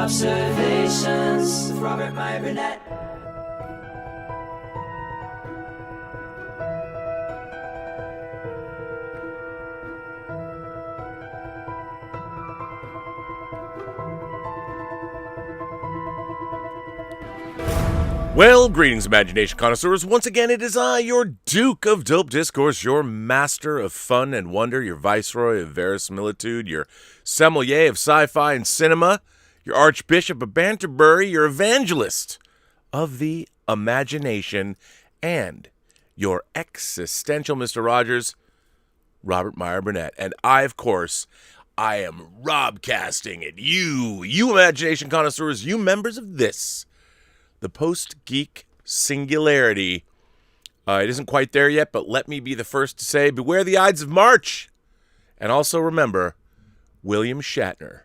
Robservations with Meyer Burnett. Well, greetings, Imagination Connoisseurs. Once again, it is I, your Duke of Dope Discourse, your master of fun and wonder, your viceroy of verisimilitude, your sommelier of sci-fi and cinema, your archbishop of Banterbury, your evangelist of the imagination, and your existential Mr. Rogers, Robert Meyer Burnett. And I, of course, I am Robcasting at you Imagination Connoisseurs, you members of this, the Post-Geek singularity. It isn't quite there yet, but let me be the first to say, beware the Ides of March. And also remember, William Shatner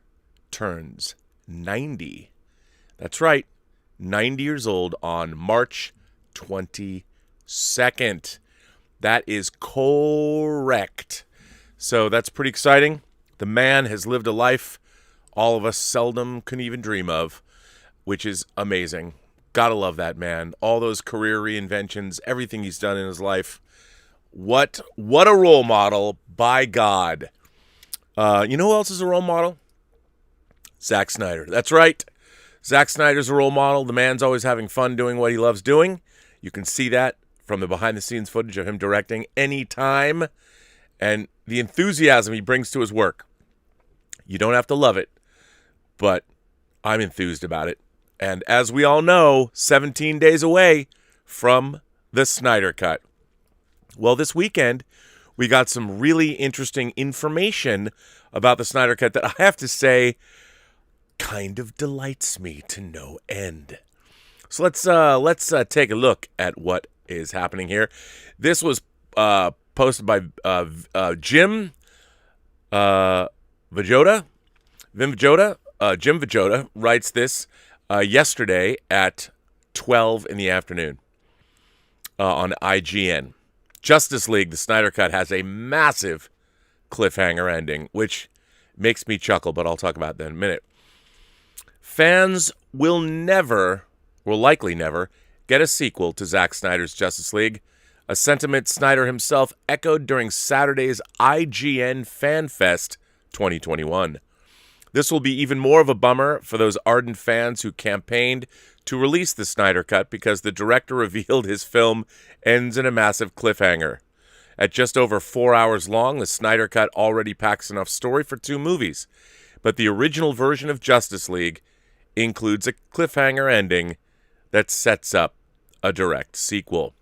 turns 90. That's right, 90 years old on March 22nd. That is correct. So that's pretty exciting. The man has lived a life all of us seldom can even dream of, which is amazing. Gotta love that man. All those career reinventions, everything he's done in his life. What a role model, by God. You know who else is a role model? Zack Snyder. That's right. Zack Snyder's a role model. The man's always having fun doing what he loves doing. You can see that from the behind-the-scenes footage of him directing anytime. And the enthusiasm he brings to his work. You don't have to love it, but I'm enthused about it. And as we all know, 17 days away from the Snyder Cut. Well, this weekend, we got some really interesting information about the Snyder Cut that I have to say kind of delights me to no end. So let's take a look at what is happening here. This was posted by Jim Vajota. Jim Vajota writes this yesterday at 12 in the afternoon on IGN. Justice League, the Snyder Cut, has a massive cliffhanger ending, which makes me chuckle, but I'll talk about that in a minute. Fans will likely never, get a sequel to Zack Snyder's Justice League, a sentiment Snyder himself echoed during Saturday's IGN Fan Fest 2021. This will be even more of a bummer for those ardent fans who campaigned to release the Snyder Cut because the director revealed his film ends in a massive cliffhanger. At just over 4 hours long, the Snyder Cut already packs enough story for 2 movies, but the original version of Justice League includes a cliffhanger ending that sets up a direct sequel.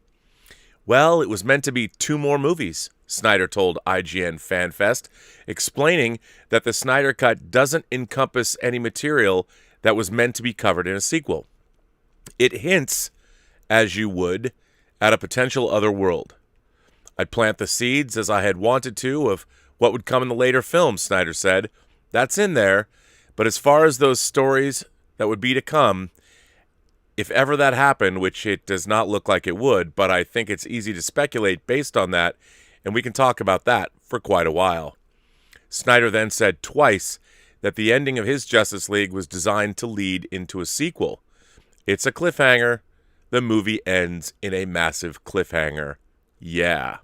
Well, it was meant to be 2 more movies, Snyder told IGN FanFest, explaining that the Snyder Cut doesn't encompass any material that was meant to be covered in a sequel. It hints, as you would, at a potential other world. I'd plant the seeds, as I had wanted to, of what would come in the later films, Snyder said. That's in there, but as far as those stories that would be to come, if ever that happened, which it does not look like it would, but I think it's easy to speculate based on that, and we can talk about that for quite a while. Snyder then said twice that the ending of his Justice League was designed to lead into a sequel. It's a cliffhanger. The movie ends in a massive cliffhanger. Yeah.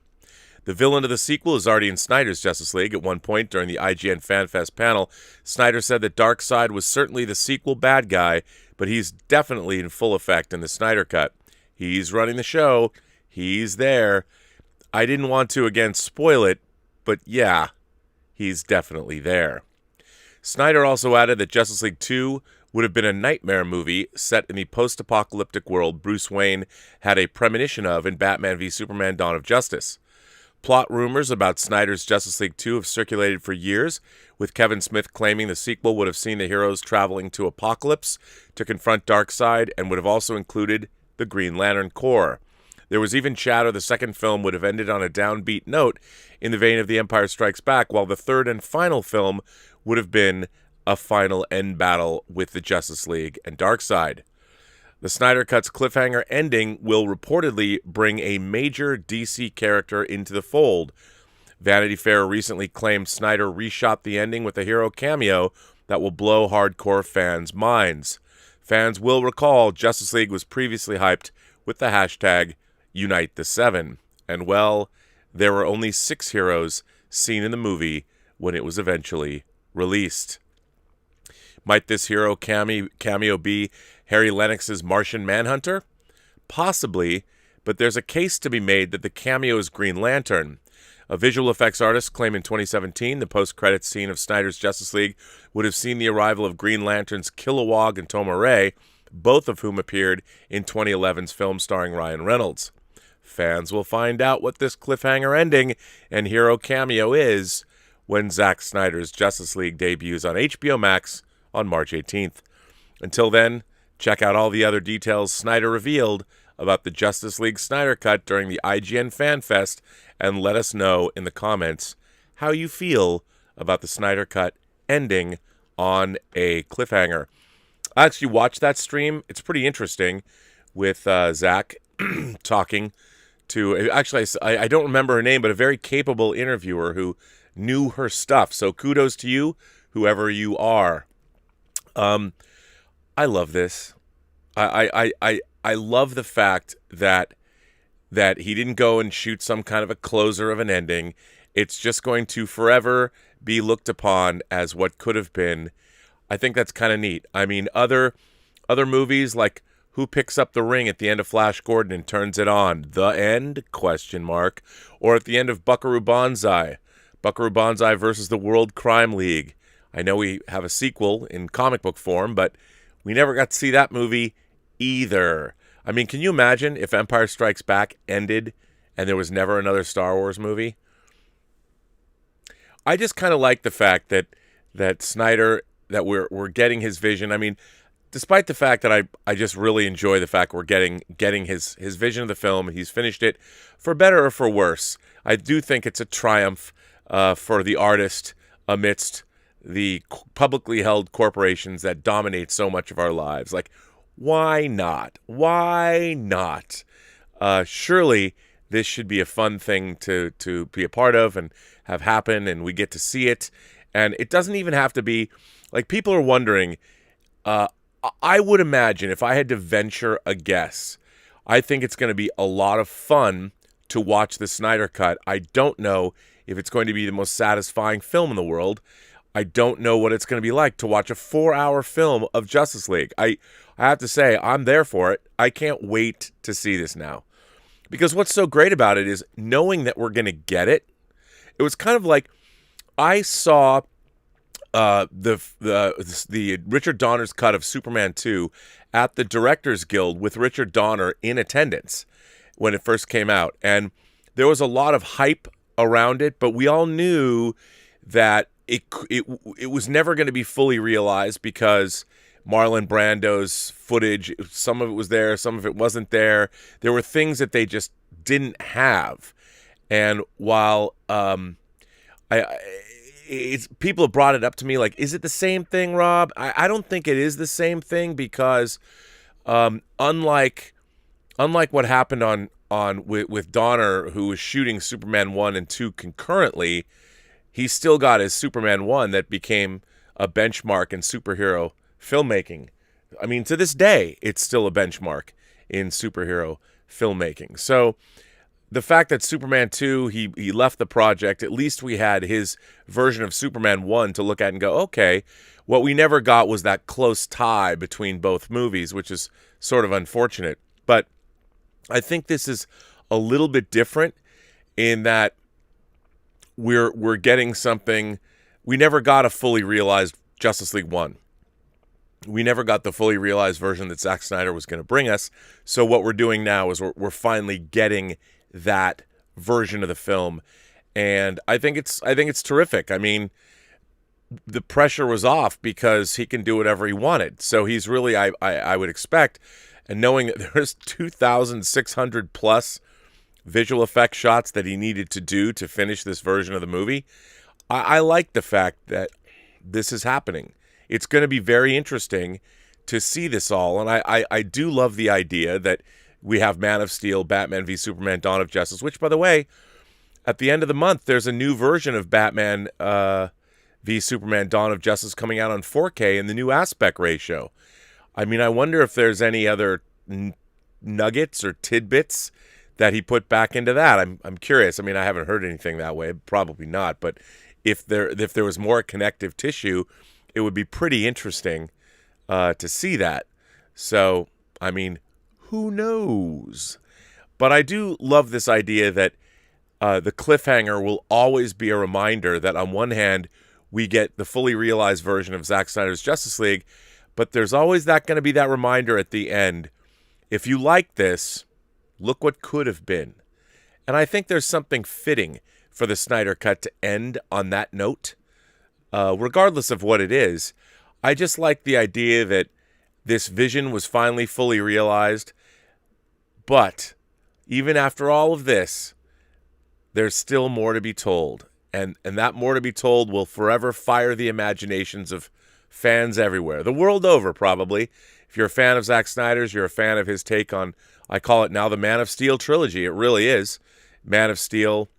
The villain of the sequel is already in Snyder's Justice League. At one point during the IGN FanFest panel, Snyder said that Darkseid was certainly the sequel bad guy, but he's definitely in full effect in the Snyder Cut. He's running the show. He's there. I didn't want to, again, spoil it, but yeah, he's definitely there. Snyder also added that Justice League 2 would have been a nightmare movie set in the post-apocalyptic world Bruce Wayne had a premonition of in Batman v Superman: Dawn of Justice. Plot rumors about Snyder's Justice League 2 have circulated for years, with Kevin Smith claiming the sequel would have seen the heroes traveling to Apokolips to confront Darkseid and would have also included the Green Lantern Corps. There was even chatter the second film would have ended on a downbeat note in the vein of The Empire Strikes Back, while the third and final film would have been a final end battle with the Justice League and Darkseid. The Snyder Cut's cliffhanger ending will reportedly bring a major DC character into the fold. Vanity Fair recently claimed Snyder reshot the ending with a hero cameo that will blow hardcore fans' minds. Fans will recall Justice League was previously hyped with the hashtag Unite the Seven. And well, there were only 6 heroes seen in the movie when it was eventually released. Might this hero cameo be Harry Lennox's Martian Manhunter? Possibly, but there's a case to be made that the cameo is Green Lantern. A visual effects artist claimed in 2017 the post-credits scene of Snyder's Justice League would have seen the arrival of Green Lantern's Kilowog and Tomar-Re, both of whom appeared in 2011's film starring Ryan Reynolds. Fans will find out what this cliffhanger ending and hero cameo is when Zack Snyder's Justice League debuts on HBO Max on March 18th. Until then, check out all the other details Snyder revealed about the Justice League Snyder Cut during the IGN Fan Fest, and let us know in the comments how you feel about the Snyder Cut ending on a cliffhanger. I actually watched that stream. It's pretty interesting with Zach talking to, actually, I don't remember her name, but a very capable interviewer who knew her stuff. So kudos to you, whoever you are. I love this. I love the fact that he didn't go and shoot some kind of a closer of an ending. It's just going to forever be looked upon as what could have been. I think that's kind of neat. I mean, other movies like Who Picks Up the Ring at the end of Flash Gordon and Turns It On? The End? ? Or at the end of Buckaroo Banzai versus the World Crime League. I know we have a sequel in comic book form, but we never got to see that movie either. I mean, can you imagine if Empire Strikes Back ended and there was never another Star Wars movie? I just kind of like the fact that Snyder, that we're getting his vision. I mean, despite the fact that I just really enjoy the fact we're getting his vision of the film, and he's finished it for better or for worse. I do think it's a triumph for the artist amidst the publicly held corporations that dominate so much of our lives. Like, why not? Why not? Surely this should be a fun thing to be a part of and have happen, and we get to see it. And it doesn't even have to be, like, people are wondering, I would imagine, if I had to venture a guess, I think it's going to be a lot of fun to watch the Snyder Cut. I don't know if it's going to be the most satisfying film in the world. I don't know what it's going to be like to watch a 4-hour film of Justice League. I have to say, I'm there for it. I can't wait to see this now. Because what's so great about it is knowing that we're going to get it. It was kind of like I saw the Richard Donner's cut of Superman 2 at the Directors Guild with Richard Donner in attendance when it first came out. And there was a lot of hype around it, but we all knew that it was never going to be fully realized because Marlon Brando's footage, some of it was there, some of it wasn't there. There were things that they just didn't have. And while people have brought it up to me like, is it the same thing, Rob? I don't think it is the same thing because unlike what happened with Donner, who was shooting Superman 1 and 2 concurrently, he still got his Superman 1 that became a benchmark in superhero filmmaking. I mean, to this day, it's still a benchmark in superhero filmmaking. So the fact that Superman 2, he left the project, at least we had his version of Superman 1 to look at and go, okay, what we never got was that close tie between both movies, which is sort of unfortunate. But I think this is a little bit different in that we're getting something. We never got a fully realized Justice League 1. We never got the fully realized version that Zack Snyder was going to bring us. So what we're doing now is we're finally getting that version of the film, and I think it's terrific. I mean, the pressure was off because he can do whatever he wanted. So he's really, I would expect, and knowing that there's 2,600 plus visual effect shots that he needed to do to finish this version of the movie, I like the fact that this is happening. It's going to be very interesting to see this all, and I do love the idea that we have Man of Steel, Batman v Superman, Dawn of Justice, which, by the way, at the end of the month, there's a new version of Batman v Superman Dawn of Justice coming out on 4K in the new aspect ratio. I mean, I wonder if there's any other nuggets or tidbits that he put back into that. I'm curious. I mean, I haven't heard anything that way. Probably not. But if there was more connective tissue, it would be pretty interesting to see that. So, I mean, who knows? But I do love this idea that the cliffhanger will always be a reminder that on one hand, we get the fully realized version of Zack Snyder's Justice League, but there's always going to be that reminder at the end. If you like this, look what could have been. And I think there's something fitting for the Snyder Cut to end on that note. Regardless of what it is, I just like the idea that this vision was finally fully realized. But even after all of this, there's still more to be told. And that more to be told will forever fire the imaginations of fans everywhere. The world over, probably. If you're a fan of Zack Snyder's, you're a fan of his take on, I call it now the Man of Steel trilogy. It really is. Man of Steel,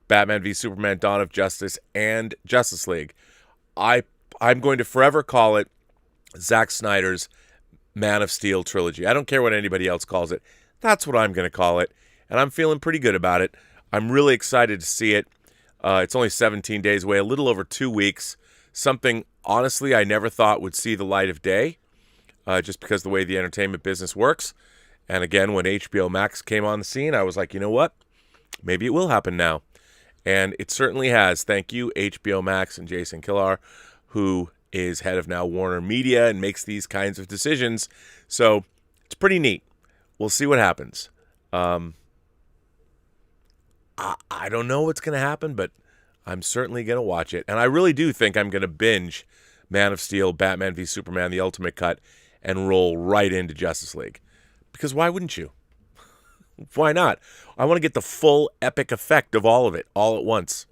Batman v Superman, Dawn of Justice, and Justice League. I'm going to forever call it Zack Snyder's Man of Steel trilogy. I don't care what anybody else calls it. That's what I'm going to call it. And I'm feeling pretty good about it. I'm really excited to see it. It's only 17 days away, a little over 2 weeks. Something, honestly, I never thought would see the light of day, just because of the way the entertainment business works. And again, when HBO Max came on the scene, I was like, you know what? Maybe it will happen now. And it certainly has. Thank you, HBO Max and Jason Kilar, who is head of now Warner Media and makes these kinds of decisions. So it's pretty neat. We'll see what happens. I don't know what's going to happen, but I'm certainly going to watch it. And I really do think I'm going to binge Man of Steel, Batman v Superman, the Ultimate Cut, and roll right into Justice League. Because why wouldn't you? Why not? I want to get the full epic effect of all of it, all at once,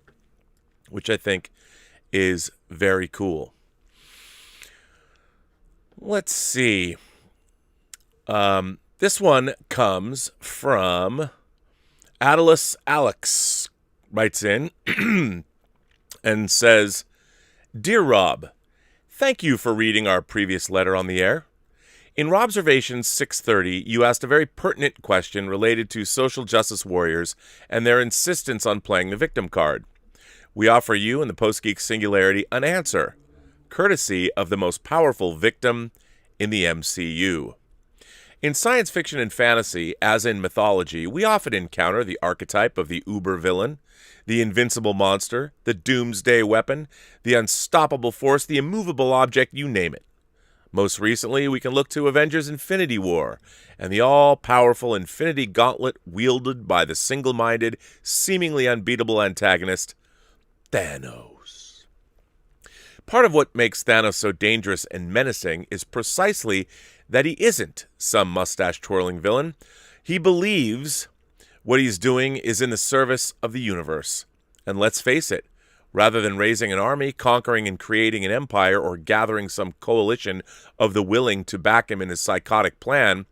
which I think is very cool. Let's see. This one comes from Atlas Alex, writes in and says, Dear Rob, thank you for reading our previous letter on the air. In Robservations 630, you asked a very pertinent question related to social justice warriors and their insistence on playing the victim card. We offer you and the Post-Geek Singularity an answer, courtesy of the most powerful victim in the MCU. In science fiction and fantasy, as in mythology, we often encounter the archetype of the uber-villain, the invincible monster, the doomsday weapon, the unstoppable force, the immovable object, you name it. Most recently, we can look to Avengers Infinity War and the all-powerful Infinity Gauntlet wielded by the single-minded, seemingly unbeatable antagonist, Thanos. Part of what makes Thanos so dangerous and menacing is precisely that he isn't some mustache-twirling villain. He believes what he's doing is in the service of the universe. And let's face it, rather than raising an army, conquering and creating an empire, or gathering some coalition of the willing to back him in his psychotic plan,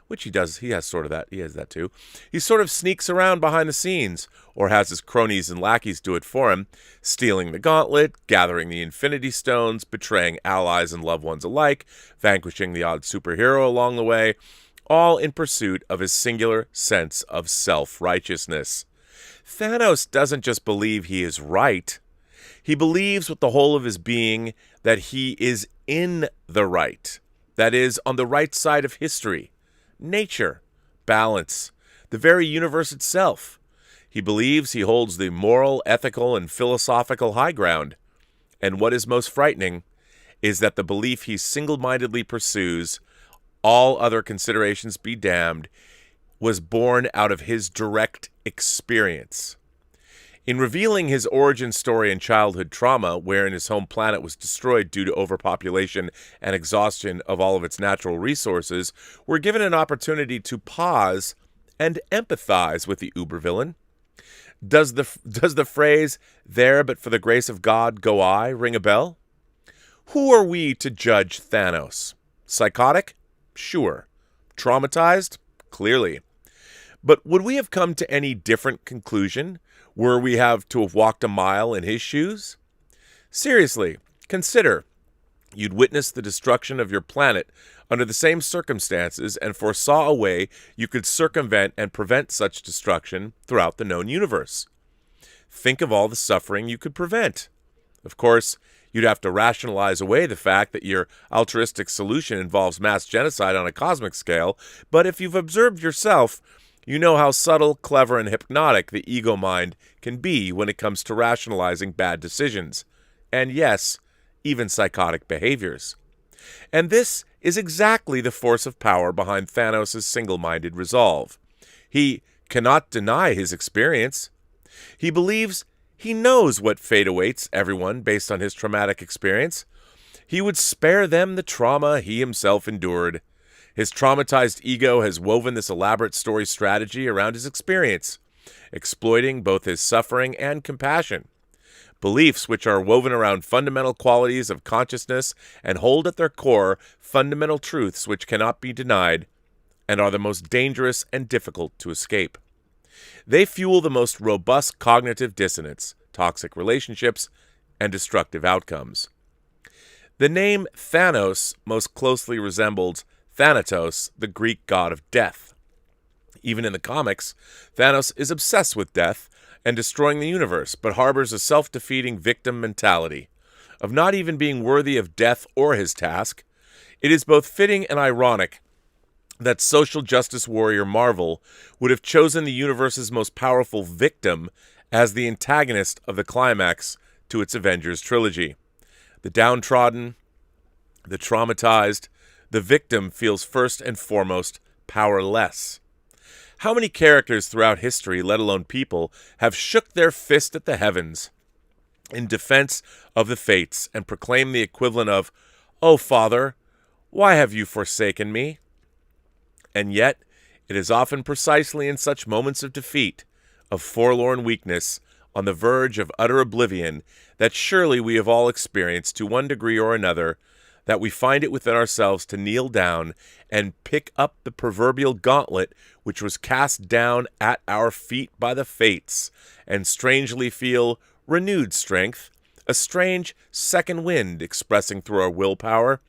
which he does, he has sort of that, he has that too, he sort of sneaks around behind the scenes, or has his cronies and lackeys do it for him, stealing the gauntlet, gathering the Infinity Stones, betraying allies and loved ones alike, vanquishing the odd superhero along the way, all in pursuit of his singular sense of self-righteousness. Thanos doesn't just believe he is right, he believes with the whole of his being that he is in the right, that is, on the right side of history, nature, balance, the very universe itself. He believes he holds the moral, ethical, and philosophical high ground. And what is most frightening is that the belief he single-mindedly pursues, all other considerations be damned, was born out of his direct experience. In revealing his origin story and childhood trauma, wherein his home planet was destroyed due to overpopulation and exhaustion of all of its natural resources, we're given an opportunity to pause and empathize with the uber-villain. Does the phrase, "there but for the grace of God go I," ring a bell? Who are we to judge Thanos? Psychotic? Sure. Traumatized? Clearly. But would we have come to any different conclusion were we to have walked a mile in his shoes? Seriously, consider you'd witnessed the destruction of your planet under the same circumstances and foresaw a way you could circumvent and prevent such destruction throughout the known universe. Think of all the suffering you could prevent. Of course, you'd have to rationalize away the fact that your altruistic solution involves mass genocide on a cosmic scale, but if you've observed yourself, you know how subtle, clever, and hypnotic the ego mind can be when it comes to rationalizing bad decisions. And yes, even psychotic behaviors. And this is exactly the force of power behind Thanos' single-minded resolve. He cannot deny his experience. He believes he knows what fate awaits everyone based on his traumatic experience. He would spare them the trauma he himself endured. His traumatized ego has woven this elaborate story strategy around his experience, exploiting both his suffering and compassion. Beliefs which are woven around fundamental qualities of consciousness and hold at their core fundamental truths which cannot be denied and are the most dangerous and difficult to escape. They fuel the most robust cognitive dissonance, toxic relationships, and destructive outcomes. The name Thanos most closely resembles Thanatos, the Greek god of death. Even in the comics, Thanos is obsessed with death and destroying the universe, but harbors a self-defeating victim mentality, of not even being worthy of death or his task. It is both fitting and ironic that social justice warrior Marvel would have chosen the universe's most powerful victim as the antagonist of the climax to its Avengers trilogy. The downtrodden, the traumatized, the victim feels first and foremost powerless. How many characters throughout history, let alone people, have shook their fist at the heavens in defense of the fates and proclaimed the equivalent of, "Oh, Father, why have you forsaken me?" And yet, it is often precisely in such moments of defeat, of forlorn weakness, on the verge of utter oblivion, that surely we have all experienced to one degree or another, that we find it within ourselves to kneel down and pick up the proverbial gauntlet which was cast down at our feet by the fates, and strangely feel renewed strength, a strange second wind expressing through our willpower.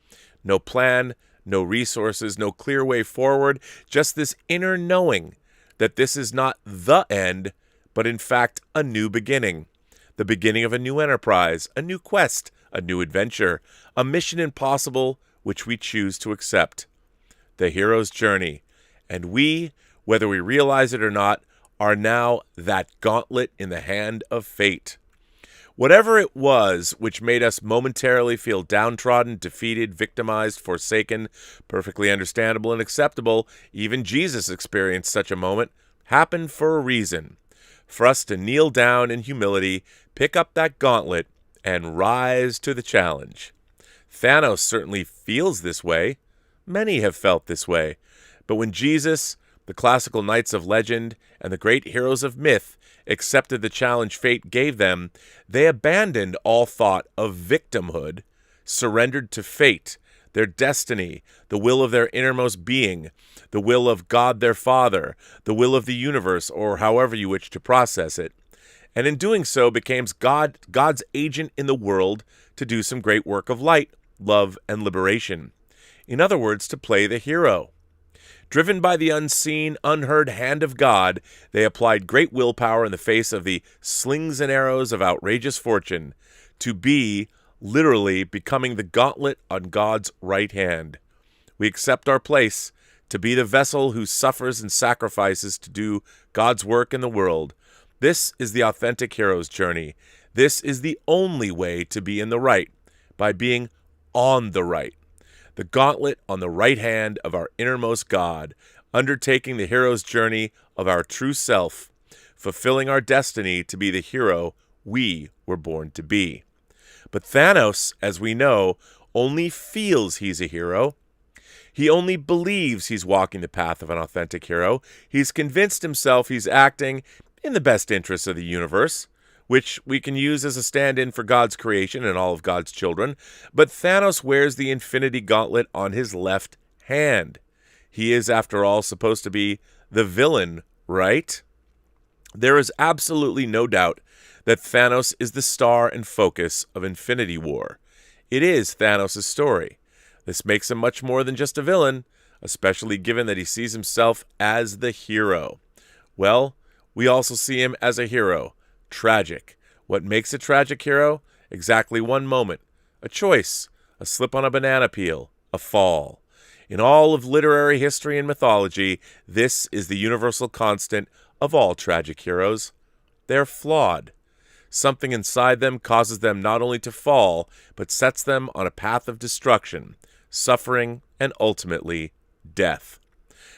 No plan, no resources, no clear way forward, just this inner knowing that this is not the end, but in fact a new beginning, the beginning of a new enterprise, a new quest, a new adventure, a mission impossible which we choose to accept. The hero's journey. And we, whether we realize it or not, are now that gauntlet in the hand of fate. Whatever it was which made us momentarily feel downtrodden, defeated, victimized, forsaken, perfectly understandable and acceptable, even Jesus experienced such a moment, happened for a reason. For us to kneel down in humility, pick up that gauntlet, and rise to the challenge. Thanos certainly feels this way. Many have felt this way. But when Jesus, the classical knights of legend, and the great heroes of myth accepted the challenge fate gave them, they abandoned all thought of victimhood, surrendered to fate, their destiny, the will of their innermost being, the will of God their Father, the will of the universe, or however you wish to process it, and in doing so became God's agent in the world to do some great work of light, love, and liberation. In other words, to play the hero. Driven by the unseen, unheard hand of God, they applied great willpower in the face of the slings and arrows of outrageous fortune, to be, literally, becoming the gauntlet on God's right hand. We accept our place, to be the vessel who suffers and sacrifices to do God's work in the world. This is the authentic hero's journey. This is the only way to be in the right, by being on the right. The gauntlet on the right hand of our innermost God, undertaking the hero's journey of our true self, fulfilling our destiny to be the hero we were born to be. But Thanos, as we know, only feels he's a hero. He only believes he's walking the path of an authentic hero. He's convinced himself he's acting in the best interests of the universe, which we can use as a stand-in for God's creation and all of God's children. But Thanos wears the Infinity Gauntlet on his left hand. He is, after all, supposed to be the villain, right? There is absolutely no doubt that Thanos is the star and focus of Infinity War. It is Thanos' story. This makes him much more than just a villain, especially given that he sees himself as the hero. Well, we also see him as a hero. Tragic. What makes a tragic hero? Exactly one moment. A choice. A slip on a banana peel. A fall. In all of literary history and mythology, this is the universal constant of all tragic heroes. They're flawed. Something inside them causes them not only to fall, but sets them on a path of destruction, suffering, and ultimately, death.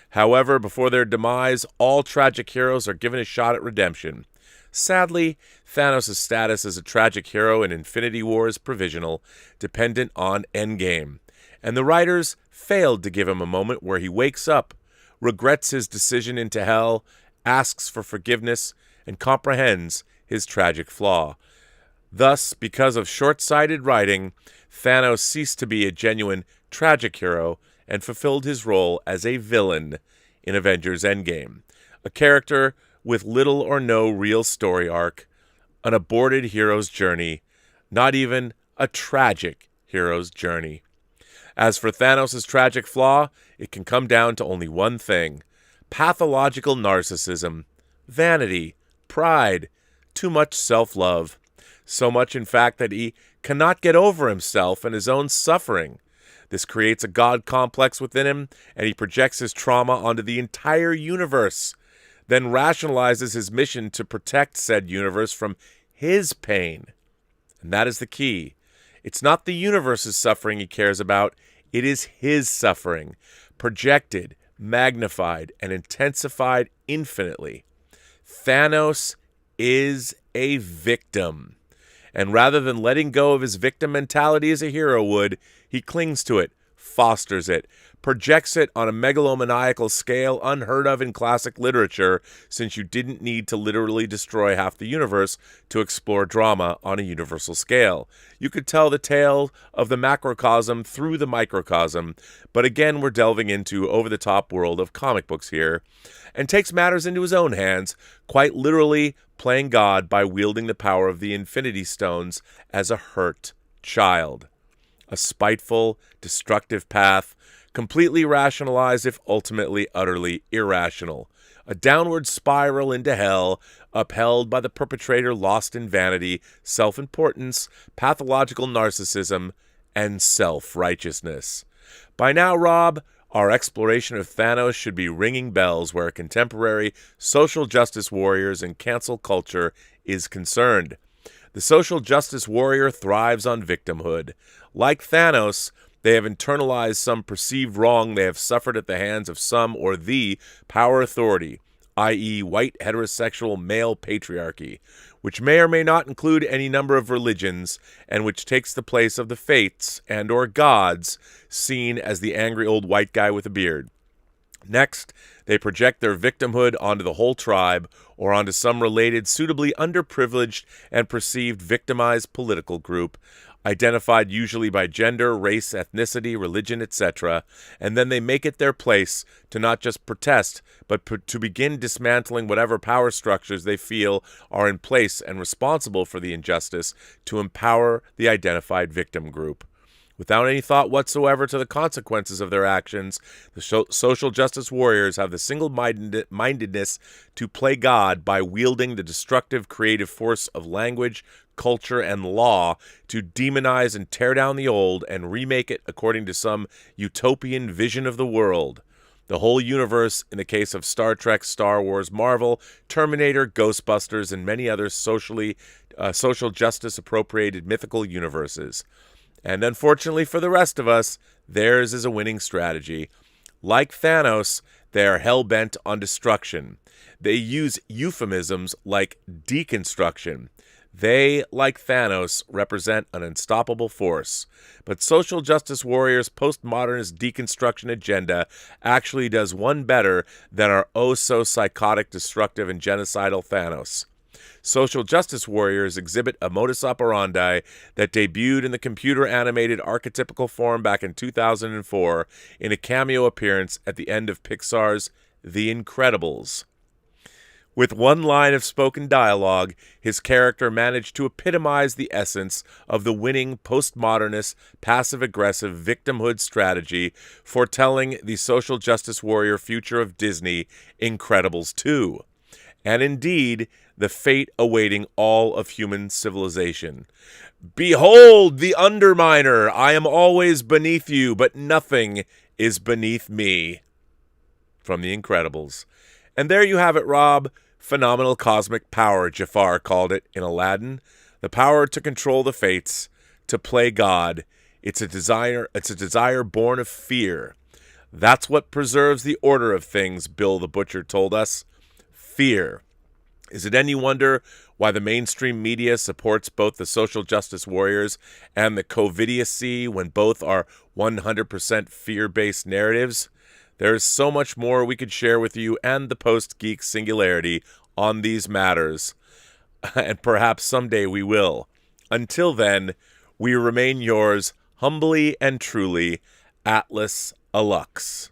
However, before their demise, all tragic heroes are given a shot at redemption. Sadly, Thanos' status as a tragic hero in Infinity War is provisional, dependent on Endgame. And the writers failed to give him a moment where he wakes up, regrets his decision into hell, asks for forgiveness, and comprehends his tragic flaw. Thus, because of short-sighted writing, Thanos ceased to be a genuine tragic hero and fulfilled his role as a villain in Avengers Endgame, a character with little or no real story arc, an aborted hero's journey, not even a tragic hero's journey. As for Thanos' tragic flaw, it can come down to only one thing: pathological narcissism, vanity, pride, too much self-love. So much, in fact, that he cannot get over himself and his own suffering. This creates a God complex within him, and he projects his trauma onto the entire universe, then rationalizes his mission to protect said universe from his pain. And that is the key. It's not the universe's suffering he cares about, it is his suffering, projected, magnified, and intensified infinitely. Thanos is a victim. And rather than letting go of his victim mentality as a hero would, he clings to it, fosters it, projects it on a megalomaniacal scale unheard of in classic literature, since you didn't need to literally destroy half the universe to explore drama on a universal scale. You could tell the tale of the macrocosm through the microcosm, but again we're delving into over-the-top world of comic books here, and takes matters into his own hands, quite literally playing God by wielding the power of the Infinity Stones as a hurt child. A spiteful, destructive path, completely rationalized if ultimately utterly irrational. A downward spiral into hell, upheld by the perpetrator lost in vanity, self-importance, pathological narcissism, and self-righteousness. By now, Rob, our exploration of Thanos should be ringing bells where contemporary social justice warriors and cancel culture is concerned. The social justice warrior thrives on victimhood. Like Thanos, they have internalized some perceived wrong they have suffered at the hands of some or the power authority, i.e. white heterosexual male patriarchy, which may or may not include any number of religions, and which takes the place of the fates and or gods seen as the angry old white guy with a beard. Next, they project their victimhood onto the whole tribe or onto some related, suitably underprivileged and perceived victimized political group, identified usually by gender, race, ethnicity, religion, etc., and then they make it their place to not just protest, but to begin dismantling whatever power structures they feel are in place and responsible for the injustice to empower the identified victim group. Without any thought whatsoever to the consequences of their actions, the social justice warriors have the single-mindedness to play God by wielding the destructive creative force of language, culture, and law to demonize and tear down the old and remake it according to some utopian vision of the world. The whole universe, in the case of Star Trek, Star Wars, Marvel, Terminator, Ghostbusters, and many other social justice appropriated mythical universes. And unfortunately for the rest of us, theirs is a winning strategy. Like Thanos, they are hell-bent on destruction. They use euphemisms like deconstruction. They, like Thanos, represent an unstoppable force. But social justice warriors' postmodernist deconstruction agenda actually does one better than our oh-so-psychotic, destructive, and genocidal Thanos. Social justice warriors exhibit a modus operandi that debuted in the computer-animated archetypical form back in 2004 in a cameo appearance at the end of Pixar's The Incredibles. With one line of spoken dialogue, his character managed to epitomize the essence of the winning postmodernist passive-aggressive victimhood strategy, foretelling the social justice warrior future of Disney, Incredibles 2. And indeed, the fate awaiting all of human civilization. Behold the underminer! I am always beneath you, but nothing is beneath me. From The Incredibles. And there you have it, Rob. Phenomenal cosmic power, Jafar called it in Aladdin. The power to control the fates, to play God. It's a desire born of fear. That's what preserves the order of things, Bill the Butcher told us. Fear. Is it any wonder why the mainstream media supports both the social justice warriors and the COVIDiacy when both are 100% fear-based narratives? There is so much more we could share with you and the Post-Geek singularity on these matters, and perhaps someday we will. Until then, we remain yours humbly and truly, Atlas Alux.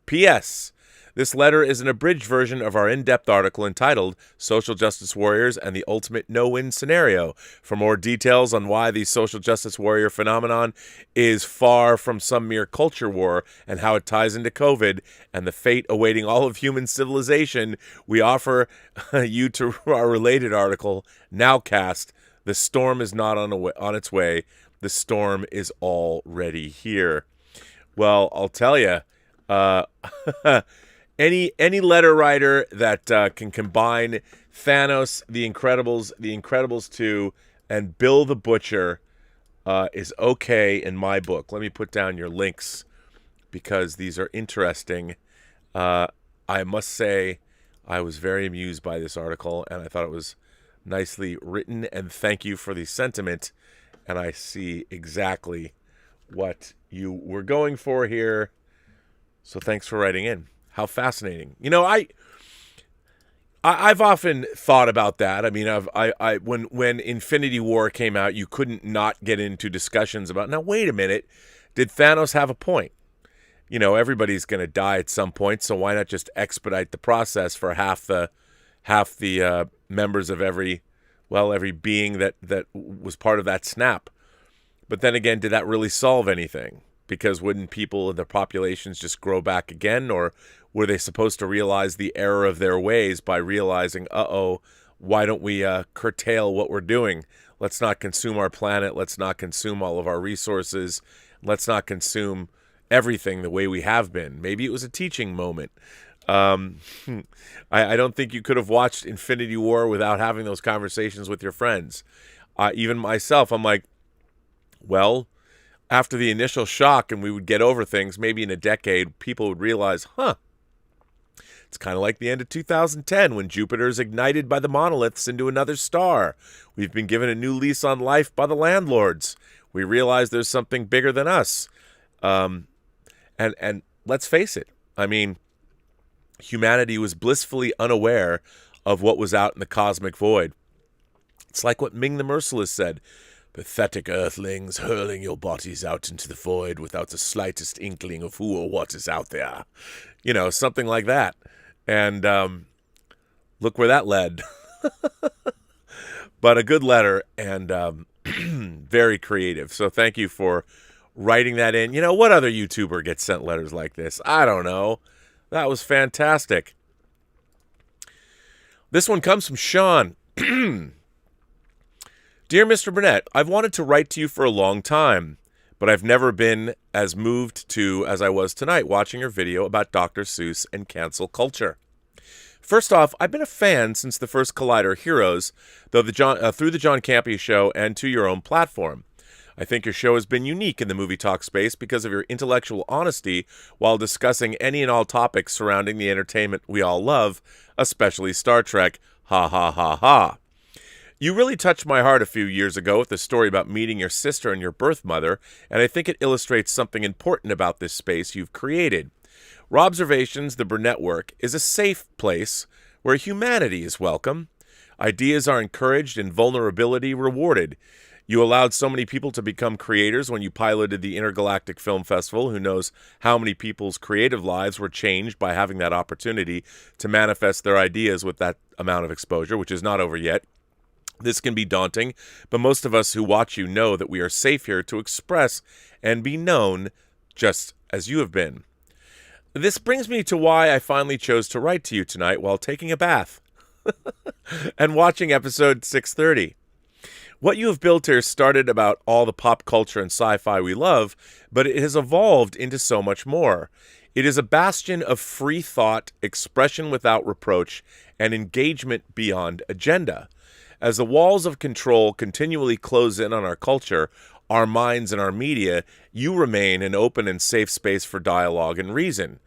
P.S. This letter is an abridged version of our in-depth article entitled Social Justice Warriors and the Ultimate No-Win Scenario. For more details on why the social justice warrior phenomenon is far from some mere culture war and how it ties into COVID and the fate awaiting all of human civilization, we offer you to our related article, Nowcast, The Storm is Not on Its Way. The storm is already here. Well, I'll tell you, Any letter writer that can combine Thanos, The Incredibles 2, and Bill the Butcher is okay in my book. Let me put down your links because these are interesting. I must say I was very amused by this article, and I thought it was nicely written, and thank you for the sentiment. And I see exactly what you were going for here. So thanks for writing in. How fascinating. You know, I've often thought about that. I mean, when Infinity War came out, you couldn't not get into discussions about, now, wait a minute, did Thanos have a point? You know, everybody's going to die at some point, so why not just expedite the process for half the members of every being that was part of that snap? But then again, did that really solve anything? Because wouldn't people in the populations just grow back again? Or were they supposed to realize the error of their ways by realizing, why don't we curtail what we're doing? Let's not consume our planet. Let's not consume all of our resources. Let's not consume everything the way we have been. Maybe it was a teaching moment. I don't think you could have watched Infinity War without having those conversations with your friends. Even myself, I'm like, well, after the initial shock and we would get over things, maybe in a decade, people would realize, it's kind of like the end of 2010 when Jupiter is ignited by the monoliths into another star. We've been given a new lease on life by the landlords. We realize there's something bigger than us. And let's face it. I mean, humanity was blissfully unaware of what was out in the cosmic void. It's like what Ming the Merciless said. Pathetic earthlings hurling your bodies out into the void without the slightest inkling of who or what is out there. You know, something like that. And look where that led. But a good letter and very creative. So thank you for writing that in. You know, what other YouTuber gets sent letters like this? I don't know. That was fantastic. This one comes from Sean. Dear Mr. Burnett, I've wanted to write to you for a long time, but I've never been as moved to as I was tonight watching your video about Dr. Seuss and cancel culture. First off, I've been a fan since the first Collider Heroes, though through the John Campea show and to your own platform. I think your show has been unique in the movie talk space because of your intellectual honesty while discussing any and all topics surrounding the entertainment we all love, especially Star Trek. Ha ha ha ha. You really touched my heart a few years ago with the story about meeting your sister and your birth mother, and I think it illustrates something important about this space you've created. Robservations, the Burnettwork, is a safe place where humanity is welcome. Ideas are encouraged and vulnerability rewarded. You allowed so many people to become creators when you piloted the Intergalactic Film Festival. Who knows how many people's creative lives were changed by having that opportunity to manifest their ideas with that amount of exposure, which is not over yet. This can be daunting, but most of us who watch you know that we are safe here to express and be known just as you have been. This brings me to why I finally chose to write to you tonight while taking a bath and watching episode 630. What you have built here started about all the pop culture and sci-fi we love, but it has evolved into so much more. It is a bastion of free thought, expression without reproach, and engagement beyond agenda. As the walls of control continually close in on our culture, our minds, and our media, you remain an open and safe space for dialogue and reason.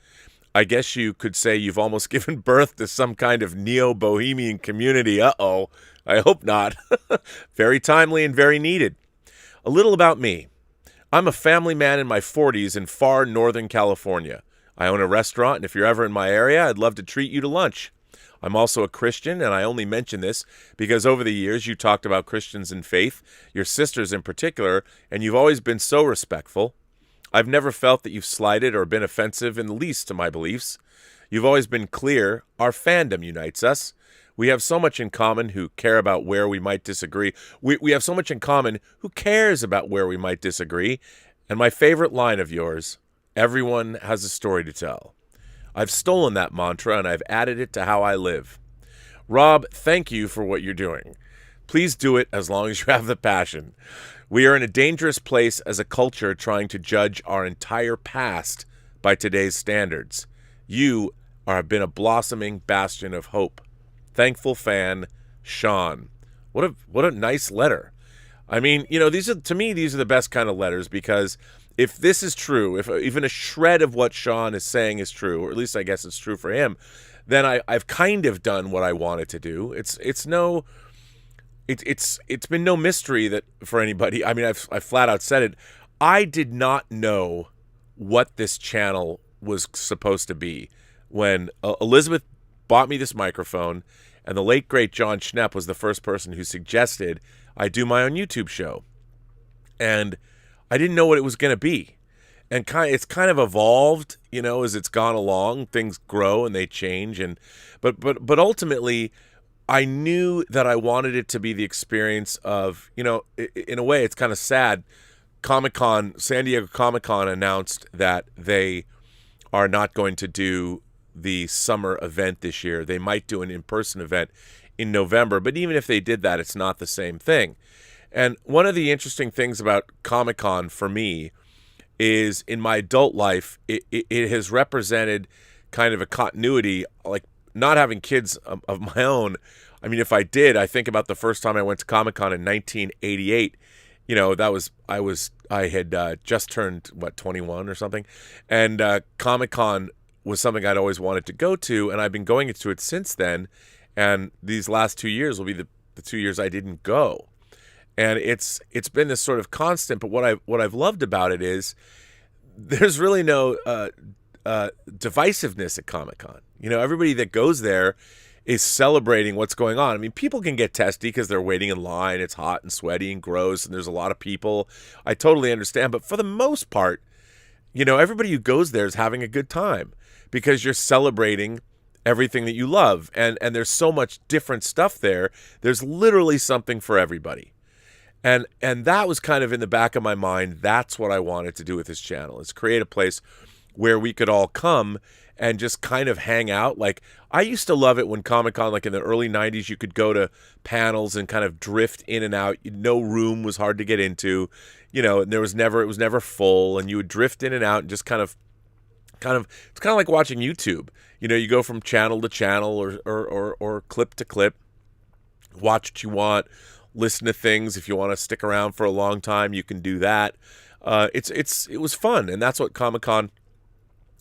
I guess you could say you've almost given birth to some kind of neo-bohemian community. Uh-oh. I hope not. Very timely and very needed. A little about me. I'm a family man in my 40s in far northern California. I own a restaurant, and if you're ever in my area, I'd love to treat you to lunch. I'm also a Christian, and I only mention this because over the years you talked about Christians and faith, your sisters in particular, and you've always been so respectful. I've never felt that you've slighted or been offensive in the least to my beliefs. You've always been clear. Our fandom unites us. We have so much in common who care about where we might disagree. We have so much in common who cares about where we might disagree. And my favorite line of yours, everyone has a story to tell. I've stolen that mantra and I've added it to how I live. Rob, thank you for what you're doing. Please do it as long as you have the passion. We are in a dangerous place as a culture trying to judge our entire past by today's standards. You have been a blossoming bastion of hope. Thankful fan, Sean. What a nice letter. I mean, these are the best kind of letters, because if this is true, if even a shred of what Sean is saying is true, or at least I guess it's true for him, then I've kind of done what I wanted to do. It's been no mystery that for anybody. I mean, I've flat out said it. I did not know what this channel was supposed to be when Elizabeth bought me this microphone, and the late great John Schnepp was the first person who suggested I do my own YouTube show, and I didn't know what it was going to be. And it's kind of evolved, as it's gone along. Things grow and they change, but ultimately, I knew that I wanted it to be the experience of, in a way, it's kind of sad. San Diego Comic-Con announced that they are not going to do the summer event this year. They might do an in-person event in November, but even if they did that, it's not the same thing. And one of the interesting things about Comic-Con for me is in my adult life, it has represented kind of a continuity, like not having kids of my own. I mean, if I did, I think about the first time I went to Comic-Con in 1988. I had just turned 21 or something, and Comic-Con was something I'd always wanted to go to, and I've been going to it since then. And these last 2 years will be the 2 years I didn't go, and it's been this sort of constant. But what I've loved about it is there's really no divisiveness at Comic-Con. Everybody that goes there is celebrating what's going on. I mean, people can get testy because they're waiting in line. It's hot and sweaty and gross, and there's a lot of people. I totally understand. But for the most part, everybody who goes there is having a good time because you're celebrating everything that you love. And there's so much different stuff there. There's literally something for everybody. And that was kind of in the back of my mind. That's what I wanted to do with this channel, is create a place where we could all come and just kind of hang out. Like, I used to love it when Comic-Con, like in the early 90s, you could go to panels and kind of drift in and out. No room was hard to get into, and it was never full, and you would drift in and out and just kind of it's kind of like watching YouTube. You go from channel to channel or clip to clip, watch what you want, listen to things. If you want to stick around for a long time, you can do that. It was fun, and that's what Comic-Con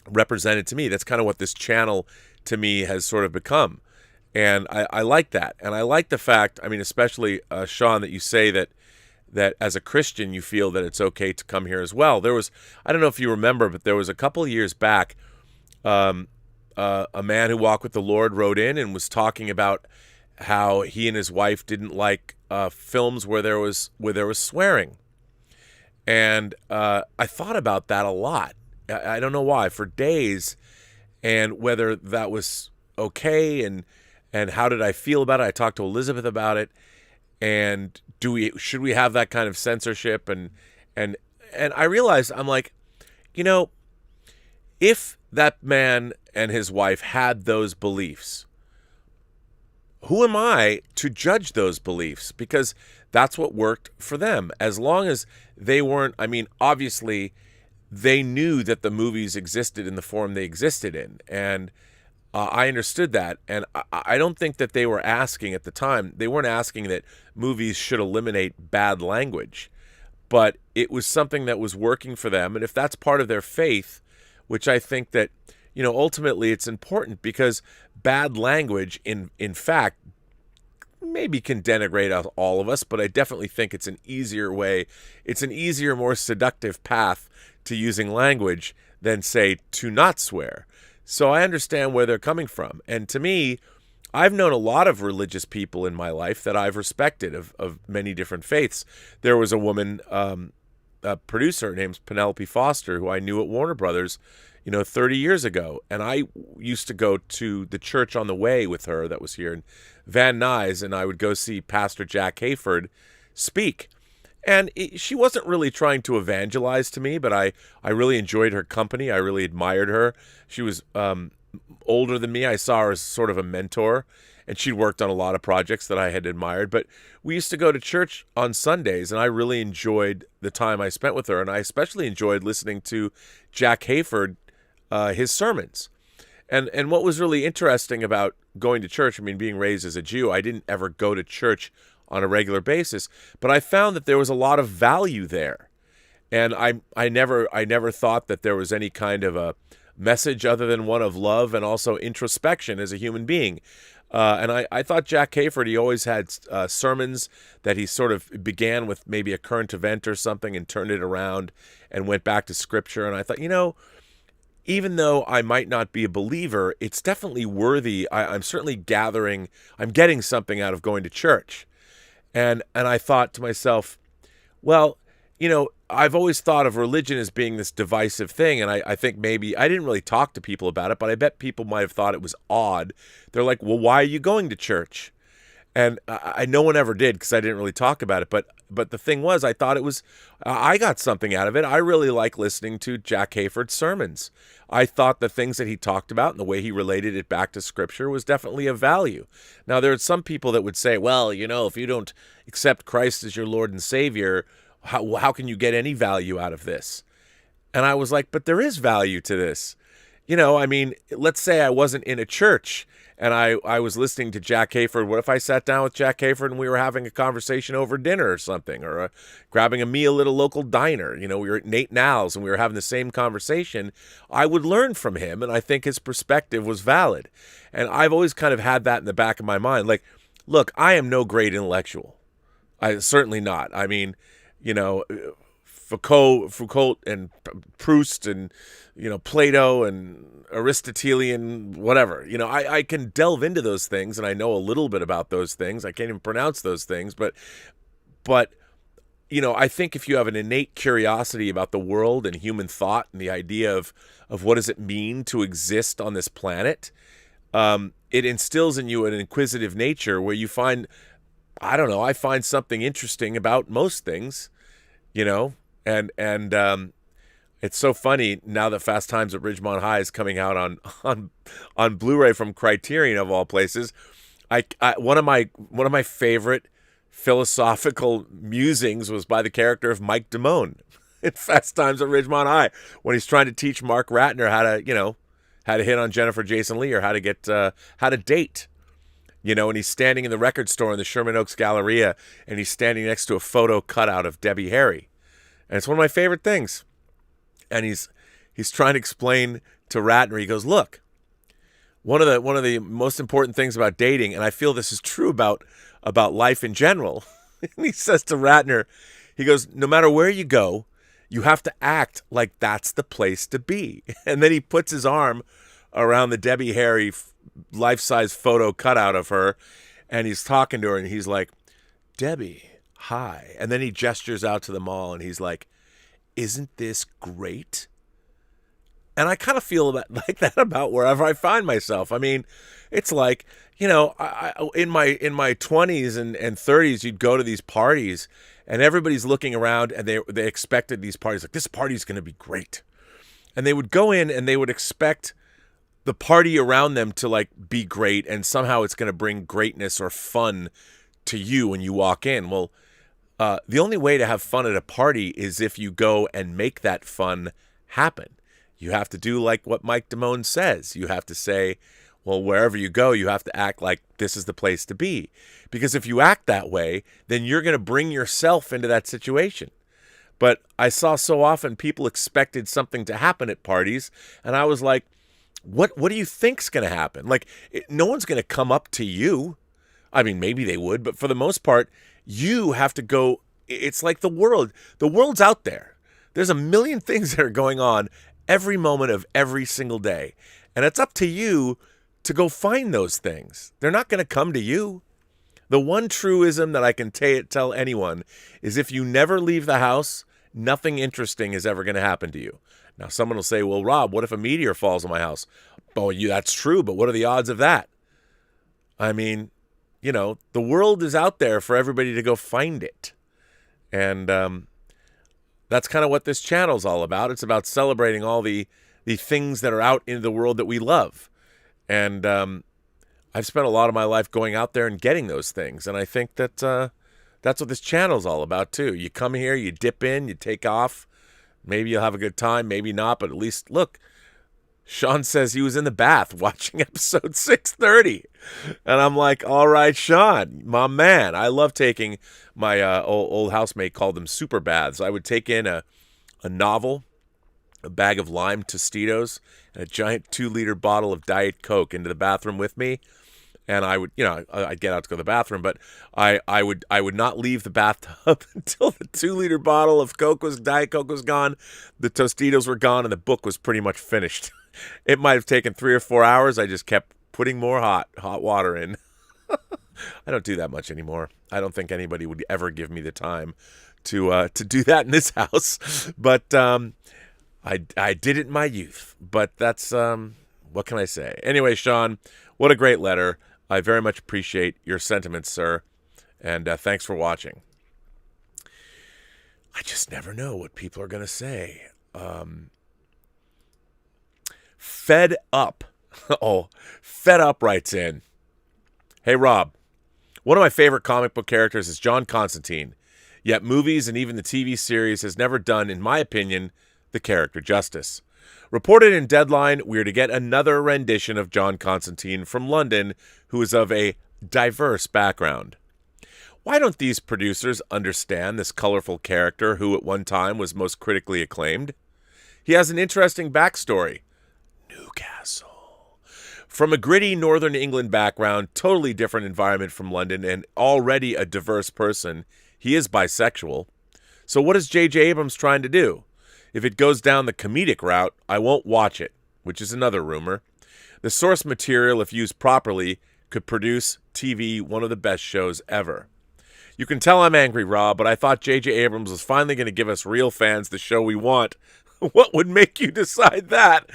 represented to me. That's kind of what this channel to me has sort of become, and I like that. And I like the fact, I mean, especially Sean, that you say that as a Christian you feel that it's okay to come here as well. There was, I don't know if you remember, but there was a couple of years back, a man who walked with the Lord wrote in and was talking about how he and his wife didn't like films where there was swearing, and I thought about that a lot. I don't know why, for days, and whether that was okay, and how did I feel about it. I talked to Elizabeth about it, and should we have that kind of censorship, and I realized, I'm like, if that man and his wife had those beliefs, who am I to judge those beliefs? Because that's what worked for them. As long as they weren't, obviously they knew that the movies existed in the form they existed in. And I understood that. And I don't think that they were asking at the time, they weren't asking that movies should eliminate bad language. But it was something that was working for them. And if that's part of their faith, which I think that, ultimately it's important, because bad language, in fact, maybe can denigrate all of us, but I definitely think it's an easier way. It's an easier, more seductive path to using language than, say, to not swear. So I understand where they're coming from. And to me, I've known a lot of religious people in my life that I've respected, of many different faiths. There was a woman, a producer named Penelope Foster, who I knew at Warner Brothers, 30 years ago. And I used to go to the church on the way with her that was here in Van Nuys, and I would go see Pastor Jack Hayford speak. And she wasn't really trying to evangelize to me, but I really enjoyed her company. I really admired her. She was older than me. I saw her as sort of a mentor, and she'd worked on a lot of projects that I had admired. But we used to go to church on Sundays, and I really enjoyed the time I spent with her. And I especially enjoyed listening to Jack Hayford, his sermons. And what was really interesting about going to church, being raised as a Jew, I didn't ever go to church on a regular basis, but I found that there was a lot of value there. And I never thought that there was any kind of a message other than one of love and also introspection as a human being. And I thought Jack Hayford, he always had sermons that he sort of began with maybe a current event or something and turned it around and went back to scripture. And I thought, even though I might not be a believer, it's definitely worthy. I'm certainly I'm getting something out of going to church. And I thought to myself, well, I've always thought of religion as being this divisive thing. And I think maybe I didn't really talk to people about it, but I bet people might have thought it was odd. They're like, well, why are you going to church? And no one ever did, because I didn't really talk about it. But the thing was, I thought it was, I got something out of it. I really like listening to Jack Hayford's sermons. I thought the things that he talked about and the way he related it back to scripture was definitely of value. Now, there are some people that would say, well, if you don't accept Christ as your Lord and Savior, how can you get any value out of this? And I was like, but there is value to this. Let's say I wasn't in a church and I was listening to Jack Hayford. What if I sat down with Jack Hayford and we were having a conversation over dinner or something, or grabbing a meal at a local diner? We were at Nate Now's and we were having the same conversation. I would learn from him, and I think his perspective was valid. And I've always kind of had that in the back of my mind. Like, look, I am no great intellectual. I certainly not. Foucault and Proust and Plato and Aristotelian, whatever. I can delve into those things, and I know a little bit about those things. I can't even pronounce those things, but I think if you have an innate curiosity about the world and human thought and the idea of what does it mean to exist on this planet, it instills in you an inquisitive nature where you find, I find something interesting about most things, and it's so funny now that Fast Times at Ridgemont High is coming out on Blu-ray from Criterion, of all places. One of my favorite philosophical musings was by the character of Mike Damone in Fast Times at Ridgemont High, when he's trying to teach Mark Ratner how to hit on Jennifer Jason Leigh, or how to date. And he's standing in the record store in the Sherman Oaks Galleria, and he's standing next to a photo cutout of Debbie Harry. And it's one of my favorite things. And he's trying to explain to Ratner, he goes, look, one of the most important things about dating, and I feel this is true about life in general, and he says to Ratner, he goes, no matter where you go, you have to act like that's the place to be. And then he puts his arm around the Debbie Harry life-size photo cutout of her, and he's talking to her, and he's like, Debbie, hi. And then he gestures out to the mall and he's like, isn't this great? And I kind of feel like that about wherever I find myself. I mean, it's like, you know, in my 20s and 30s, you'd go to these parties and everybody's looking around and they expected these parties, like, this party's going to be great. And they would go in and they would expect the party around them to, like, be great, and somehow it's going to bring greatness or fun to you when you walk in. Well, the only way to have fun at a party is if you go and make that fun happen. You have to do like what Mike Damone says. You have to say, well, wherever you go, you have to act like this is the place to be. Because if you act that way, then you're going to bring yourself into that situation. But I saw so often people expected something to happen at parties, and I was like, what do you think's going to happen? Like, no one's going to come up to you. I mean, maybe they would, but for the most part, you have to go. It's like the world. The world's out there. There's a million things that are going on every moment of every single day. And it's up to you to go find those things. They're not going to come to you. The one truism that I can tell anyone is if you never leave the house, nothing interesting is ever going to happen to you. Now, someone will say, well, Rob, what if a meteor falls on my house? Oh, that's true, but what are the odds of that? I mean, you know, the world is out there for everybody to go find it. And that's kind of what this channel's all about. It's about celebrating all the things that are out in the world that we love. And I've spent a lot of my life going out there and getting those things. And I think that that's what this channel's all about, too. You come here, you dip in, you take off. Maybe you'll have a good time, maybe not, but at least, look, Sean says he was in the bath watching episode 630. And I'm like, all right, Sean, my man. I love taking my old housemate called them super baths. I would take in a novel, a bag of lime Tostitos, and a giant 2-liter bottle of Diet Coke into the bathroom with me. And I would, you know, I'd get out to go to the bathroom, but I would not leave the bathtub until the 2-liter bottle of Diet Coke was gone, the Tostitos were gone, and the book was pretty much finished. It might have taken 3 or 4 hours. I just kept putting more hot water in. I don't do that much anymore. I don't think anybody would ever give me the time to do that in this house. But I did it in my youth. But that's what can I say? Anyway, Sean, what a great letter. I very much appreciate your sentiments, sir. And thanks for watching. I just never know what people are going to say. Fed Up. Oh, Fed Up writes in. Hey, Rob. One of my favorite comic book characters is John Constantine. Yet movies and even the TV series has never done, in my opinion, the character justice. Reported in Deadline, we are to get another rendition of John Constantine from London, who is of a diverse background. Why don't these producers understand this colorful character who at one time was most critically acclaimed? He has an interesting backstory. Newcastle. From a gritty Northern England background, totally different environment from London, and already a diverse person, he is bisexual. So what is J.J. Abrams trying to do? If it goes down the comedic route, I won't watch it, which is another rumor. The source material, if used properly, could produce TV one of the best shows ever. You can tell I'm angry, Rob, but I thought J.J. Abrams was finally going to give us real fans the show we want. What would make you decide that?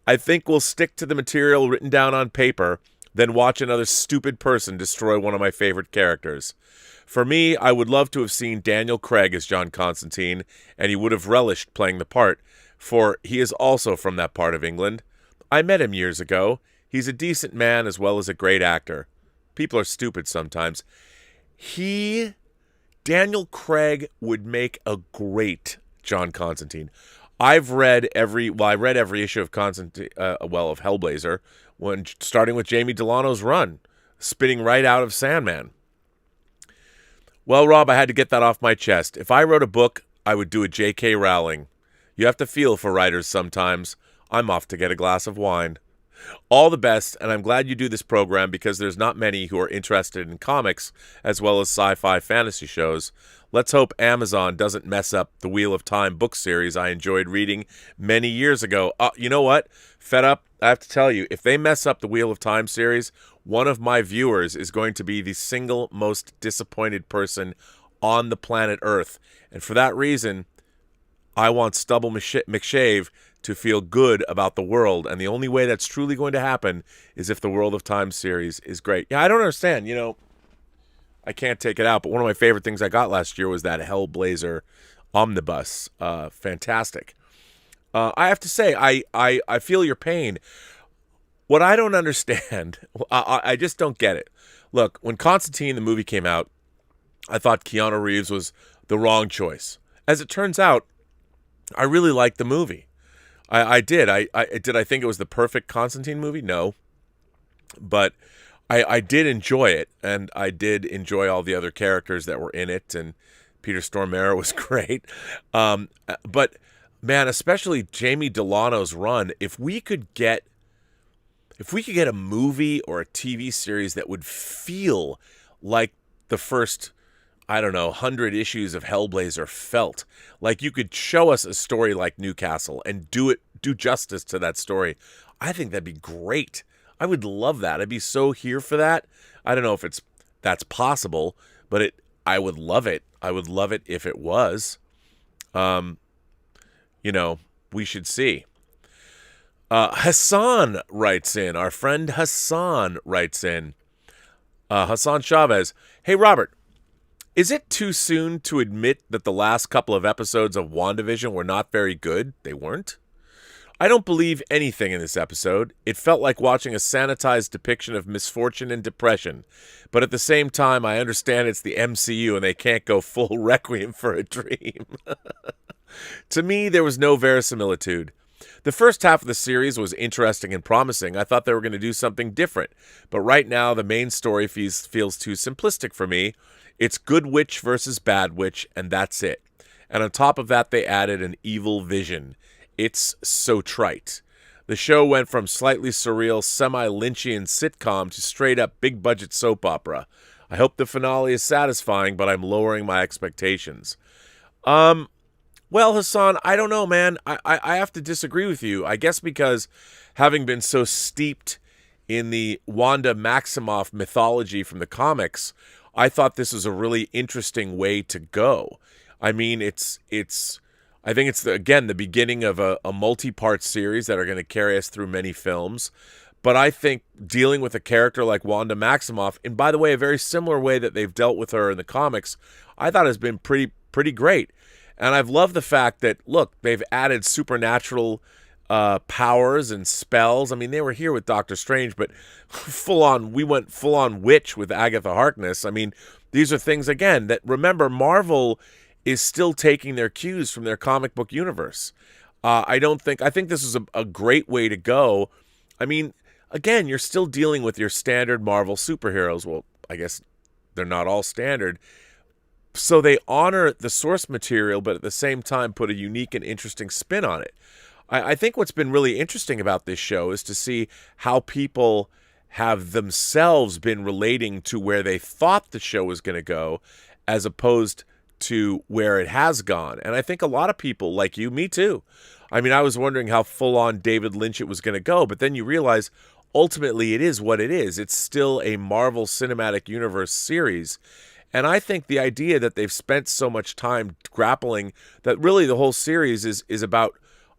I think we'll stick to the material written down on paper, then watch another stupid person destroy one of my favorite characters. For me, I would love to have seen Daniel Craig as John Constantine, and he would have relished playing the part, for he is also from that part of England. I met him years ago. He's a decent man as well as a great actor. People are stupid sometimes. Daniel Craig would make a great John Constantine. I read every issue of Constantine, of Hellblazer, starting with Jamie Delano's run, spitting right out of Sandman. Well, Rob, I had to get that off my chest. If I wrote a book, I would do a J.K. Rowling. You have to feel for writers sometimes. I'm off to get a glass of wine. All the best, and I'm glad you do this program because there's not many who are interested in comics as well as sci-fi fantasy shows. Let's hope Amazon doesn't mess up the Wheel of Time book series I enjoyed reading many years ago. You know what? Fed up, I have to tell you, if they mess up the Wheel of Time series, one of my viewers is going to be the single most disappointed person on the planet Earth. And for that reason, I want Stubble McShave to feel good about the world. And the only way that's truly going to happen is if the World of Time series is great. Yeah, I don't understand. I can't take it out. But one of my favorite things I got last year was that Hellblazer omnibus. Fantastic. I have to say, I feel your pain. What I don't understand, I just don't get it. Look, when Constantine, the movie, came out, I thought Keanu Reeves was the wrong choice. As it turns out, I really liked the movie. I did. Did I think it was the perfect Constantine movie? No. But I did enjoy it, and I did enjoy all the other characters that were in it, and Peter Stormare was great. But, man, especially Jamie Delano's run, if we could get a movie or a TV series that would feel like the first, 100 issues of Hellblazer felt, like you could show us a story like Newcastle and do justice to that story, I think that'd be great. I would love that. I'd be so here for that. I don't know if that's possible, but I would love it. I would love it if it was. We should see. Hassan writes in. Our friend Hassan writes in. Hassan Chavez. Hey, Robert. Is it too soon to admit that the last couple of episodes of WandaVision were not very good? They weren't. I don't believe anything in this episode. It felt like watching a sanitized depiction of misfortune and depression. But at the same time, I understand it's the MCU and they can't go full Requiem for a Dream. To me, there was no verisimilitude. The first half of the series was interesting and promising. I thought they were going to do something different. But right now, the main story feels too simplistic for me. It's good witch versus bad witch, and that's it. And on top of that, they added an evil vision. It's so trite. The show went from slightly surreal, semi-Lynchian sitcom to straight-up big-budget soap opera. I hope the finale is satisfying, but I'm lowering my expectations. Well, Hassan, I don't know, man. I have to disagree with you. I guess because having been so steeped in the Wanda Maximoff mythology from the comics, I thought this was a really interesting way to go. I mean, I think it's the beginning of a multi-part series that are going to carry us through many films. But I think dealing with a character like Wanda Maximoff, and by the way, a very similar way that they've dealt with her in the comics, I thought has been pretty great. And I've loved the fact that, look, they've added supernatural powers and spells. I mean, they were here with Doctor Strange, but we went full on witch with Agatha Harkness. I mean, these are things, again, that, remember, Marvel is still taking their cues from their comic book universe. I think this is a great way to go. I mean, again, you're still dealing with your standard Marvel superheroes. Well, I guess they're not all standard. So they honor the source material, but at the same time put a unique and interesting spin on it. I think what's been really interesting about this show is to see how people have themselves been relating to where they thought the show was going to go as opposed to where it has gone. And I think a lot of people, like you, me too. I mean, I was wondering how full-on David Lynch it was going to go, but then you realize ultimately it is what it is. It's still a Marvel Cinematic Universe series. And I think the idea that they've spent so much time grappling, that really the whole series is about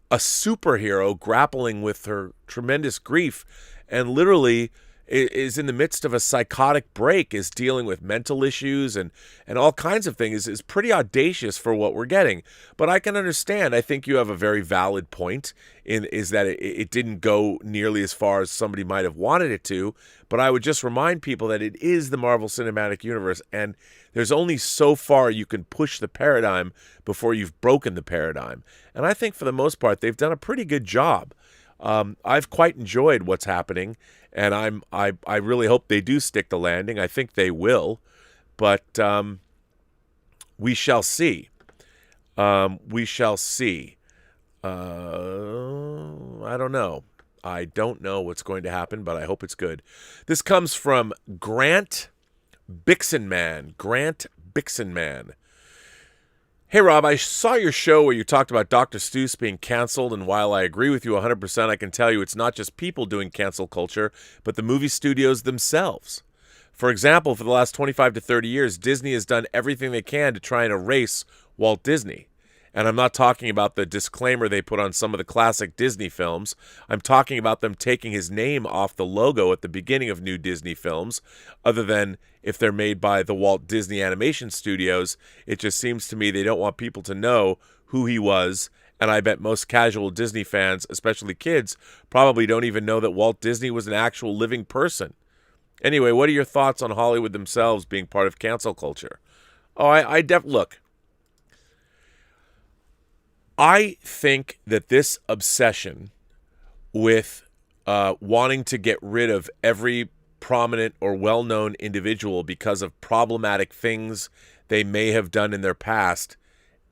a superhero grappling with her tremendous grief and literally is in the midst of a psychotic break, is dealing with mental issues and all kinds of things, is pretty audacious for what we're getting. But I can understand. I think you have a very valid point is that it didn't go nearly as far as somebody might have wanted it to. But I would just remind people that it is the Marvel Cinematic Universe, and there's only so far you can push the paradigm before you've broken the paradigm. And I think for the most part, they've done a pretty good job. I've quite enjoyed what's happening, and I really hope they do stick the landing. I think they will, but we shall see. We shall see. I don't know. I don't know what's going to happen, but I hope it's good. This comes from Grant Bixenman. Grant Bixenman. Hey, Rob, I saw your show where you talked about Dr. Seuss being canceled, and while I agree with you 100%, I can tell you it's not just people doing cancel culture, but the movie studios themselves. For example, for the last 25 to 30 years, Disney has done everything they can to try and erase Walt Disney. And I'm not talking about the disclaimer they put on some of the classic Disney films. I'm talking about them taking his name off the logo at the beginning of new Disney films, other than if they're made by the Walt Disney Animation Studios. It just seems to me they don't want people to know who he was, and I bet most casual Disney fans, especially kids, probably don't even know that Walt Disney was an actual living person. Anyway, what are your thoughts on Hollywood themselves being part of cancel culture? Oh, look. I think that this obsession with wanting to get rid of every prominent or well-known individual because of problematic things they may have done in their past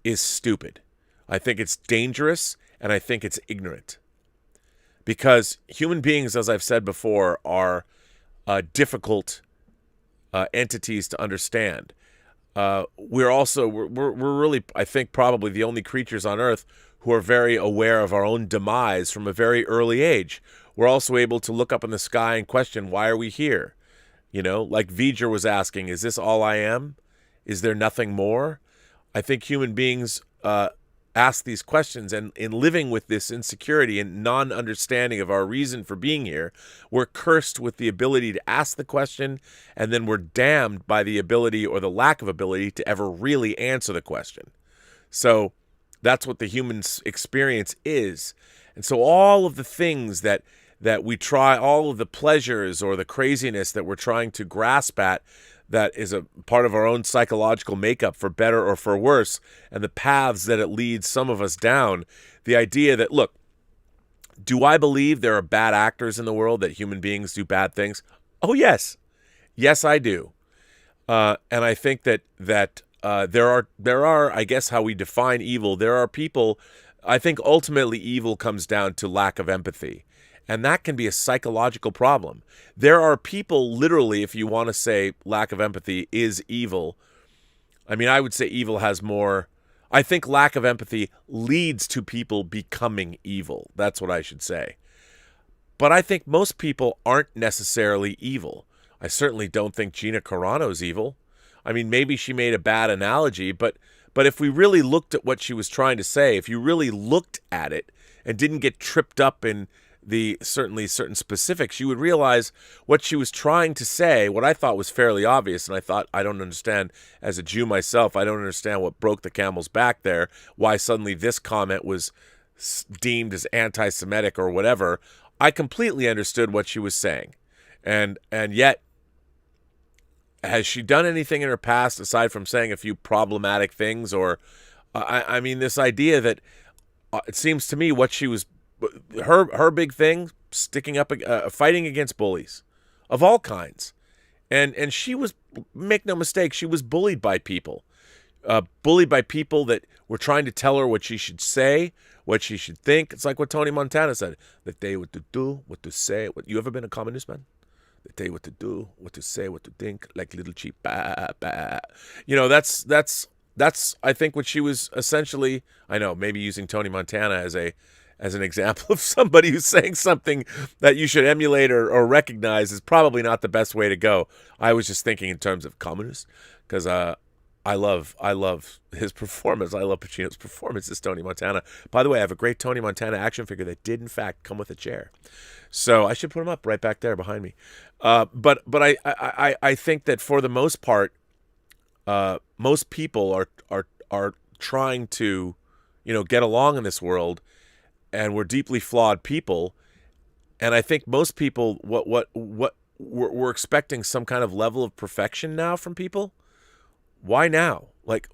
is stupid. I think it's dangerous, and I think it's ignorant. Because human beings, as I've said before, are difficult entities to understand. We're really, I think, probably the only creatures on Earth who are very aware of our own demise from a very early age. We're also able to look up in the sky and question, why are we here? You know, like V'ger was asking, is this all I am? Is there nothing more? I think human beings ask these questions, and in living with this insecurity and non-understanding of our reason for being here, we're cursed with the ability to ask the question, and then we're damned by the ability or the lack of ability to ever really answer the question. So that's what the human experience is. And so all of the things that we try, all of the pleasures or the craziness that we're trying to grasp at, that is a part of our own psychological makeup, for better or for worse, and the paths that it leads some of us down. The idea that, look, do I believe there are bad actors in the world, that human beings do bad things? Oh, yes. Yes, I do. And I think that there are, I guess, how we define evil. There are people, I think ultimately evil comes down to lack of empathy. And that can be a psychological problem. There are people, literally, if you want to say lack of empathy is evil. I mean, I would say evil has more. I think lack of empathy leads to people becoming evil. That's what I should say. But I think most people aren't necessarily evil. I certainly don't think Gina Carano's evil. I mean, maybe she made a bad analogy, but if we really looked at what she was trying to say, if you really looked at it and didn't get tripped up in the certain specifics, you would realize what she was trying to say, what I thought was fairly obvious, and I thought, I don't understand, as a Jew myself, I don't understand what broke the camel's back there, why suddenly this comment was deemed as anti-Semitic or whatever. I completely understood what she was saying. And yet, has she done anything in her past aside from saying a few problematic things? Or, I mean, this idea that it seems to me what she was, her big thing, sticking up, fighting against bullies of all kinds. And she was, make no mistake, she was bullied by people. Bullied by people that were trying to tell her what she should say, what she should think. It's like what Tony Montana said. They tell you what to do, what to say. You ever been a communist, man? They tell you what to do, what to say, what to think, like little cheap. Bah, bah. You know, that's I think what she was essentially. I know, maybe using Tony Montana as an example of somebody who's saying something that you should emulate or recognize is probably not the best way to go. I was just thinking in terms of communists, because I love his performance. I love Pacino's performance as Tony Montana. By the way, I have a great Tony Montana action figure that did in fact come with a chair, so I should put him up right back there behind me. But I think that for the most part, most people are trying to, get along in this world, and we're deeply flawed people. And I think most people, what we're expecting some kind of level of perfection now from people. Why now? Like,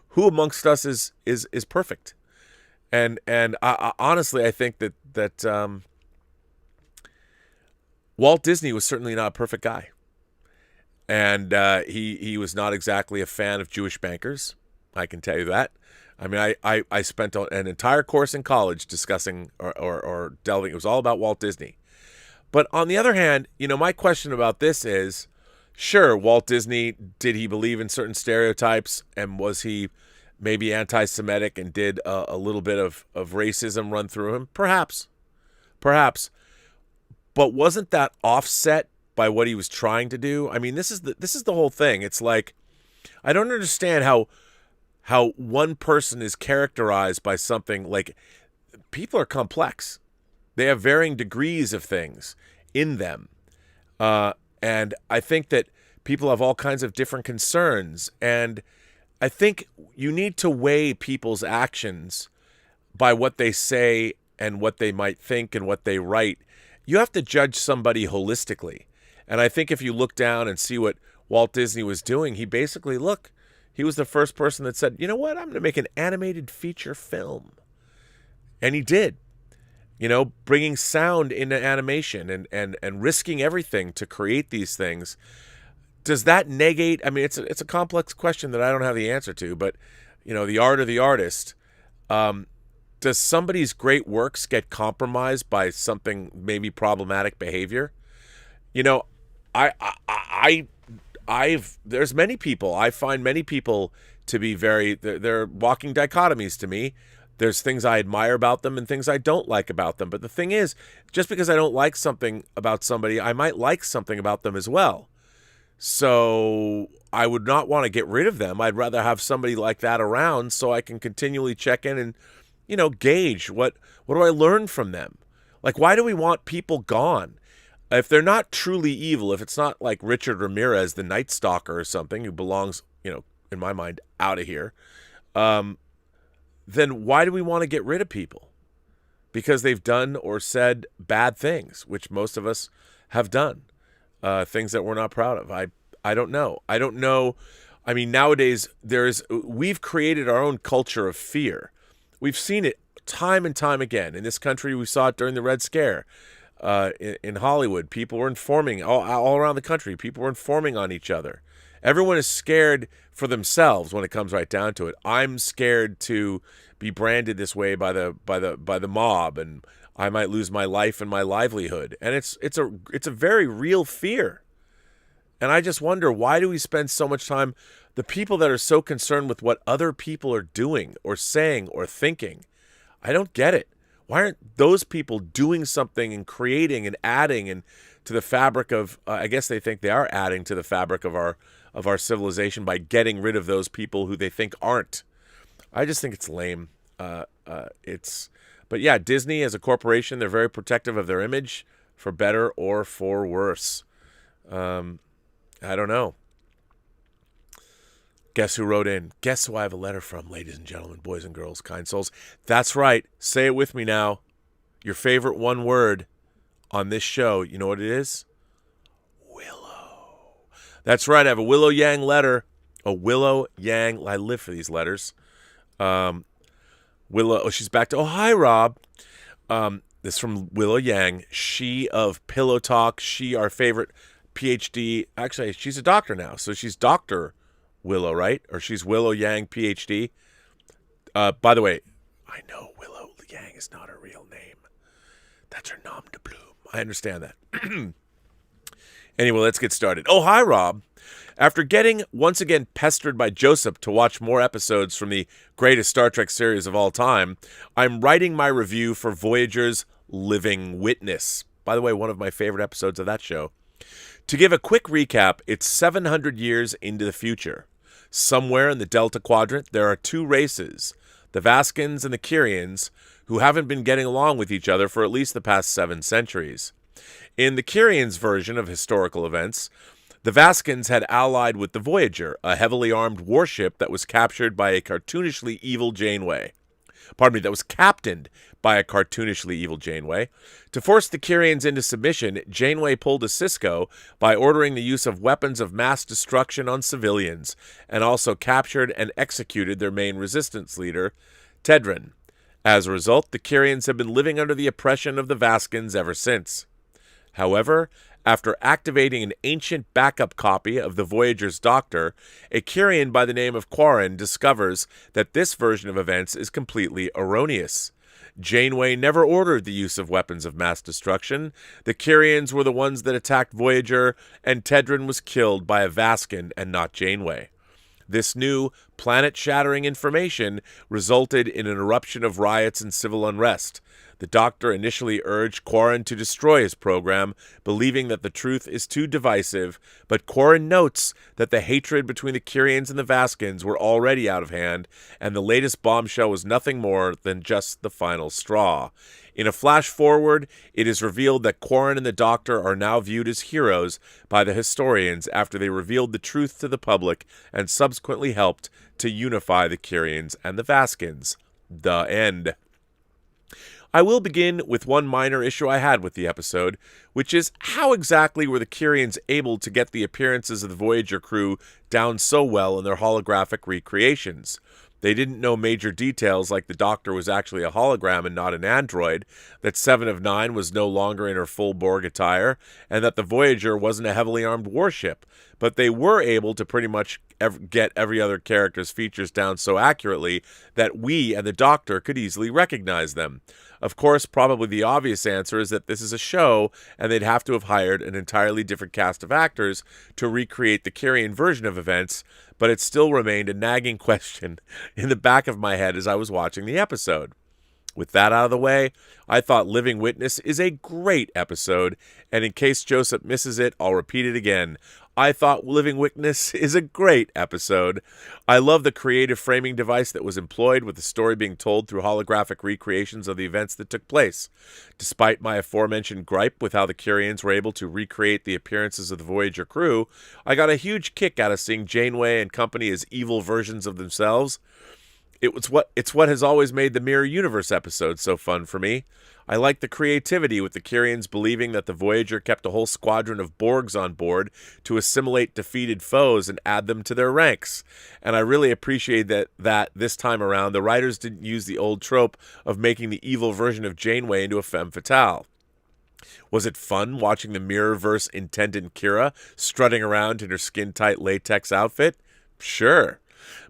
who amongst us is perfect? And I honestly, I think that Walt Disney was certainly not a perfect guy, and he was not exactly a fan of Jewish bankers. I can tell you that. I mean, I spent an entire course in college discussing or delving. It was all about Walt Disney. But on the other hand, my question about this is, sure, Walt Disney, did he believe in certain stereotypes, and was he maybe anti-Semitic and did a little bit of racism run through him? Perhaps. But wasn't that offset by what he was trying to do? I mean, this is the whole thing. It's like, I don't understand how one person is characterized by something. Like, people are complex. They have varying degrees of things in them. And I think that people have all kinds of different concerns. And I think you need to weigh people's actions by what they say and what they might think and what they write. You have to judge somebody holistically. And I think if you look down and see what Walt Disney was doing, he basically, he was the first person that said, you know what, I'm going to make an animated feature film. And he did. Bringing sound into animation and risking everything to create these things. Does that negate? I mean, it's a complex question that I don't have the answer to, but, the art of the artist, does somebody's great works get compromised by something maybe problematic behavior? There's many people, I find many people to be they're walking dichotomies to me. There's things I admire about them and things I don't like about them. But the thing is, just because I don't like something about somebody, I might like something about them as well. So I would not want to get rid of them. I'd rather have somebody like that around so I can continually check in and, gauge what do I learn from them? Like, why do we want people gone? If they're not truly evil, if it's not like Richard Ramirez, the Night Stalker or something, who belongs, in my mind, out of here, then why do we want to get rid of people? Because they've done or said bad things, which most of us have done, things that we're not proud of. I don't know. I mean, nowadays we've created our own culture of fear. We've seen it time and time again. In this country, we saw it during the Red Scare. In Hollywood, people were informing all around the country. People were informing on each other. Everyone is scared for themselves when it comes right down to it. I'm scared to be branded this way by the mob, and I might lose my life and my livelihood. And it's a very real fear. And I just wonder, why do we spend so much time? The people that are so concerned with what other people are doing or saying or thinking, I don't get it. Why aren't those people doing something and creating and adding and to the fabric of? I guess they think they are adding to the fabric of our civilization by getting rid of those people who they think aren't. I just think it's lame. But yeah, Disney as a corporation, they're very protective of their image, for better or for worse. I don't know. Guess who wrote in? Guess who I have a letter from, ladies and gentlemen, boys and girls, kind souls. That's right. Say it with me now. Your favorite one word on this show. You know what it is? Willow. That's right. I have a Willow Yang letter. A Willow Yang. I live for these letters. Willow. Oh, she's back to. Oh, hi, Rob. This is from Willow Yang. She of Pillow Talk. She, our favorite PhD. Actually, she's a doctor now. So she's Dr. Willow, right? Or she's Willow Yang, PhD. By the way, I know Willow Yang is not her real name. That's her nom de plume. I understand that. Anyway, let's get started. Oh, hi, Rob. After getting once again pestered by Joseph to watch more episodes from the greatest Star Trek series of all time, I'm writing my review for Voyager's Living Witness. By the way, one of my favorite episodes of that show. To give a quick recap, it's 700 years into the future. Somewhere in the Delta Quadrant, there are two races, the Vaskins and the Kyrians, who haven't been getting along with each other for at least the past 7 centuries. In the Kyrians' version of historical events, the Vaskins had allied with the Voyager, a heavily armed warship that was captured by a cartoonishly evil Janeway. That was captained by a cartoonishly evil Janeway. To force the Kyrians into submission, Janeway pulled a Cisco by ordering the use of weapons of mass destruction on civilians, and also captured and executed their main resistance leader, Tedrin. As a result, the Kyrians have been living under the oppression of the Vaskins ever since. However, After activating an ancient backup copy of the Voyager's Doctor, a Kyrian by the name of Quarren discovers that this version of events is completely erroneous. Janeway never ordered the use of weapons of mass destruction. The Kyrians were the ones that attacked Voyager, and Tedrin was killed by a Vascan and not Janeway. This new, planet-shattering information resulted in an eruption of riots and civil unrest. The Doctor initially urged Quarren to destroy his program, believing that the truth is too divisive, but Quarren notes that the hatred between the Kyrians and the Vascans were already out of hand, and the latest bombshell was nothing more than just the final straw. In a flash forward, it is revealed that Quarren and the Doctor are now viewed as heroes by the historians after they revealed the truth to the public and subsequently helped to unify the Kyrians and the Vascans. The end. I will begin with one minor issue I had with the episode, which is how exactly were the Kyrians able to get the appearances of the Voyager crew down so well in their holographic recreations? They didn't know major details like the Doctor was actually a hologram and not an android, that 7 of 9 was no longer in her full Borg attire, and that the Voyager wasn't a heavily armed warship. But they were able to pretty much get every other character's features down so accurately that we and the Doctor could easily recognize them. Of course, probably the obvious answer is that this is a show, and they'd have to have hired an entirely different cast of actors to recreate the Kyrian version of events, but it still remained a nagging question in the back of my head as I was watching the episode. With that out of the way, I thought Living Witness is a great episode, and in case Joseph misses it, I'll repeat it again. I thought Living Witness is a great episode. I love the creative framing device that was employed, with the story being told through holographic recreations of the events that took place. Despite my aforementioned gripe with how the Kyrians were able to recreate the appearances of the Voyager crew, I got a huge kick out of seeing Janeway and company as evil versions of themselves. It's what has always made the Mirror Universe episodes so fun for me. I like the creativity with the Kyrians believing that the Voyager kept a whole squadron of Borgs on board to assimilate defeated foes and add them to their ranks. And I really appreciate that this time around the writers didn't use the old trope of making the evil version of Janeway into a femme fatale. Was it fun watching the Mirrorverse intendant Kira strutting around in her skin-tight latex outfit? Sure.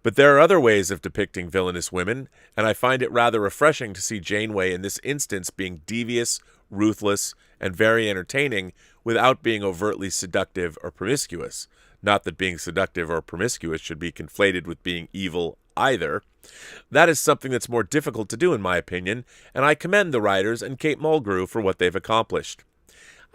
But there are other ways of depicting villainous women, and I find it rather refreshing to see Janeway in this instance being devious, ruthless, and very entertaining without being overtly seductive or promiscuous. Not that being seductive or promiscuous should be conflated with being evil either. That is something that's more difficult to do in my opinion, and I commend the writers and Kate Mulgrew for what they've accomplished.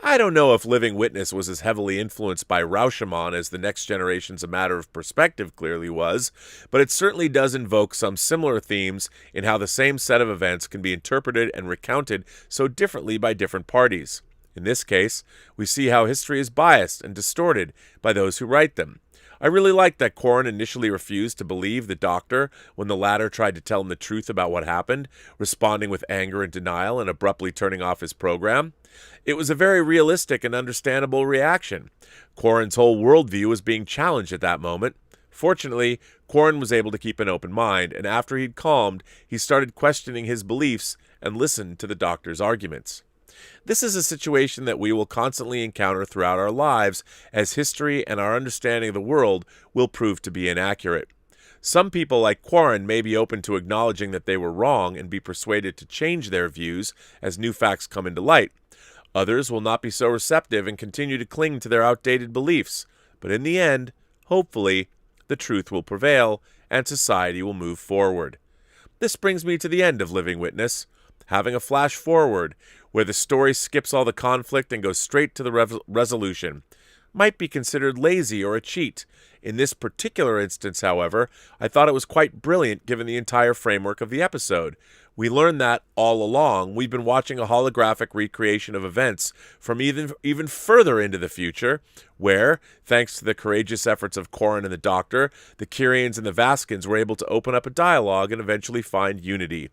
I don't know if Living Witness was as heavily influenced by Rashomon as The Next Generation's A Matter of Perspective clearly was, but it certainly does invoke some similar themes in how the same set of events can be interpreted and recounted so differently by different parties. In this case, we see how history is biased and distorted by those who write them. I really liked that Quarren initially refused to believe the Doctor when the latter tried to tell him the truth about what happened, responding with anger and denial and abruptly turning off his program. It was a very realistic and understandable reaction. Quarren's whole worldview was being challenged at that moment. Fortunately, Quarren was able to keep an open mind, and after he'd calmed, he started questioning his beliefs and listened to the Doctor's arguments. This is a situation that we will constantly encounter throughout our lives, as history and our understanding of the world will prove to be inaccurate. Some people like Quarren may be open to acknowledging that they were wrong and be persuaded to change their views as new facts come into light. Others will not be so receptive and continue to cling to their outdated beliefs. But in the end, hopefully, the truth will prevail and society will move forward. This brings me to the end of Living Witness. Having a flash forward, where the story skips all the conflict and goes straight to the resolution, might be considered lazy or a cheat. In this particular instance, however, I thought it was quite brilliant given the entire framework of the episode. We learned that all along we've been watching a holographic recreation of events from even further into the future, where, thanks to the courageous efforts of Quarren and the Doctor, the Kyrians and the Vascans were able to open up a dialogue and eventually find unity.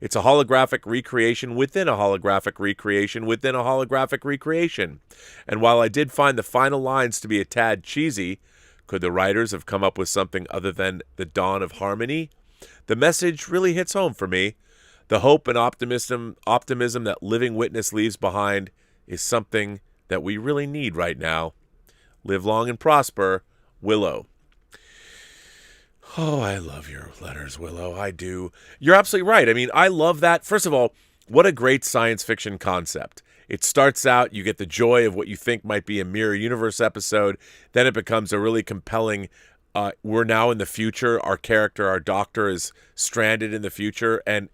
It's a holographic recreation within a holographic recreation within a holographic recreation. And while I did find the final lines to be a tad cheesy, could the writers have come up with something other than the dawn of harmony? The message really hits home for me. The hope and optimism that Living Witness leaves behind is something that we really need right now. Live long and prosper, Willow. Oh, I love your letters, Willow. I do. You're absolutely right. I mean, I love that. First of all, what a great science fiction concept. It starts out, you get the joy of what you think might be a mirror universe episode. Then it becomes a really compelling, we're now in the future. Our character, our doctor, is stranded in the future, and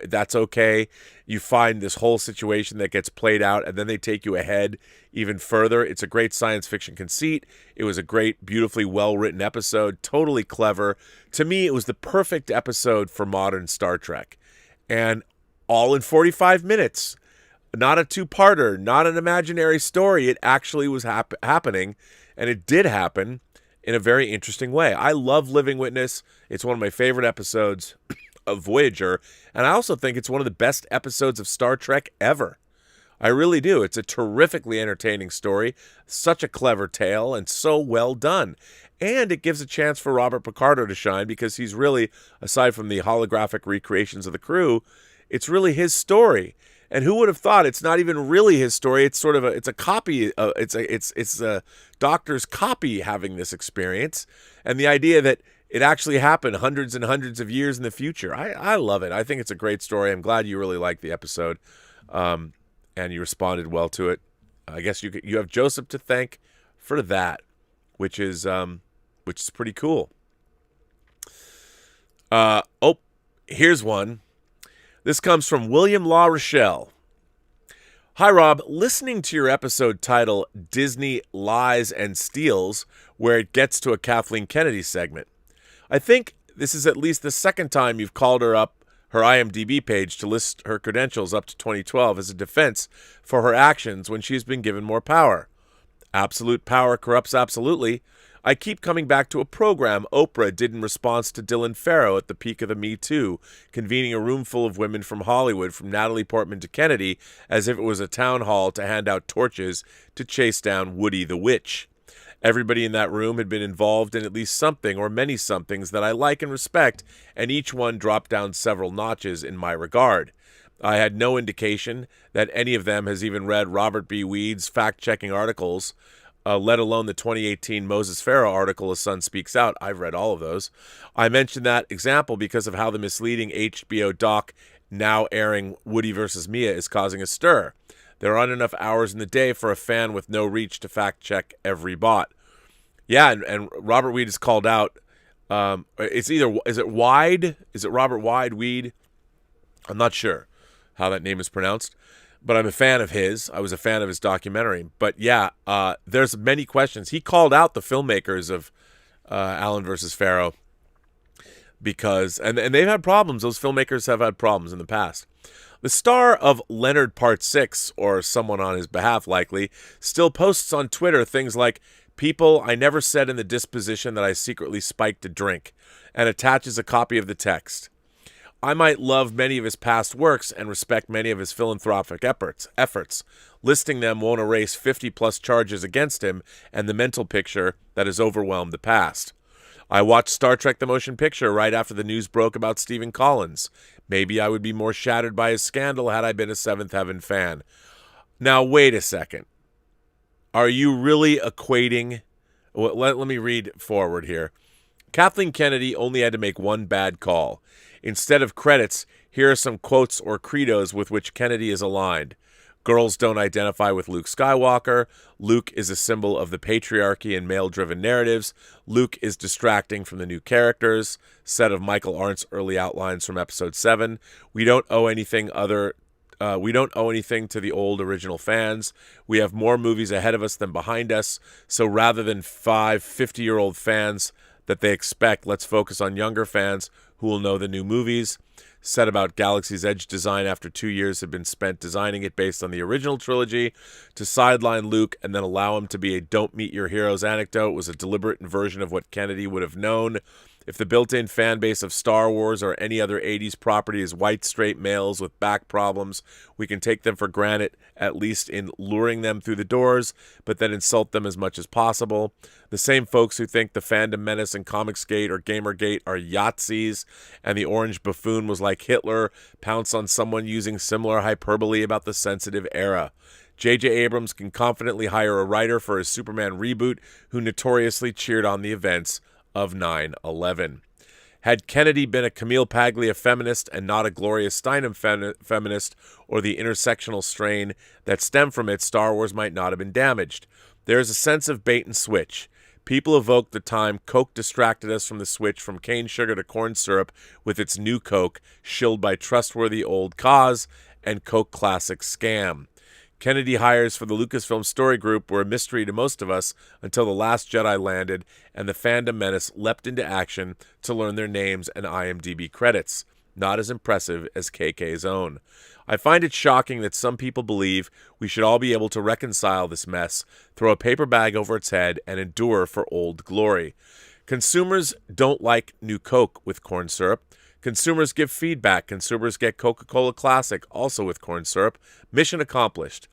that's okay. You find this whole situation that gets played out, and then they take you ahead even further. It's a great science fiction conceit. It was a great, beautifully well-written episode, totally clever. To me, it was the perfect episode for modern Star Trek. And all in 45 minutes. Not a two-parter, not an imaginary story. It actually was happening, and it did happen in a very interesting way. I love Living Witness. It's one of my favorite episodes of Voyager, and I also think it's one of the best episodes of Star Trek ever. I really do. It's a terrifically entertaining story, such a clever tale, and so well done. And it gives a chance for Robert Picardo to shine, because he's really, aside from the holographic recreations of the crew, it's really his story. And who would have thought it's not even really his story? It's sort of it's a copy. It's a doctor's copy having this experience, and the idea that it actually happened hundreds and hundreds of years in the future. I love it. I think it's a great story. I'm glad you really liked the episode, and you responded well to it. I guess you have Joseph to thank for that, which is pretty cool. Here's one. This comes from William La Rochelle. Hi, Rob. Listening to your episode titled Disney Lies and Steals, where it gets to a Kathleen Kennedy segment. I think this is at least the second time you've called her up her IMDb page to list her credentials up to 2012 as a defense for her actions when she's been given more power. Absolute power corrupts absolutely. I keep coming back to a program Oprah did in response to Dylan Farrow at the peak of the Me Too, convening a room full of women from Hollywood, from Natalie Portman to Kennedy, as if it was a town hall to hand out torches to chase down Woody the Witch. Everybody in that room had been involved in at least something or many somethings that I like and respect, and each one dropped down several notches in my regard. I had no indication that any of them has even read Robert B. Weed's fact-checking articles, let alone the 2018 Moses Farrow article, A Sun Speaks Out. I've read all of those. I mentioned that example because of how the misleading HBO doc now airing Woody versus Mia is causing a stir. There aren't enough hours in the day for a fan with no reach to fact-check every bot. Yeah, and Robert Weed is called out. Is it Wide? Is it Robert Wide Weed? I'm not sure how that name is pronounced, but I'm a fan of his. I was a fan of his documentary. But yeah, there's many questions. He called out the filmmakers of Allen versus Farrow because, and they've had problems. Those filmmakers have had problems in the past. The star of Leonard Part 6, or someone on his behalf likely, still posts on Twitter things like, "People, I never said in the disposition that I secretly spiked a drink," and attaches a copy of the text. I might love many of his past works and respect many of his philanthropic efforts. Listing them won't erase 50-plus charges against him and the mental picture that has overwhelmed the past. I watched Star Trek The Motion Picture right after the news broke about Stephen Collins. Maybe I would be more shattered by his scandal had I been a Seventh Heaven fan. Now, wait a second. Are you really equating... Well, let me read forward here. Kathleen Kennedy only had to make one bad call. Instead of credits, here are some quotes or credos with which Kennedy is aligned. Girls don't identify with Luke Skywalker. Luke is a symbol of the patriarchy and male-driven narratives. Luke is distracting from the new characters. Set of Michael Arndt's early outlines from Episode 7. We don't owe anything to the old original fans. We have more movies ahead of us than behind us. So rather than 5 50-year-old fans that they expect, let's focus on younger fans who will know the new movies. Said about Galaxy's Edge design after 2 years had been spent designing it based on the original trilogy. To sideline Luke and then allow him to be a don't meet your heroes anecdote was a deliberate inversion of what Kennedy would have known. If the built-in fan base of Star Wars or any other 80s property is white, straight males with back problems, we can take them for granted, at least in luring them through the doors, but then insult them as much as possible. The same folks who think the fandom menace and Comicsgate or Gamergate are Yahtzees, and the orange buffoon was like Hitler, pounce on someone using similar hyperbole about the sensitive era. J.J. Abrams can confidently hire a writer for his Superman reboot who notoriously cheered on the events of 9/11. Had Kennedy been a Camille Paglia feminist and not a Gloria Steinem feminist, or the intersectional strain that stemmed from it, Star Wars might not have been damaged. There is a sense of bait and switch. People evoke the time Coke distracted us from the switch from cane sugar to corn syrup with its new Coke, shilled by trustworthy old cause and Coke classic scam. Kennedy hires for the Lucasfilm Story Group were a mystery to most of us until The Last Jedi landed and the fandom menace leapt into action to learn their names and IMDb credits. Not as impressive as KK's own. I find it shocking that some people believe we should all be able to reconcile this mess, throw a paper bag over its head, and endure for old glory. Consumers don't like new Coke with corn syrup. Consumers give feedback. Consumers get Coca-Cola Classic, also with corn syrup. Mission accomplished.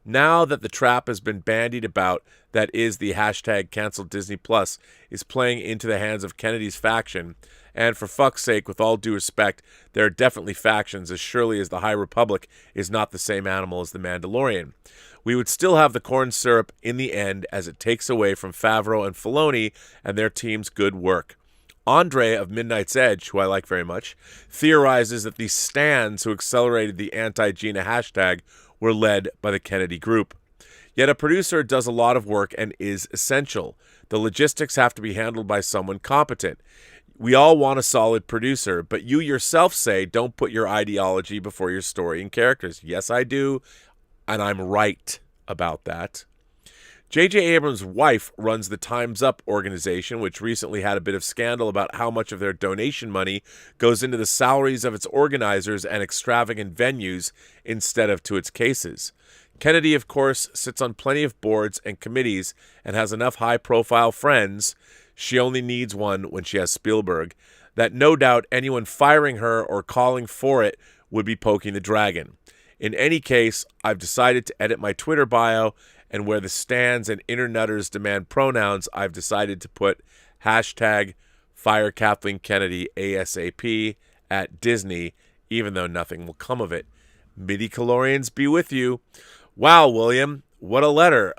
Now that the trap has been bandied about, that is the hashtag cancel Disney Plus, is playing into the hands of Kennedy's faction, and for fuck's sake, with all due respect, there are definitely factions as surely as the High Republic is not the same animal as the Mandalorian. We would still have the corn syrup in the end, as it takes away from Favreau and Filoni and their team's good work. Andre of Midnight's Edge, who I like very much, theorizes that the stans who accelerated the anti-Gina hashtag were led by the Kennedy group. Yet a producer does a lot of work and is essential. The logistics have to be handled by someone competent. We all want a solid producer, but you yourself say don't put your ideology before your story and characters. Yes, I do, and I'm right about that. J.J. Abrams' wife runs the Time's Up organization, which recently had a bit of scandal about how much of their donation money goes into the salaries of its organizers and extravagant venues instead of to its cases. Kennedy, of course, sits on plenty of boards and committees and has enough high-profile friends, she only needs one when she has Spielberg, that no doubt anyone firing her or calling for it would be poking the dragon. In any case, I've decided to edit my Twitter bio, and where the stans and internetters demand pronouns, I've decided to put hashtag fire Kathleen Kennedy ASAP at Disney, even though nothing will come of it. Midi-chlorians be with you. Wow, William, what a letter.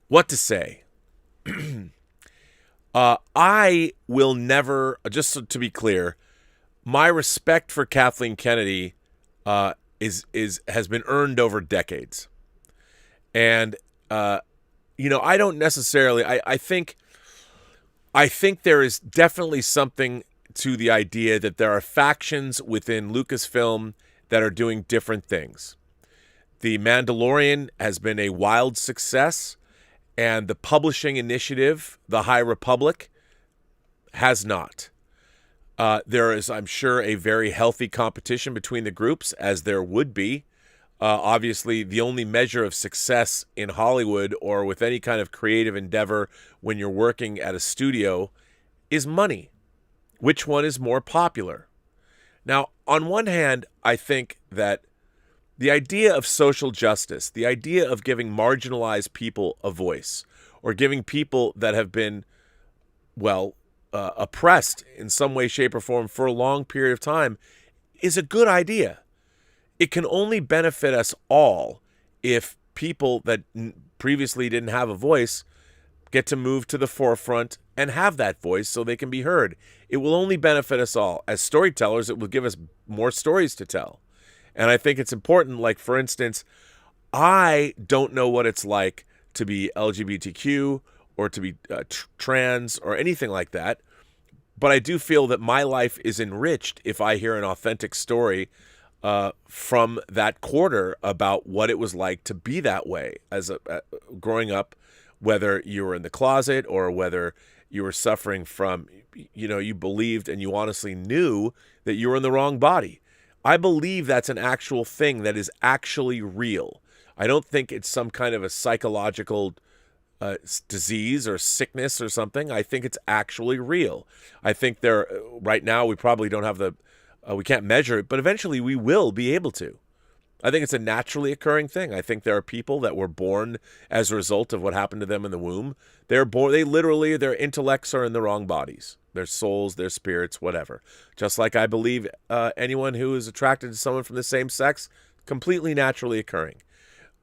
What to say? I will never, just to be clear, my respect for Kathleen Kennedy has been earned over decades. And I don't necessarily, I think there is definitely something to the idea that there are factions within Lucasfilm that are doing different things. The Mandalorian has been a wild success, and the publishing initiative, the High Republic, has not. There is, I'm sure, a very healthy competition between the groups, as there would be. Obviously, the only measure of success in Hollywood or with any kind of creative endeavor when you're working at a studio is money. Which one is more popular? Now, on one hand, I think that the idea of social justice, the idea of giving marginalized people a voice, or giving people that have been, oppressed in some way, shape, or form for a long period of time, is a good idea. It can only benefit us all if people that previously didn't have a voice get to move to the forefront and have that voice so they can be heard. It will only benefit us all. As storytellers, it will give us more stories to tell. And I think it's important, like, for instance, I don't know what it's like to be LGBTQ or to be trans or anything like that, but I do feel that my life is enriched if I hear an authentic story from that quarter about what it was like to be that way as growing up, whether you were in the closet or whether you were suffering from, you believed and you honestly knew that you were in the wrong body. I believe that's an actual thing that is actually real. I don't think it's some kind of a psychological disease or sickness or something. I think it's actually real. I think right now we probably don't have we can't measure it, but eventually we will be able to. I think it's a naturally occurring thing. I think there are people that were born as a result of what happened to them in the womb. They're born, their intellects are in the wrong bodies. their souls, their spirits, whatever. Just like I believe anyone who is attracted to someone from the same sex, completely naturally occurring.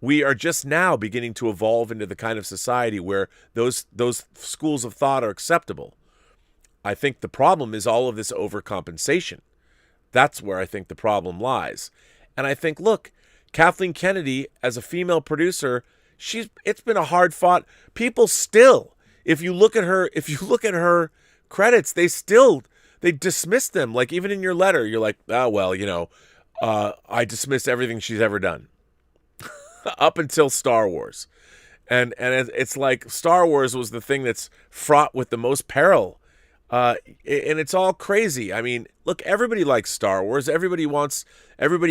We are just now beginning to evolve into the kind of society where those schools of thought are acceptable. I think the problem is all of this overcompensation. That's where I think the problem lies. And I think, look, Kathleen Kennedy, as a female producer, it's been a hard fought. People still, if you look at her credits, they dismiss them. Like, even in your letter, you're like, oh, well, I dismiss everything she's ever done. Up until Star Wars. And it's like Star Wars was the thing that's fraught with the most peril. And it's all crazy. I mean, look, everybody likes Star Wars. Everybody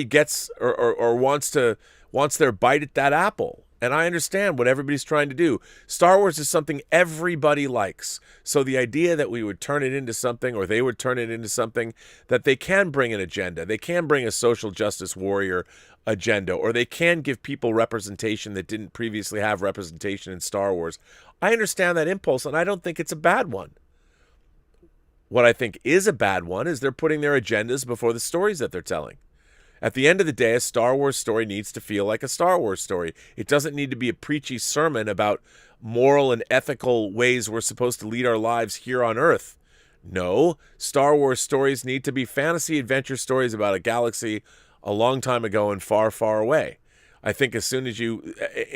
gets or wants their bite at that apple. And I understand what everybody's trying to do. Star Wars is something everybody likes. So the idea that we would turn it into something, or they would turn it into something, that they can bring an agenda, they can bring a social justice warrior agenda, or they can give people representation that didn't previously have representation in Star Wars. I understand that impulse, and I don't think it's a bad one. What I think is a bad one is they're putting their agendas before the stories that they're telling. At the end of the day, a Star Wars story needs to feel like a Star Wars story. It doesn't need to be a preachy sermon about moral and ethical ways we're supposed to lead our lives here on Earth. No, Star Wars stories need to be fantasy adventure stories about a galaxy a long time ago and far, far away. I think as soon as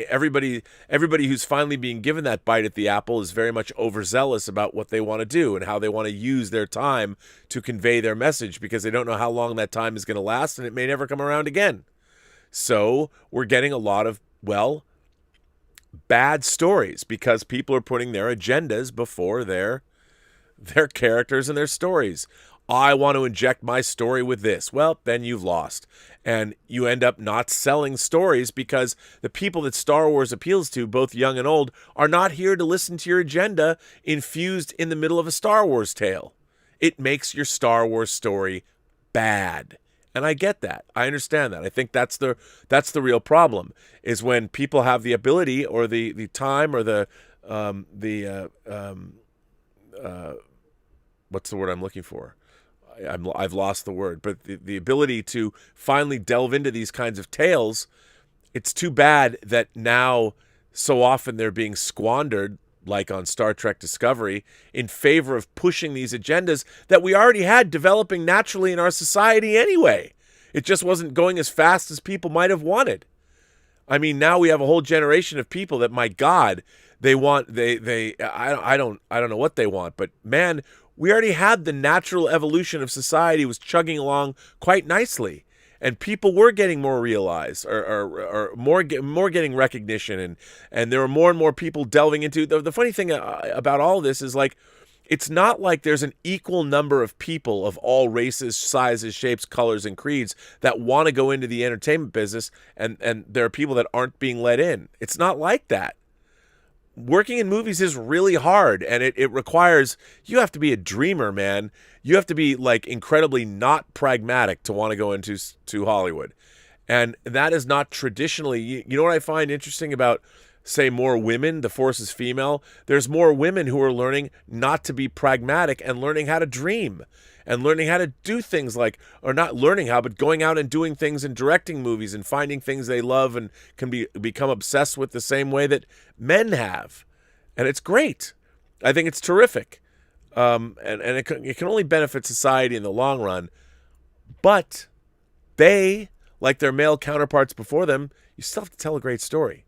everybody who's finally being given that bite at the apple is very much overzealous about what they want to do and how they want to use their time to convey their message, because they don't know how long that time is going to last, and it may never come around again. So we're getting a lot of, bad stories because people are putting their agendas before their characters and their stories. I want to inject my story with this. Well, then you've lost. And you end up not selling stories because the people that Star Wars appeals to, both young and old, are not here to listen to your agenda infused in the middle of a Star Wars tale. It makes your Star Wars story bad. And I get that. I understand that. I think that's the real problem, is when people have the ability or the time or what's the word I'm looking for? I've lost the word, but the ability to finally delve into these kinds of tales. It's too bad that now so often they're being squandered, like on Star Trek Discovery, in favor of pushing these agendas that we already had developing naturally in our society anyway. It just wasn't going as fast as people might have wanted. I mean, now we have a whole generation of people that, my God, I don't know what they want, but man, we already had the natural evolution of society was chugging along quite nicely, and people were getting more realized, or more getting recognition, and there were more and more people delving into. The funny thing about all this is, like, it's not like there's an equal number of people of all races, sizes, shapes, colors, and creeds that want to go into the entertainment business, and there are people that aren't being let in. It's not like that. Working in movies is really hard, and it requires, you have to be a dreamer, man. You have to be, like, incredibly not pragmatic to want to go into Hollywood. And that is not traditionally, you know what I find interesting about, say, more women, the force is female. There's more women who are learning not to be pragmatic and learning how to dream and learning how to do things like, or not learning how, but going out and doing things and directing movies and finding things they love and can become obsessed with the same way that men have. And it's great. I think it's terrific. And it can only benefit society in the long run. But they, like their male counterparts before them, you still have to tell a great story.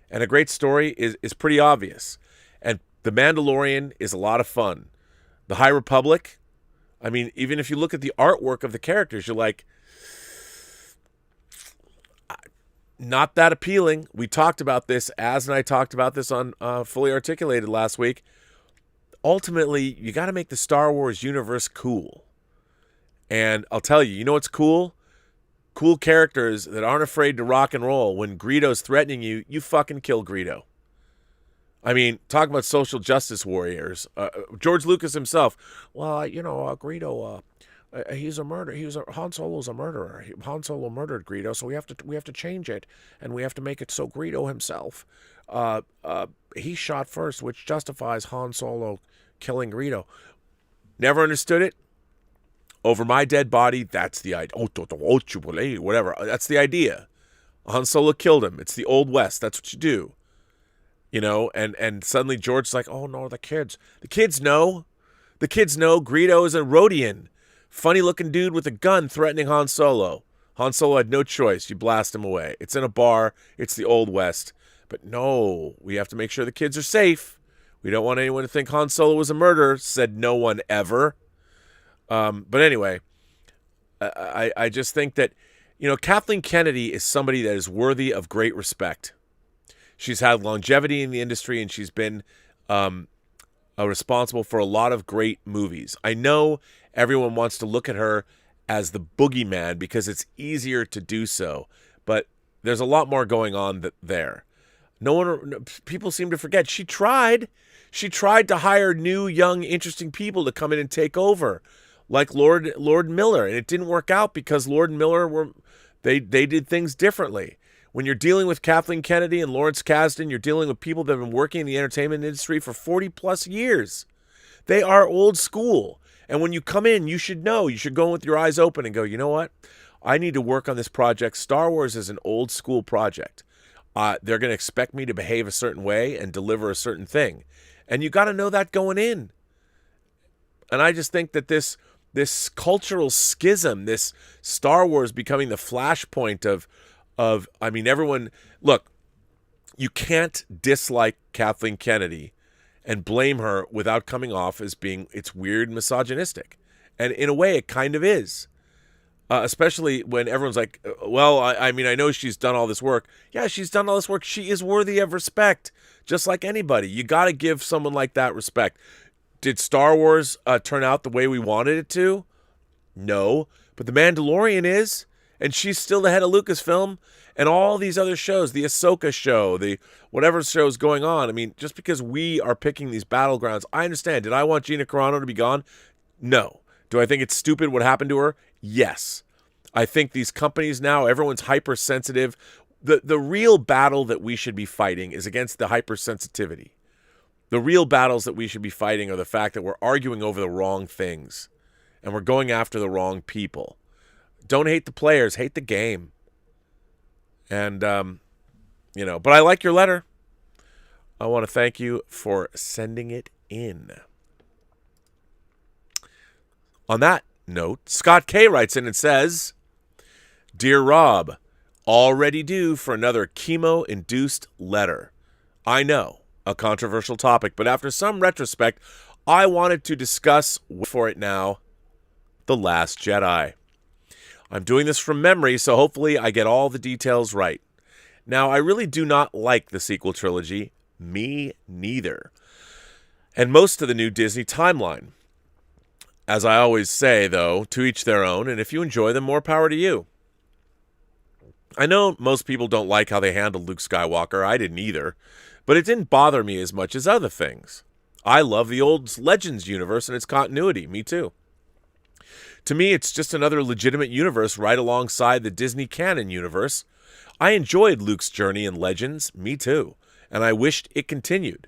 And a great story is pretty obvious. And The Mandalorian is a lot of fun. The High Republic, I mean, even if you look at the artwork of the characters, you're like, not that appealing. We talked about this, Az and I talked about this on Fully Articulated last week. Ultimately, you got to make the Star Wars universe cool. And I'll tell you, you know what's cool? Cool characters that aren't afraid to rock and roll. When Greedo's threatening you, you fucking kill Greedo. I mean, talk about social justice warriors. George Lucas himself. Well, Greedo, he's a murderer. Han Solo's a murderer. Han Solo murdered Greedo, so we have to change it, and we have to make it so Greedo himself, he shot first, which justifies Han Solo killing Greedo. Never understood it. Over my dead body, that's the idea. Whatever. That's the idea. Han Solo killed him. It's the Old West. That's what you do. You know, and suddenly George's like, oh, no, the kids. The kids know. The kids know Greedo is a Rhodian. Funny-looking dude with a gun threatening Han Solo. Han Solo had no choice. You blast him away. It's in a bar. It's the Old West. But no, we have to make sure the kids are safe. We don't want anyone to think Han Solo was a murderer, said no one ever. But anyway, I just think that, you know, Kathleen Kennedy is somebody that is worthy of great respect. She's had longevity in the industry, and she's been responsible for a lot of great movies. I know everyone wants to look at her as the boogeyman because it's easier to do so, but there's a lot more going on there. People seem to forget. She tried to hire new, young, interesting people to come in and take over, like Lord Miller, and it didn't work out because Lord and Miller they did things differently. When you're dealing with Kathleen Kennedy and Lawrence Kasdan, you're dealing with people that have been working in the entertainment industry for 40 plus years. They are old school. And when you come in, you should know. You should go in with your eyes open and go, you know what? I need to work on this project. Star Wars is an old school project. They're going to expect me to behave a certain way and deliver a certain thing. And you got to know that going in. And I just think that this cultural schism, this Star Wars becoming the flashpoint of everyone, look, you can't dislike Kathleen Kennedy and blame her without coming off as being, it's weird and misogynistic. And in a way, it kind of is. Especially when everyone's like, well, I know she's done all this work. Yeah, she's done all this work. She is worthy of respect, just like anybody. You got to give someone like that respect. Did Star Wars turn out the way we wanted it to? No. But The Mandalorian is, and she's still the head of Lucasfilm, and all these other shows, the Ahsoka show, the whatever show's going on. I mean, just because we are picking these battlegrounds, I understand. Did I want Gina Carano to be gone? No. Do I think it's stupid what happened to her? Yes. I think these companies now, everyone's hypersensitive. The real battle that we should be fighting is against the hypersensitivity. The real battles that we should be fighting are the fact that we're arguing over the wrong things and we're going after the wrong people. Don't hate the players, hate the game. And, but I like your letter. I want to thank you for sending it in. On that note, Scott K. writes in and says, Dear Rob, already due for another chemo-induced letter. I know, a controversial topic, but after some retrospect, I wanted to discuss for it now, The Last Jedi. I'm doing this from memory, so hopefully I get all the details right. Now, I really do not like the sequel trilogy. Me neither. And most of the new Disney timeline. As I always say, though, to each their own, and if you enjoy them, more power to you. I know most people don't like how they handled Luke Skywalker. I didn't either. But it didn't bother me as much as other things. I love the old Legends universe and its continuity. Me too. To me, it's just another legitimate universe right alongside the Disney canon universe. I enjoyed Luke's journey in Legends. Me too. And I wished it continued.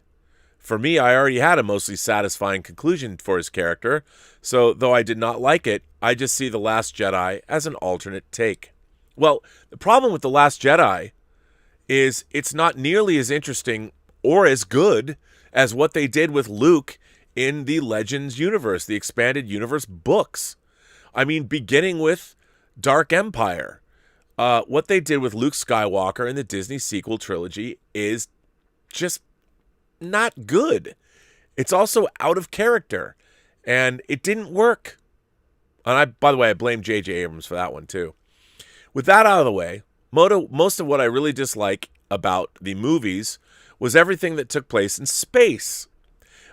For me, I already had a mostly satisfying conclusion for his character, so though I did not like it, I just see The Last Jedi as an alternate take. Well, the problem with The Last Jedi is it's not nearly as interesting or as good as what they did with Luke in the Legends universe, the expanded universe books. I mean, beginning with Dark Empire. What they did with Luke Skywalker in the Disney sequel trilogy is just not good. It's also out of character, and it didn't work. And by the way, I blame J.J. Abrams for that one too. With that out of the way, most of what I really dislike about the movies was everything that took place in space.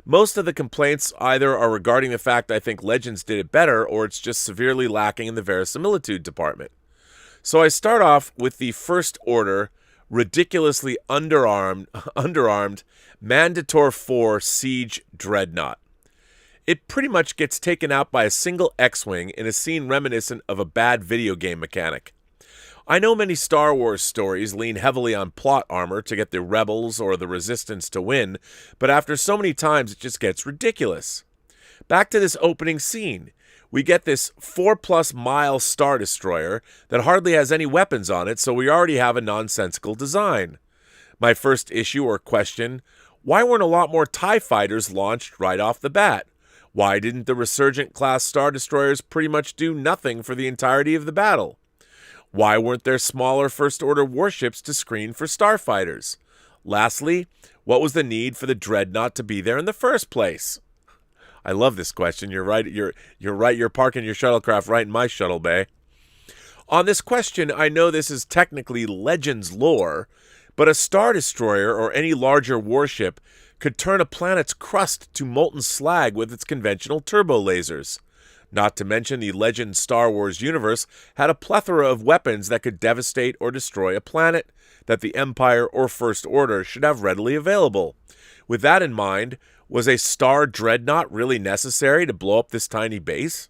Most of the complaints either are regarding the fact I think Legends did it better, or it's just severely lacking in the verisimilitude department. So I start off with the First Order, ridiculously underarmed Mandator 4 Siege Dreadnought. It pretty much gets taken out by a single X-Wing in a scene reminiscent of a bad video game mechanic. I know many Star Wars stories lean heavily on plot armor to get the rebels or the resistance to win, but after so many times it just gets ridiculous. Back to this opening scene. We get this 4+ mile Star Destroyer that hardly has any weapons on it, so we already have a nonsensical design. My first issue or question, why weren't a lot more TIE fighters launched right off the bat? Why didn't the Resurgent-class Star Destroyers pretty much do nothing for the entirety of the battle? Why weren't there smaller First-Order warships to screen for starfighters? Lastly, what was the need for the Dreadnought to be there in the first place? I love this question. You're right. You're right. You're parking your shuttlecraft right in my shuttle bay. On this question, I know this is technically Legends lore, but a Star Destroyer or any larger warship could turn a planet's crust to molten slag with its conventional turbo lasers. Not to mention the Legends Star Wars universe had a plethora of weapons that could devastate or destroy a planet that the Empire or First Order should have readily available. With that in mind, was a Star Dreadnought really necessary to blow up this tiny base?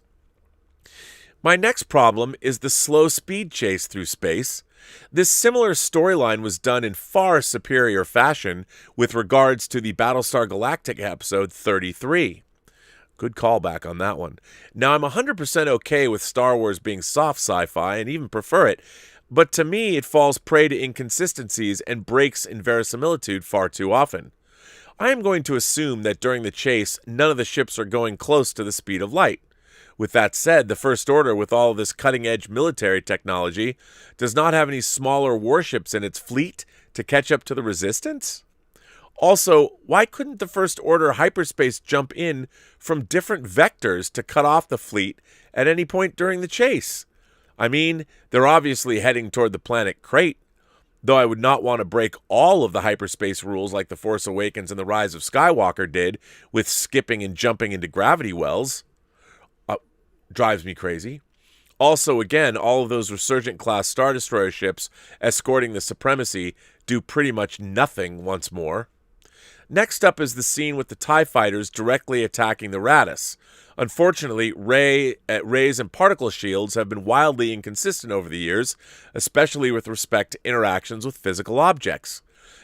My next problem is the slow speed chase through space. This similar storyline was done in far superior fashion with regards to the Battlestar Galactica episode 33. Good callback on that one. Now, I'm 100% okay with Star Wars being soft sci-fi and even prefer it, but to me it falls prey to inconsistencies and breaks in verisimilitude far too often. I am going to assume that during the chase, none of the ships are going close to the speed of light. With that said, the First Order, with all of this cutting-edge military technology, does not have any smaller warships in its fleet to catch up to the Resistance? Also, why couldn't the First Order hyperspace jump in from different vectors to cut off the fleet at any point during the chase? I mean, they're obviously heading toward the planet Crate, though I would not want to break all of the hyperspace rules like The Force Awakens and The Rise of Skywalker did with skipping and jumping into gravity wells. Drives me crazy. Also, again, all of those Resurgent-class Star Destroyer ships escorting the Supremacy do pretty much nothing once more. Next up is the scene with the TIE fighters directly attacking the Raddus. Unfortunately, rays and particle shields have been wildly inconsistent over the years, especially with respect to interactions with physical objects.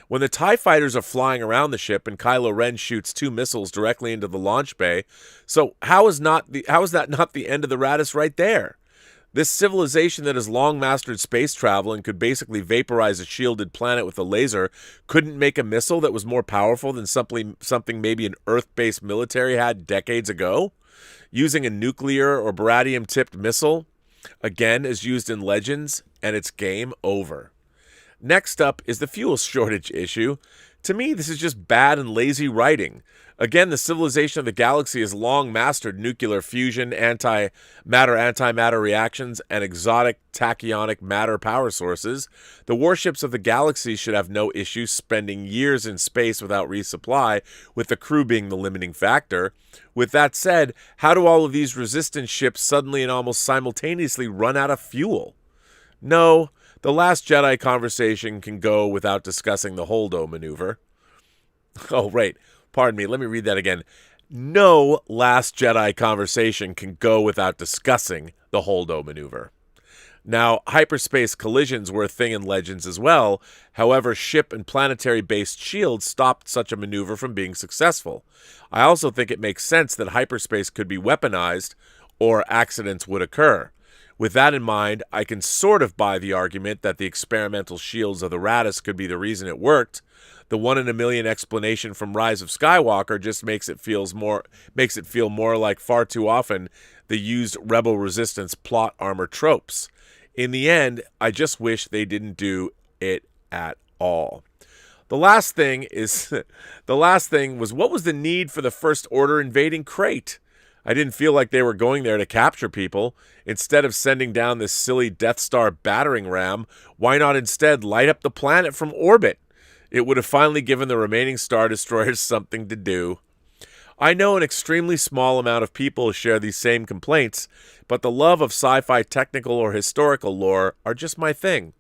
When the TIE fighters are flying around the ship and Kylo Ren shoots 2 missiles directly into the launch bay, so how is that not the end of the Raddus right there? This civilization that has long mastered space travel and could basically vaporize a shielded planet with a laser couldn't make a missile that was more powerful than something maybe an Earth-based military had decades ago? Using a nuclear or baradium-tipped missile, again, is used in Legends, and it's game over. Next up is the fuel shortage issue. To me, this is just bad and lazy writing. Again, the civilization of the galaxy has long mastered nuclear fusion, antimatter reactions, and exotic tachyonic matter power sources. The warships of the galaxy should have no issue spending years in space without resupply, with the crew being the limiting factor. With that said, how do all of these resistance ships suddenly and almost simultaneously run out of fuel? No, the Last Jedi conversation can go without discussing the Holdo maneuver. Oh, right. Pardon me, let me read that again. No Last Jedi conversation can go without discussing the Holdo maneuver. Now, hyperspace collisions were a thing in Legends as well. However, ship and planetary-based shields stopped such a maneuver from being successful. I also think it makes sense that hyperspace could be weaponized or accidents would occur. With that in mind, I can sort of buy the argument that the experimental shields of the Raddus could be the reason it worked. The 1 in a million explanation from Rise of Skywalker just makes it feel more like far too often the used Rebel Resistance plot armor tropes. In the end, I just wish they didn't do it at all. The last thing was, what was the need for the First Order invading Crate? I didn't feel like they were going there to capture people. Instead of sending down this silly Death Star battering ram, why not instead light up the planet from orbit? It would have finally given the remaining Star Destroyers something to do. I know an extremely small amount of people share these same complaints, but the love of sci-fi technical or historical lore are just my thing.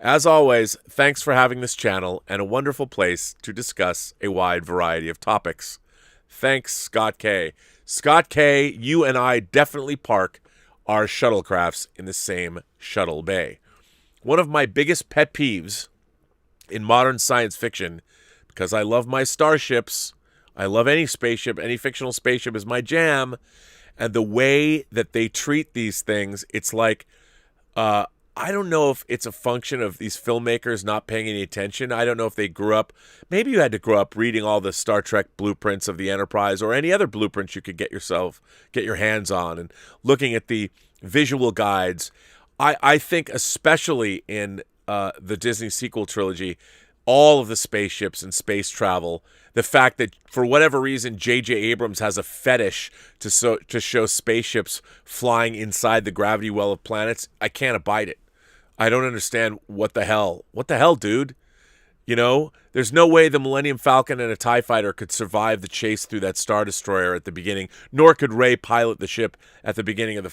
As always, thanks for having this channel and a wonderful place to discuss a wide variety of topics. Thanks, Scott K. Scott K., you and I definitely park our shuttlecrafts in the same shuttle bay. One of my biggest pet peeves in modern science fiction, because I love my starships, I love any spaceship. Any fictional spaceship is my jam. And the way that they treat these things, it's like, I don't know if it's a function of these filmmakers not paying any attention. I don't know if they grew up. Maybe you had to grow up reading all the Star Trek blueprints of the Enterprise or any other blueprints you could get your hands on, and looking at the visual guides. I think especially in the Disney sequel trilogy, all of the spaceships and space travel, the fact that for whatever reason J.J. Abrams has a fetish to show spaceships flying inside the gravity well of planets, I can't abide it. I don't understand what the hell. What the hell, dude? You know, there's no way the Millennium Falcon and a TIE fighter could survive the chase through that Star Destroyer at the beginning, nor could Rey pilot the ship at the beginning of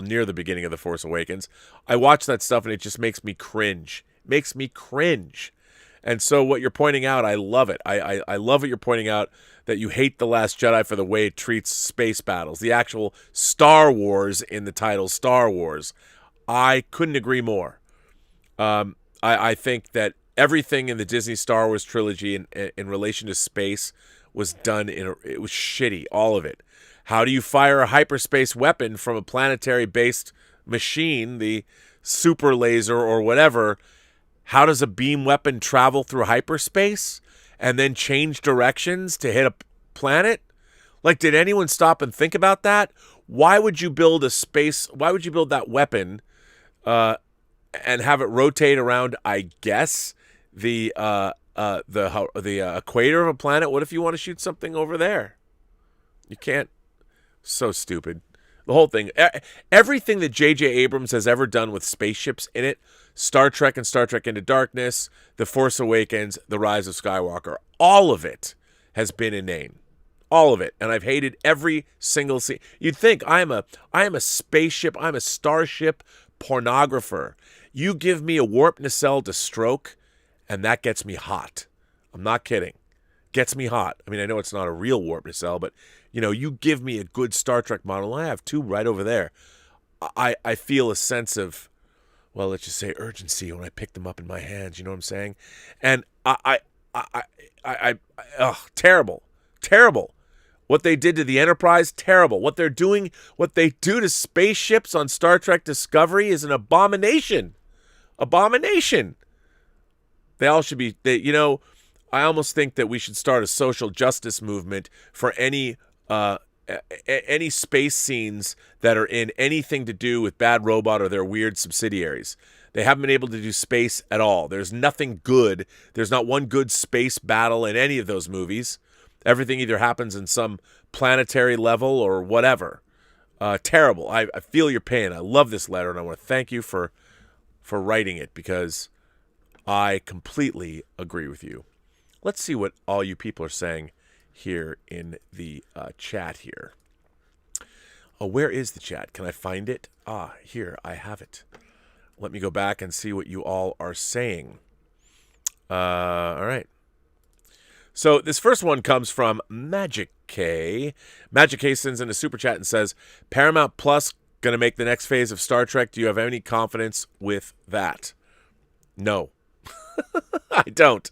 near the beginning of The Force Awakens. I watch that stuff and it just makes me cringe. Makes me cringe. And so what you're pointing out, I love it. I love what you're pointing out, that you hate The Last Jedi for the way it treats space battles. The actual Star Wars in the title, Star Wars. I couldn't agree more. I think that everything in the Disney Star Wars trilogy in relation to space was done it was shitty, all of it. How do you fire a hyperspace weapon from a planetary-based machine, the super laser or whatever? How does a beam weapon travel through hyperspace and then change directions to hit a planet? Like, did anyone stop and think about that? Why would you build that weapon and have it rotate around, I guess, the equator of a planet? What if you want to shoot something over there? You can't. So stupid. The whole thing. Everything that J.J. Abrams has ever done with spaceships in it, Star Trek and Star Trek Into Darkness, The Force Awakens, The Rise of Skywalker, all of it has been inane. All of it. And I've hated every single scene. You'd think I am a spaceship, I'm a starship pornographer. You give me a warp nacelle to stroke, and that gets me hot. I'm not kidding. Gets me hot. I mean, I know it's not a real warp nacelle, but, you give me a good Star Trek model. I have two right over there. I feel a sense of, well, let's just say urgency when I pick them up in my hands. You know what I'm saying? And terrible. Terrible. What they did to the Enterprise, terrible. What they do to spaceships on Star Trek Discovery is an abomination. Abomination. They all should be, I almost think that we should start a social justice movement for any space scenes that are in anything to do with Bad Robot or their weird subsidiaries. They haven't been able to do space at all. There's nothing good. There's not one good space battle in any of those movies. Everything either happens in some planetary level or whatever. Terrible. I feel your pain. I love this letter, and I want to thank you for writing it, because I completely agree with you. Let's see what all you people are saying here in the chat here. Oh, where is the chat? Can I find it? Here, I have it. Let me go back and see what you all are saying. All right. So this first one comes from Magic K. Magic K sends in a super chat and says, Paramount Plus going to make the next phase of Star Trek. Do you have any confidence with that? No. I don't.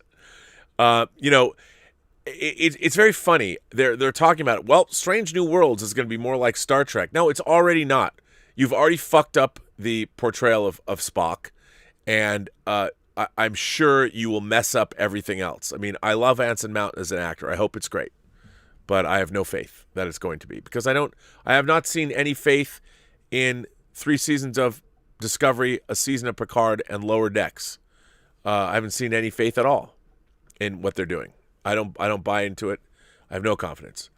It's very funny. They're talking about it. Well, Strange New Worlds is going to be more like Star Trek. No, it's already not. You've already fucked up the portrayal of Spock, and I'm sure you will mess up everything else. I mean, I love Anson Mount as an actor. I hope it's great, but I have no faith that it's going to be, because I have not seen any faith in 3 seasons of Discovery, a season of Picard, and Lower Decks. I haven't seen any faith at all in what they're doing. I don't buy into it. I have no confidence.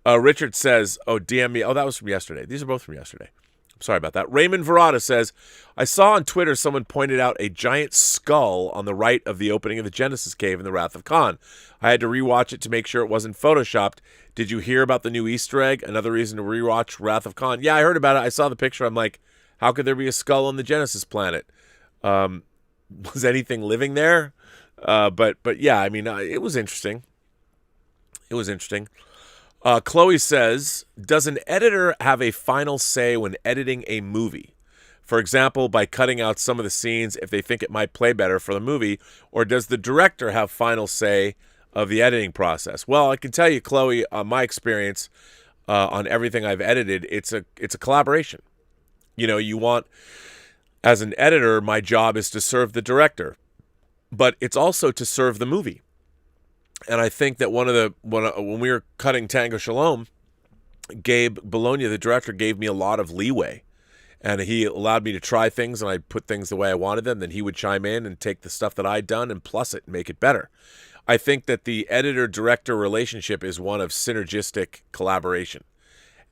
Richard says, DM me. Oh, that was from yesterday. These are both from yesterday. I'm sorry about that. Raymond Verada says, I saw on Twitter someone pointed out a giant skull on the right of the opening of the Genesis cave in the Wrath of Khan. I had to rewatch it to make sure it wasn't photoshopped. Did you hear about the new Easter egg? Another reason to rewatch Wrath of Khan. Yeah, I heard about it. I saw the picture. I'm like, how could there be a skull on the Genesis planet? Was anything living there? But yeah, I mean, it was interesting. It was interesting. Chloe says, does an editor have a final say when editing a movie? For example, by cutting out some of the scenes if they think it might play better for the movie, or does the director have final say of the editing process? Well, I can tell you, Chloe, my experience on everything I've edited, it's a collaboration. You know, you want, as an editor, my job is to serve the director, but it's also to serve the movie. And I think that when we were cutting Tango Shalom, Gabe Bologna, the director, gave me a lot of leeway. And he allowed me to try things, and I'd put things the way I wanted them. Then he would chime in and take the stuff that I'd done and plus it and make it better. I think that the editor-director relationship is one of synergistic collaboration.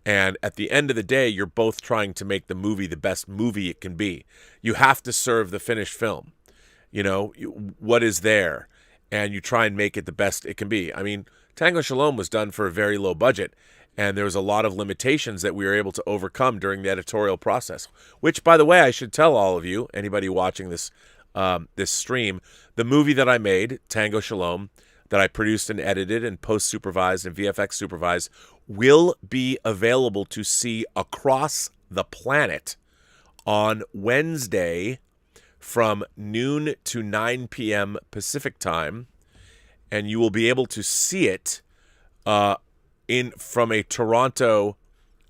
And at the end of the day, you're both trying to make the movie the best movie it can be. You have to serve the finished film. You know, what is there? And you try and make it the best it can be. I mean, Tango Shalom was done for a very low budget, and there was a lot of limitations that we were able to overcome during the editorial process, which, by the way, I should tell all of you, anybody watching this this stream, the movie that I made, Tango Shalom, that I produced and edited and post-supervised and VFX supervised, will be available to see across the planet on Wednesday from noon to 9 p.m. Pacific time, and you will be able to see it from a Toronto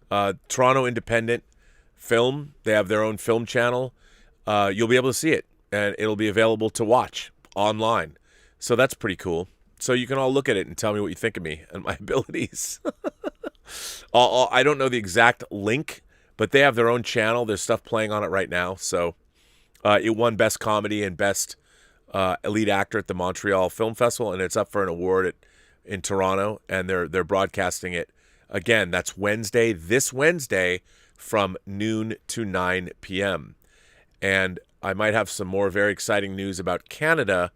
independent film. They have their own film channel. You'll be able to see it, and it'll be available to watch online. So that's pretty cool. So you can all look at it and tell me what you think of me and my abilities. I don't know the exact link, but they have their own channel. There's stuff playing on it right now. So it won Best Comedy and Best Lead Actor at the Montreal Film Festival, and it's up for an award in Toronto, and they're broadcasting it again. That's this Wednesday from noon to 9 p.m. And I might have some more very exciting news about Canada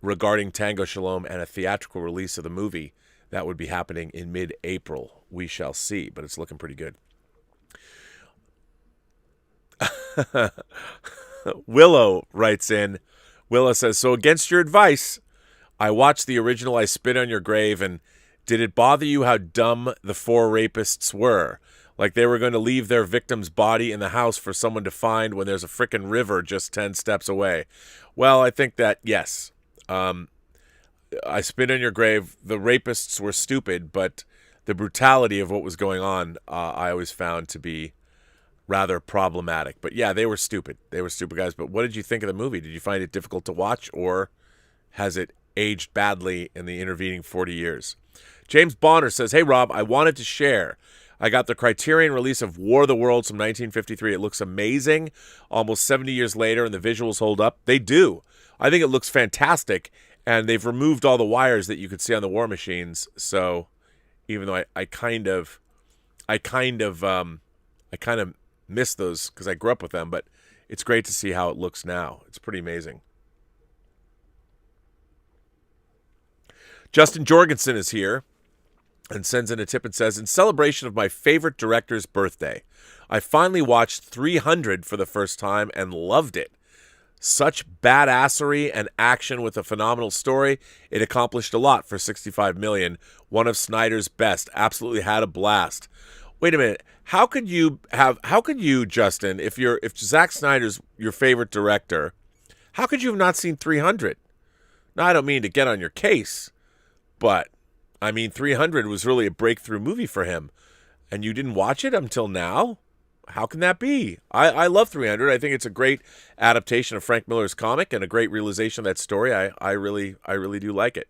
regarding Tango Shalom and a theatrical release of the movie that would be happening in mid-April. We shall see, but it's looking pretty good. Willow writes in. Willow says, so against your advice, I watched the original I Spit on Your Grave, and did it bother you how dumb the 4 rapists were? Like they were going to leave their victim's body in the house for someone to find when there's a frickin' river just 10 steps away. Well, I think that, yes. I Spit on Your Grave, the rapists were stupid, but the brutality of what was going on, I always found to be rather problematic. But yeah, they were stupid. They were stupid guys. But what did you think of the movie? Did you find it difficult to watch, or has it aged badly in the intervening 40 years? James Bonner says, hey, Rob, I wanted to share. I got the Criterion release of War of the Worlds from 1953. It looks amazing almost 70 years later, and the visuals hold up. They do. I think it looks fantastic, and they've removed all the wires that you could see on the war machines. So even though I kind of miss those because I grew up with them, but it's great to see how it looks now. It's pretty amazing. Justin Jorgensen is here and sends in a tip and says, in celebration of my favorite director's birthday, I finally watched 300 for the first time and loved it. Such badassery and action with a phenomenal story. It accomplished a lot for $65 million. One of Snyder's best. Absolutely had a blast. Wait a minute. How could you, Justin, if Zack Snyder's your favorite director, how could you have not seen 300? Now, I don't mean to get on your case, but I mean 300 was really a breakthrough movie for him, and you didn't watch it until now? How can that be? I love 300. I think it's a great adaptation of Frank Miller's comic and a great realization of that story. I really do like it.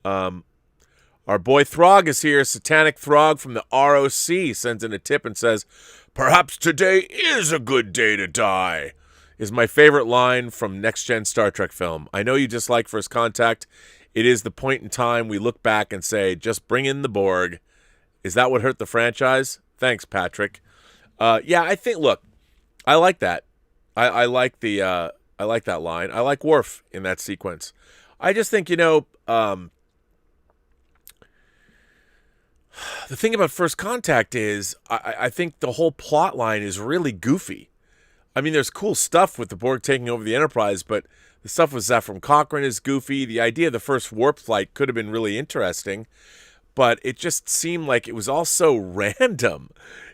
Our boy Throg is here. Satanic Throg from the ROC sends in a tip and says, perhaps today is a good day to die, is my favorite line from Next Gen Star Trek film. I know you dislike First Contact. It is the point in time we look back and say, just bring in the Borg. Is that what hurt the franchise? Thanks, Patrick. Yeah, I think, look, I like that. I like I like that line. I like Worf in that sequence. I just think, the thing about First Contact is I think the whole plot line is really goofy. I mean, there's cool stuff with the Borg taking over the Enterprise, but the stuff with Zefram Cochrane is goofy. The idea of the first warp flight could have been really interesting, but it just seemed like it was all so random.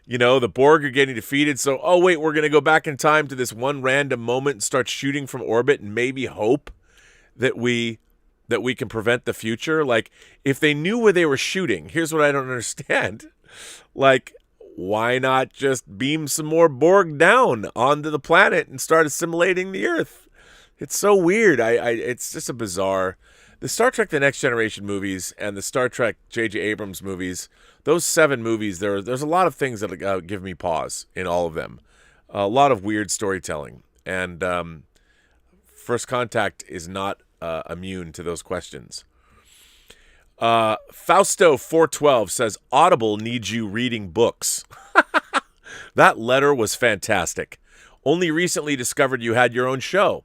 The Borg are getting defeated, so, oh, wait, we're going to go back in time to this one random moment and start shooting from orbit and maybe hope that we that we can prevent the future. Like, if they knew where they were shooting, here's what I don't understand. Like, why not just beam some more Borg down onto the planet and start assimilating the Earth? It's so weird. It's just a bizarre. The Star Trek The Next Generation movies and the Star Trek J.J. Abrams movies, those 7 movies, there's a lot of things that give me pause in all of them. A lot of weird storytelling. And First Contact is not immune to those questions. Fausto412 says, Audible needs you reading books. That letter was fantastic. Only recently discovered you had your own show.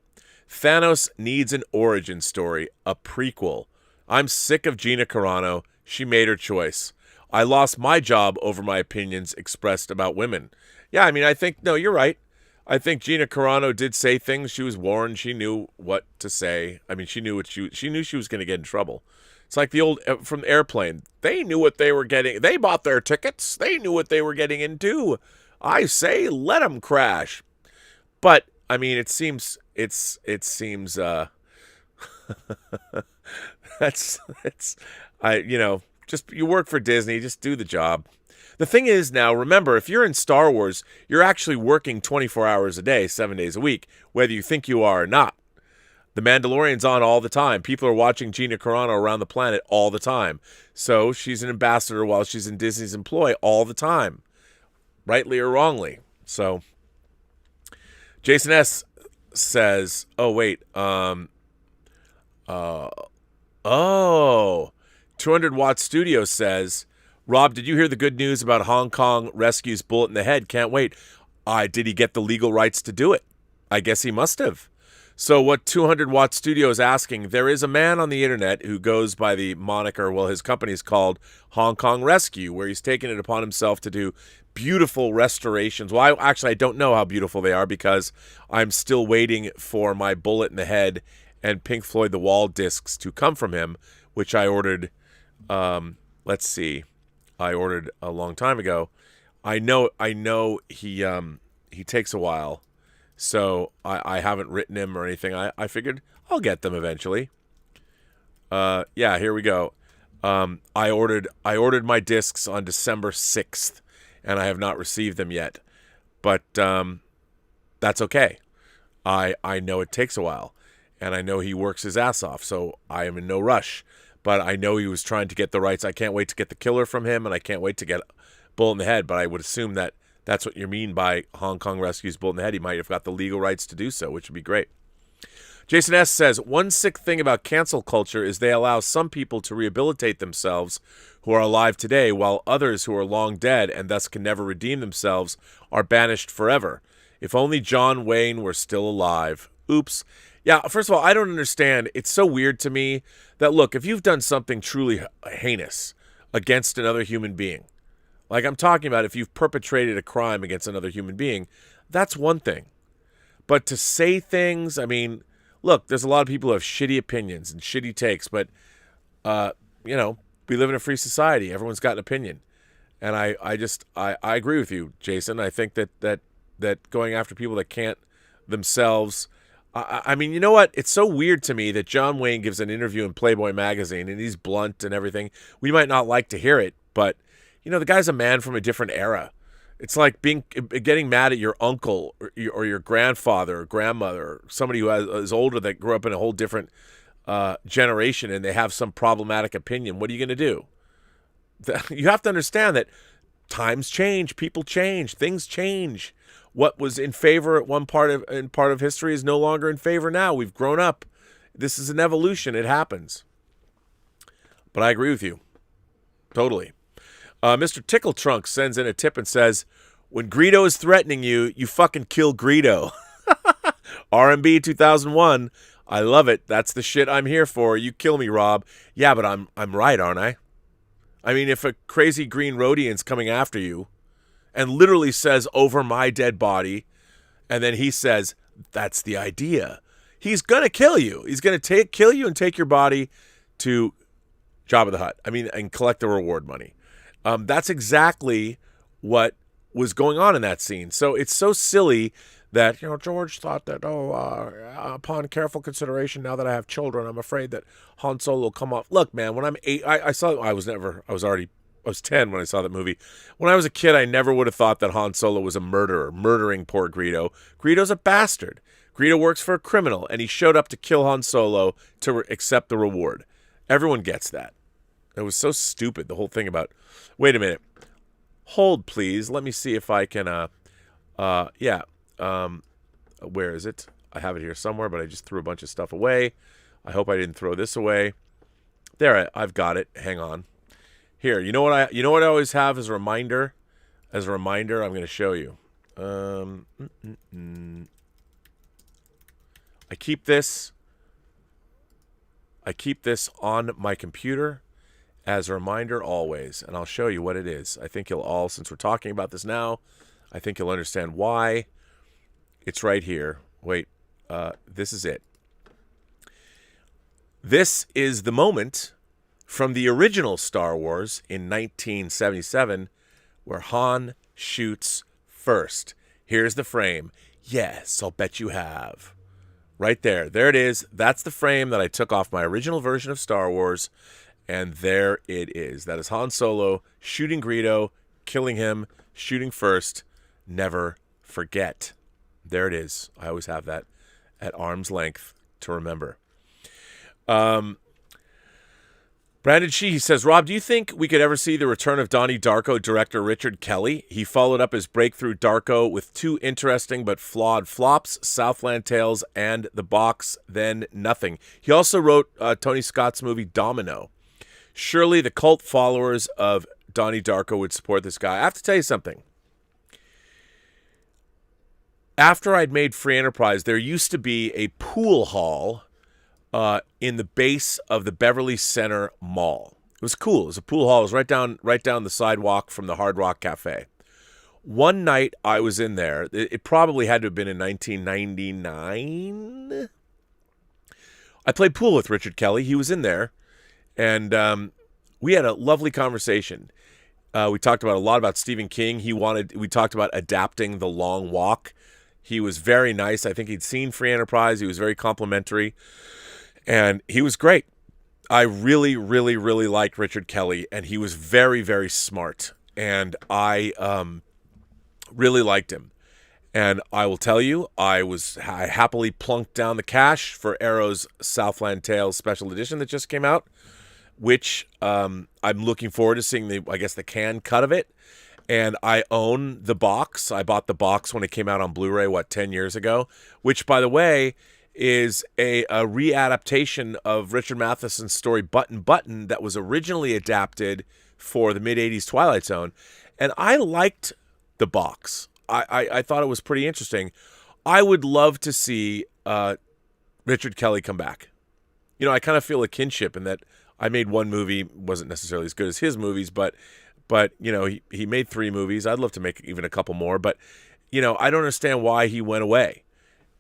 Thanos needs an origin story, a prequel. I'm sick of Gina Carano. She made her choice. I lost my job over my opinions expressed about women. Yeah, I mean, no, you're right. I think Gina Carano did say things. She was warned. She knew what to say. I mean, she knew she was going to get in trouble. It's like the old from Airplane. They knew what they were getting. They bought their tickets. They knew what they were getting into. I say, let them crash. But I mean, it seems that's just you work for Disney, just do the job. The thing is now, remember, if you're in Star Wars, you're actually working 24 hours a day, 7 days a week, whether you think you are or not. The Mandalorian's on all the time. People are watching Gina Carano around the planet all the time. So she's an ambassador while she's in Disney's employ all the time, rightly or wrongly. So Jason S. says, 200-Watt Studio says, Rob, did you hear the good news about Hong Kong rescues bullet in the head? Can't wait. Did he get the legal rights to do it? I guess he must have. So what 200-Watt Studio is asking, there is a man on the internet who goes by the moniker, well, his company's called Hong Kong Rescue, where he's taken it upon himself to do beautiful restorations. Well, I don't know how beautiful they are because I'm still waiting for my Bullet in the Head and Pink Floyd The Wall discs to come from him, which I ordered, I ordered a long time ago. I know he takes a while. So I haven't written him or anything. I figured I'll get them eventually. Here we go. I ordered my discs on December 6th, and I have not received them yet. But that's okay. I know it takes a while, and I know he works his ass off, so I am in no rush. But I know he was trying to get the rights. I can't wait to get the Killer from him, and I can't wait to get Bullet in the Head. But I would assume that that's what you mean by Hong Kong Rescues Bullet in the Head. He might have got the legal rights to do so, which would be great. Jason S. says, one sick thing about cancel culture is they allow some people to rehabilitate themselves who are alive today, while others who are long dead and thus can never redeem themselves are banished forever. If only John Wayne were still alive. Oops. Yeah, first of all, I don't understand. It's so weird to me that, look, if you've done something truly heinous against another human being, like I'm talking about if you've perpetrated a crime against another human being, that's one thing. But to say things, I mean, look, there's a lot of people who have shitty opinions and shitty takes, but, we live in a free society. Everyone's got an opinion. And I agree with you, Jason. I think that going after people that can't themselves, I mean, you know what? It's so weird to me that John Wayne gives an interview in Playboy magazine and he's blunt and everything. We might not like to hear it, but the guy's a man from a different era. It's like getting mad at your uncle or your grandfather or grandmother, or somebody who is older that grew up in a whole different generation and they have some problematic opinion. What are you going to do? You have to understand that times change, people change, things change. What was in favor at one part of history is no longer in favor now. We've grown up. This is an evolution. It happens. But I agree with you. Totally. Mr. Tickle Trunk sends in a tip and says, when Greedo is threatening you, you fucking kill Greedo. R&B 2001. I love it. That's the shit I'm here for. You kill me, Rob. Yeah, but I'm right, aren't I? I mean, if a crazy green Rhodian's coming after you and literally says, over my dead body, and then he says, that's the idea, he's going to kill you. He's going to kill you and take your body to Jabba the Hutt. I mean, and collect the reward money. That's exactly what was going on in that scene. So it's so silly that, George thought that, upon careful consideration, now that I have children, I'm afraid that Han Solo will come off. Look, man, when I'm 8, I was 10 when I saw that movie. When I was a kid, I never would have thought that Han Solo was a murderer, murdering poor Greedo. Greedo's a bastard. Greedo works for a criminal, and he showed up to kill Han Solo to accept the reward. Everyone gets that. It was so stupid, the whole thing about... Wait a minute. Hold, please. Let me see if I can... where is it? I have it here somewhere, but I just threw a bunch of stuff away. I hope I didn't throw this away. There, I've got it. Hang on. Here, you know what I always have as a reminder? As a reminder, I'm going to show you. I keep this on my computer as a reminder always, and I'll show you what it is. I think you'll all, since we're talking about this now, I think you'll understand why. It's right here. Wait, this is it. This is the moment from the original Star Wars in 1977 where Han shoots first. Here's the frame. Yes, I'll bet you have. Right there. There it is. That's the frame that I took off my original version of Star Wars, and there it is. That is Han Solo shooting Greedo, killing him, shooting first. Never forget. There it is. I always have that at arm's length to remember. Brandon Shee says, Rob, do you think we could ever see the return of Donnie Darko director Richard Kelly? He followed up his breakthrough Darko with 2 interesting but flawed flops, Southland Tales and The Box, then nothing. He also wrote Tony Scott's movie Domino. Surely the cult followers of Donnie Darko would support this guy. I have to tell you something. After I'd made Free Enterprise, there used to be a pool hall in the base of the Beverly Center Mall. It was cool. It was a pool hall. It was right down the sidewalk from the Hard Rock Cafe. One night I was in there. It probably had to have been in 1999. I played pool with Richard Kelly. He was in there, and we had a lovely conversation. We talked about a lot about Stephen King. We talked about adapting The Long Walk. He was very nice. I think he'd seen Free Enterprise. He was very complimentary. And he was great. I really, really, really liked Richard Kelly, and he was very, very smart. And I really liked him. And I will tell you, I happily plunked down the cash for Arrow's Southland Tales Special Edition that just came out, which I'm looking forward to seeing the canned cut of it. And I own the box. I bought the box when it came out on Blu-ray, 10 years ago, which, by the way, is a readaptation of Richard Matheson's story Button Button that was originally adapted for the mid-'80s Twilight Zone. And I liked the box. I thought it was pretty interesting. I would love to see Richard Kelly come back. I kind of feel a kinship in that I made one movie, wasn't necessarily as good as his movies, but he made 3 movies. I'd love to make even a couple more, but I don't understand why he went away.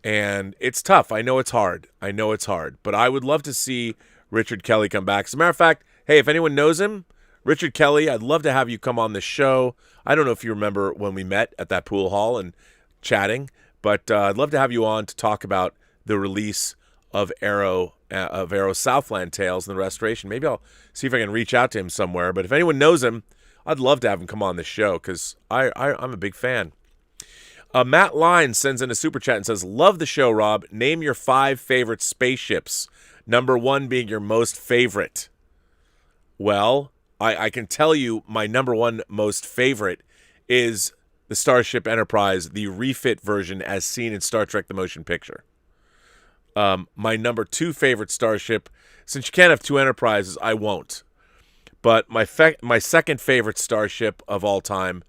And it's tough. I know it's hard. But I would love to see Richard Kelly come back. As a matter of fact, hey, if anyone knows him, Richard Kelly, I'd love to have you come on the show. I don't know if you remember when we met at that pool hall and chatting, but I'd love to have you on to talk about the release of Arrow Southland Tales and the restoration. Maybe I'll see if I can reach out to him somewhere. But if anyone knows him, I'd love to have him come on the show because I'm a big fan. Matt Lyons sends in a super chat and says, love the show, Rob. Name your 5 favorite spaceships. Number 1 being your most favorite. Well, I can tell you my number 1 most favorite is the Starship Enterprise, the refit version as seen in Star Trek The Motion Picture. My number 2 favorite starship, since you can't have 2 Enterprises, I won't. But my second favorite starship of all time,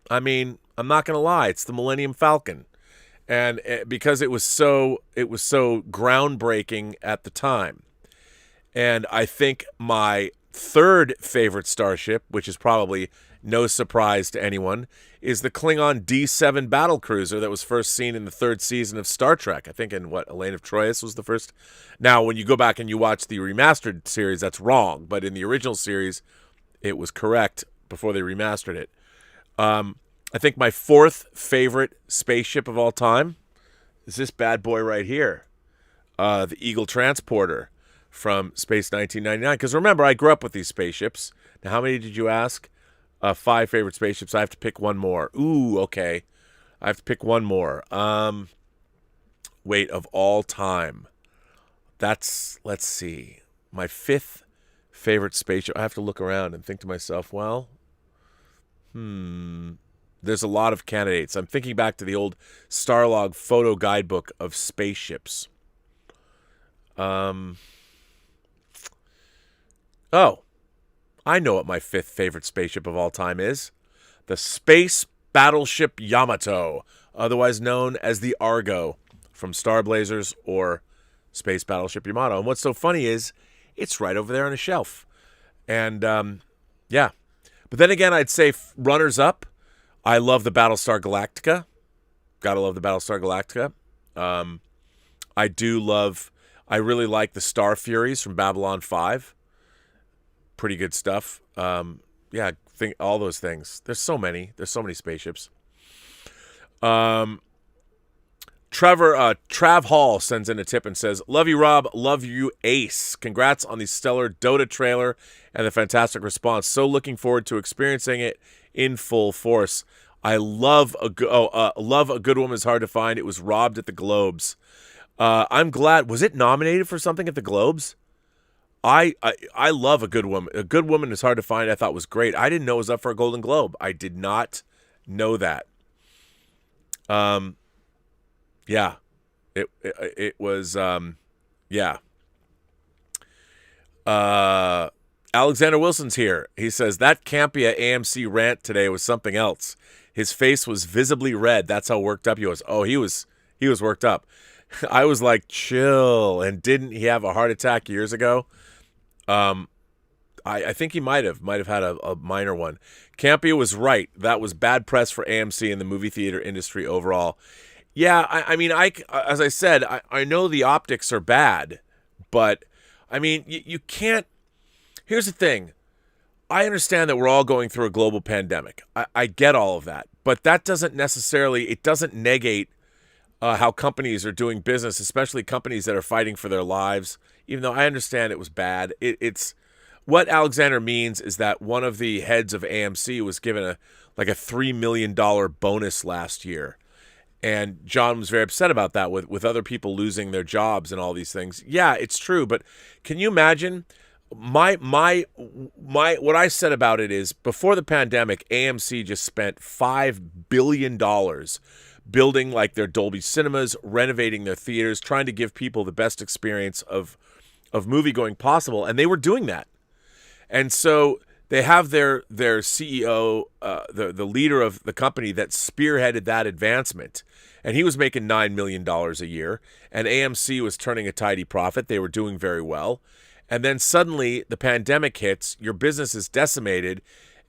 I'm not going to lie, it's the Millennium Falcon. And because it was so groundbreaking at the time. And I think my third favorite starship, which is probably no surprise to anyone, is the Klingon D7 battlecruiser that was first seen in the 3rd season of Star Trek. I think in Elaine of Troyes was the first. Now, when you go back and you watch the remastered series, that's wrong. But in the original series, it was correct before they remastered it. I think my fourth favorite spaceship of all time is this bad boy right here, the Eagle Transporter from Space 1999. Because remember, I grew up with these spaceships. Now, how many did you ask? 5 favorite spaceships. I have to pick one more. Ooh, okay. I have to pick one more. Wait, of all time. Let's see. My 5th favorite spaceship. I have to look around and think to myself, well, there's a lot of candidates. I'm thinking back to the old Starlog photo guidebook of spaceships. Oh, I know what my 5th favorite spaceship of all time is. The Space Battleship Yamato, otherwise known as the Argo from Star Blazers or Space Battleship Yamato. And what's so funny is it's right over there on a shelf. And, yeah. But then again, I'd say runners up. I love the Battlestar Galactica. Gotta love the Battlestar Galactica. I really like the Star Furies from Babylon 5. Pretty good stuff. Yeah, all those things. There's so many spaceships. Trav Hall sends in a tip and says, "Love you, Rob. Love you, Ace. Congrats on the stellar Dota trailer and the fantastic response. So looking forward to experiencing it in full force. I love a good woman is hard to find. It was robbed at the Globes. I'm glad. Was it nominated for something at the Globes? I love a good woman. A good woman is hard to find. I thought was great. I didn't know it was up for a Golden Globe. I did not know that. Yeah, it was. Yeah. Alexander Wilson's here. He says that Campia AMC rant today was something else. His face was visibly red. That's how worked up he was. Oh, he was worked up. I was like, chill. And didn't he have a heart attack years ago? I think he might have had a minor one. Campia was right. That was bad press for AMC and the movie theater industry overall. Yeah, I mean, as I said, I know the optics are bad, but I mean, you can't. Here's the thing. I understand that we're all going through a global pandemic. I get all of that, but that doesn't negate how companies are doing business, especially companies that are fighting for their lives. Even though I understand it was bad, it's what Alexander means is that one of the heads of AMC was given a $3 million bonus last year. And John was very upset about that with other people losing their jobs and all these things. Yeah, it's true. But can you imagine what I said about it is before the pandemic, AMC just spent $5 billion building like their Dolby cinemas, renovating their theaters, trying to give people the best experience of movie going possible. And they were doing that. And so they have their CEO, the leader of the company that spearheaded that advancement. And he was making $9 million a year. And AMC was turning a tidy profit. They were doing very well. And then suddenly the pandemic hits. Your business is decimated.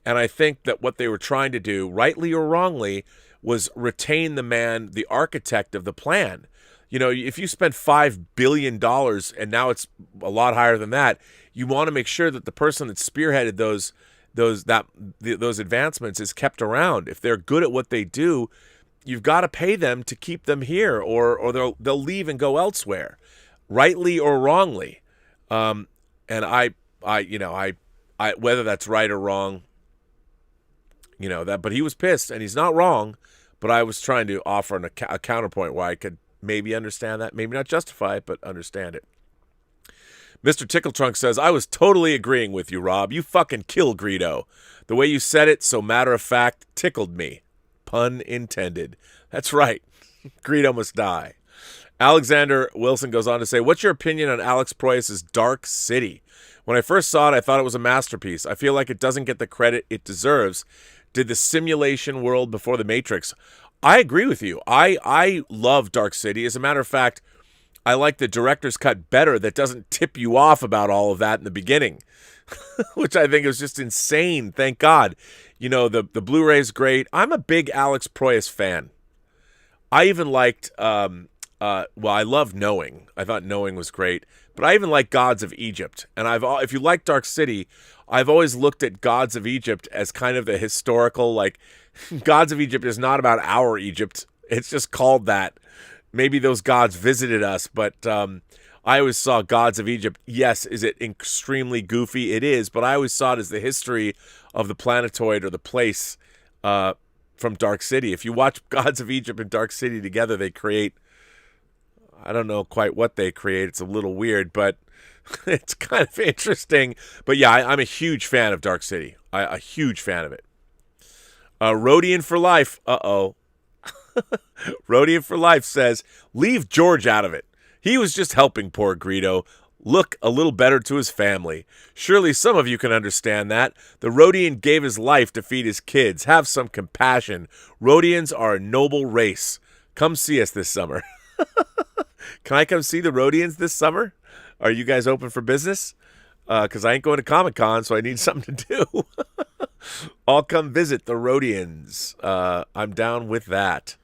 And I think that what they were trying to do, rightly or wrongly, was retain the man, the architect of the plan. You know, if you spend $5 billion and now it's a lot higher than that, you want to make sure that the person that spearheaded those advancements is kept around. If they're good at what they do, you've got to pay them to keep them here, or they'll leave and go elsewhere, rightly or wrongly. And I whether that's right or wrong, but he was pissed, and he's not wrong. But I was trying to offer a counterpoint where I could maybe understand that, maybe not justify it, but understand it. Mr. Tickletrunk says, I was totally agreeing with you, Rob. You fucking kill Greedo. The way you said it, so matter of fact, tickled me. Pun intended. That's right. Greedo must die. Alexander Wilson goes on to say, what's your opinion on Alex Proyas' Dark City? When I first saw it, I thought it was a masterpiece. I feel like it doesn't get the credit it deserves. Did the simulation world before the Matrix. I agree with you. I love Dark City. As a matter of fact, I like the director's cut better that doesn't tip you off about all of that in the beginning, which I think is just insane. Thank God. The Blu-ray's great. I'm a big Alex Proyas fan. I even liked, I love Knowing. I thought Knowing was great. But I even like Gods of Egypt. And if you like Dark City, I've always looked at Gods of Egypt as kind of the historical, Gods of Egypt is not about our Egypt. It's just called that. Maybe those gods visited us, but I always saw Gods of Egypt. Yes, is it extremely goofy? It is, but I always saw it as the history of the planetoid or the place from Dark City. If you watch Gods of Egypt and Dark City together, they create, I don't know quite what they create. It's a little weird, but it's kind of interesting. But yeah, I'm a huge fan of Dark City. A huge fan of it. Rodian for Life. Uh-oh. Rodian for Life says, leave George out of it. He was just helping poor Greedo look a little better to his family. Surely some of you can understand that. The Rodian gave his life to feed his kids. Have some compassion. Rodians are a noble race. Come see us this summer. Can I come see the Rodians this summer? Are you guys open for business? Because I ain't going to Comic-Con, so I need something to do. I'll come visit the Rodians. I'm down with that.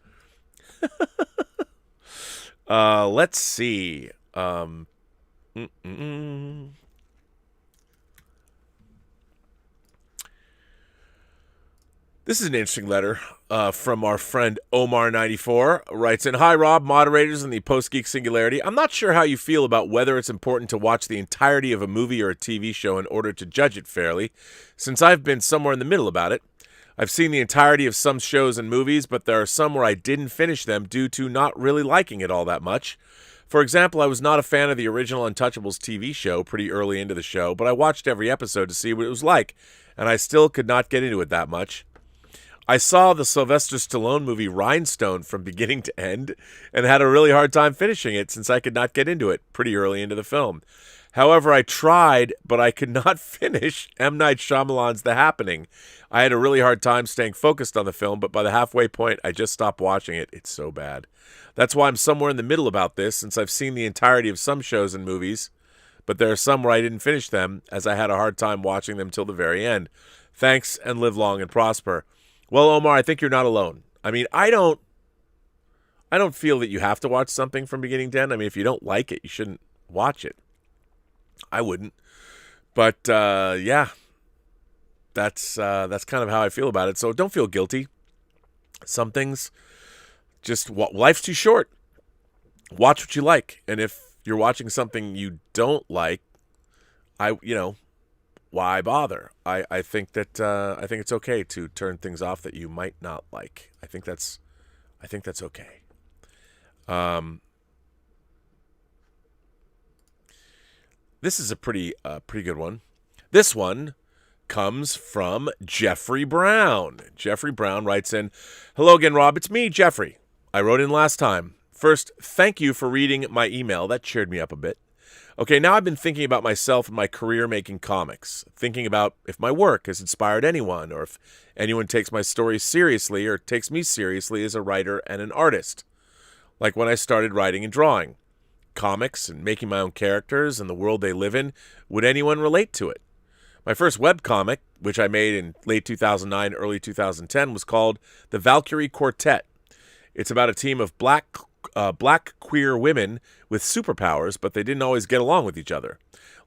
Let's see. This is an interesting letter from our friend Omar94. Writes in, Hi, Rob, moderators in the Post-Geek Singularity. I'm not sure how you feel about whether it's important to watch the entirety of a movie or a TV show in order to judge it fairly, since I've been somewhere in the middle about it. I've seen the entirety of some shows and movies, but there are some where I didn't finish them due to not really liking it all that much. For example, I was not a fan of the original Untouchables TV show pretty early into the show, but I watched every episode to see what it was like, and I still could not get into it that much. I saw the Sylvester Stallone movie Rhinestone from beginning to end and had a really hard time finishing it since I could not get into it pretty early into the film. However, I tried, but I could not finish M. Night Shyamalan's The Happening. I had a really hard time staying focused on the film, but by the halfway point, I just stopped watching it. It's so bad. That's why I'm somewhere in the middle about this, since I've seen the entirety of some shows and movies, but there are some where I didn't finish them, as I had a hard time watching them till the very end. Thanks, and live long and prosper. Well, Omar, I think you're not alone. I mean, I don't feel that you have to watch something from beginning to end. I mean, if you don't like it, you shouldn't watch it. I wouldn't. But, yeah, that's kind of how I feel about it. So don't feel guilty. Some things, just life's too short. Watch what you like. And if you're watching something you don't like, why bother? I think that I think it's okay to turn things off that you might not like. I think that's okay. This is a pretty good one. This one comes from Jeffrey Brown. Jeffrey Brown writes in, Hello again, Rob. It's me, Jeffrey. I wrote in last time. First, thank you for reading my email. That cheered me up a bit. Okay, now I've been thinking about myself and my career making comics. Thinking about if my work has inspired anyone, or if anyone takes my stories seriously or takes me seriously as a writer and an artist. Like when I started writing and drawing comics and making my own characters and the world they live in, would anyone relate to it? My first webcomic, which I made in late 2009, early 2010, was called The Valkyrie Quartet. It's about a team of black queer women with superpowers, but they didn't always get along with each other.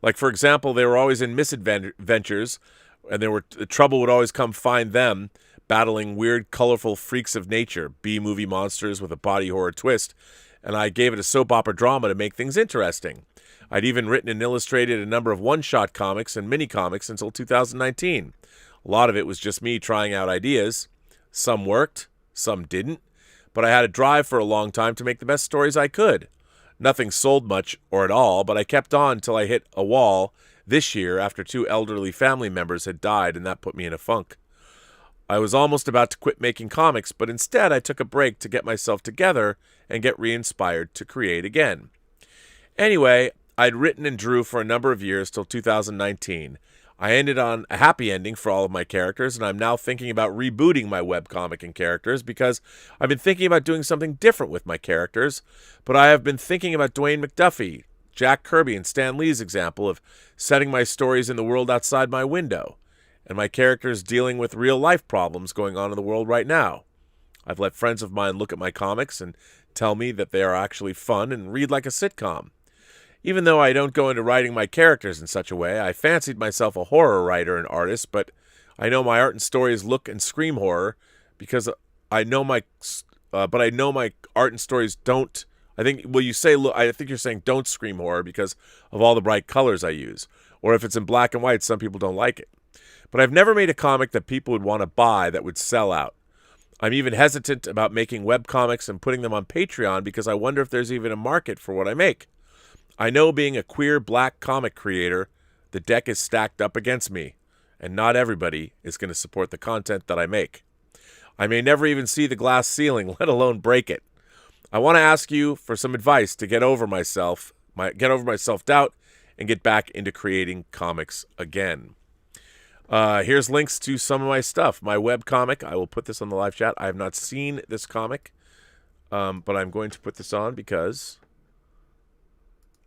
Like, for example, they were always in misadventures, and the trouble would always come find them, battling weird, colorful freaks of nature, B-movie monsters with a body horror twist, and I gave it a soap opera drama to make things interesting. I'd even written and illustrated a number of one-shot comics and mini-comics until 2019. A lot of it was just me trying out ideas. Some worked, some didn't, but I had a drive for a long time to make the best stories I could. Nothing sold much or at all, but I kept on until I hit a wall this year after 2 elderly family members had died, and that put me in a funk. I was almost about to quit making comics, but instead I took a break to get myself together and get re-inspired to create again. Anyway, I'd written and drew for a number of years till 2019. I ended on a happy ending for all of my characters, and I'm now thinking about rebooting my webcomic and characters because I've been thinking about doing something different with my characters, but I have been thinking about Dwayne McDuffie, Jack Kirby, and Stan Lee's example of setting my stories in the world outside my window, and my characters dealing with real-life problems going on in the world right now. I've let friends of mine look at my comics and tell me that they are actually fun and read like a sitcom. Even though I don't go into writing my characters in such a way, I fancied myself a horror writer and artist, but I know my art and stories look and scream horror because I know my art and stories don't. I think you say, look, I think you're saying don't scream horror because of all the bright colors I use, or if it's in black and white, some people don't like it. But I've never made a comic that people would want to buy that would sell out. I'm even hesitant about making webcomics and putting them on Patreon because I wonder if there's even a market for what I make. I know, being a queer black comic creator, the deck is stacked up against me, and not everybody is going to support the content that I make. I may never even see the glass ceiling, let alone break it. I want to ask you for some advice to get over my self-doubt and get back into creating comics again. Here's links to some of my stuff. My webcomic, I will put this on the live chat. I have not seen this comic, but I'm going to put this on because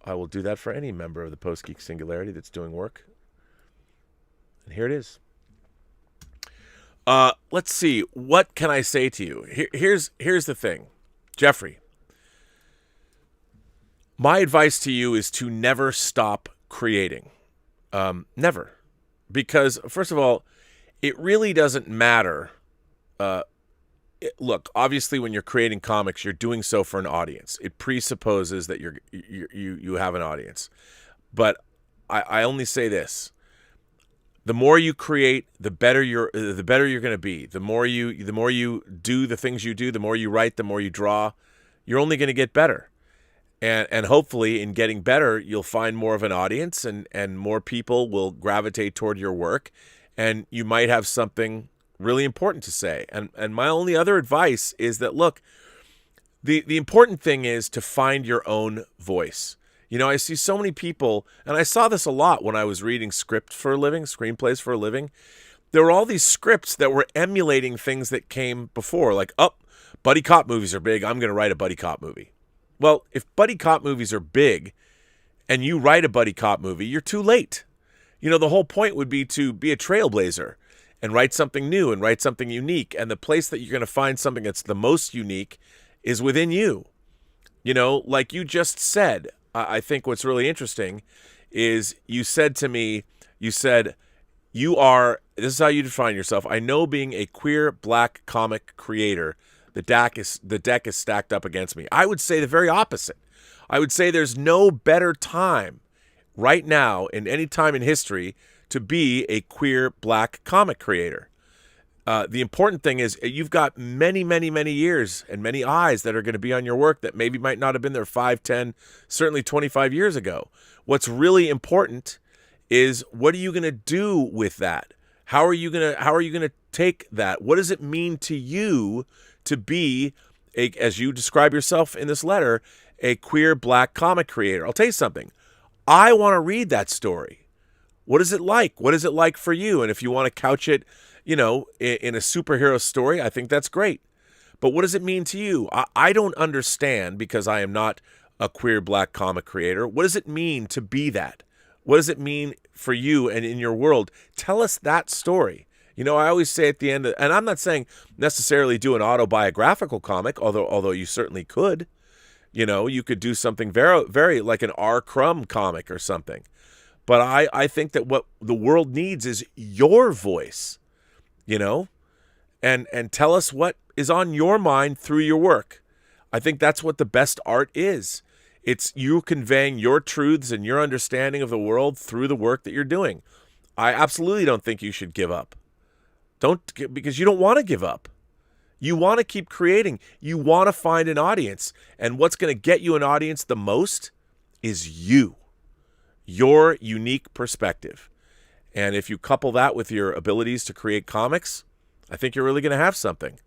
I will do that for any member of the Post-Geek Singularity that's doing work. And here it is. Let's see. What can I say to you? Here's the thing. Jeffrey, my advice to you is to never stop creating. Never. Because, first of all, it really doesn't matter. Look, obviously, when you're creating comics, you're doing so for an audience. It presupposes that you have an audience. But I only say this: the more you create, the better you're going to be. The more you do the things you do, the more you write, the more you draw, you're only going to get better. And hopefully, in getting better, you'll find more of an audience, and more people will gravitate toward your work, and you might have something really important to say. And my only other advice is that, look, the important thing is to find your own voice. You know, I see so many people, and I saw this a lot when I was reading screenplays for a living. There were all these scripts that were emulating things that came before, like, buddy cop movies are big, I'm going to write a buddy cop movie. Well, if buddy cop movies are big and you write a buddy cop movie, you're too late. You know, the whole point would be to be a trailblazer and write something new and write something unique. And the place that you're going to find something that's the most unique is within you. You know, like you just said, I think what's really interesting is you said to me, this is how you define yourself. I know, being a queer black comic creator, the deck is stacked up against me. I would say the very opposite. I would say there's no better time right now in any time in history to be a queer black comic creator. The important thing is you've got many, many, many years and many eyes that are going to be on your work that maybe might not have been there 5, 10, certainly 25 years ago. What's really important is, what are you going to do with that? How are you going to take that? What does it mean to you to be, as you describe yourself in this letter, a queer black comic creator? I'll tell you something. I want to read that story. What is it like? What is it like for you? And if you want to couch it, you know, in a superhero story, I think that's great. But what does it mean to you? I don't understand, because I am not a queer black comic creator. What does it mean to be that? What does it mean for you and in your world? Tell us that story. You know, I always say at the end, and I'm not saying necessarily do an autobiographical comic, although you certainly could. You know, you could do something very, very like an R. Crumb comic or something. But I think that what the world needs is your voice, you know, and tell us what is on your mind through your work. I think that's what the best art is. It's you conveying your truths and your understanding of the world through the work that you're doing. I absolutely don't think you should give up. Because you don't want to give up. You want to keep creating. You want to find an audience. And what's going to get you an audience the most is you. Your unique perspective. And if you couple that with your abilities to create comics, I think you're really going to have something.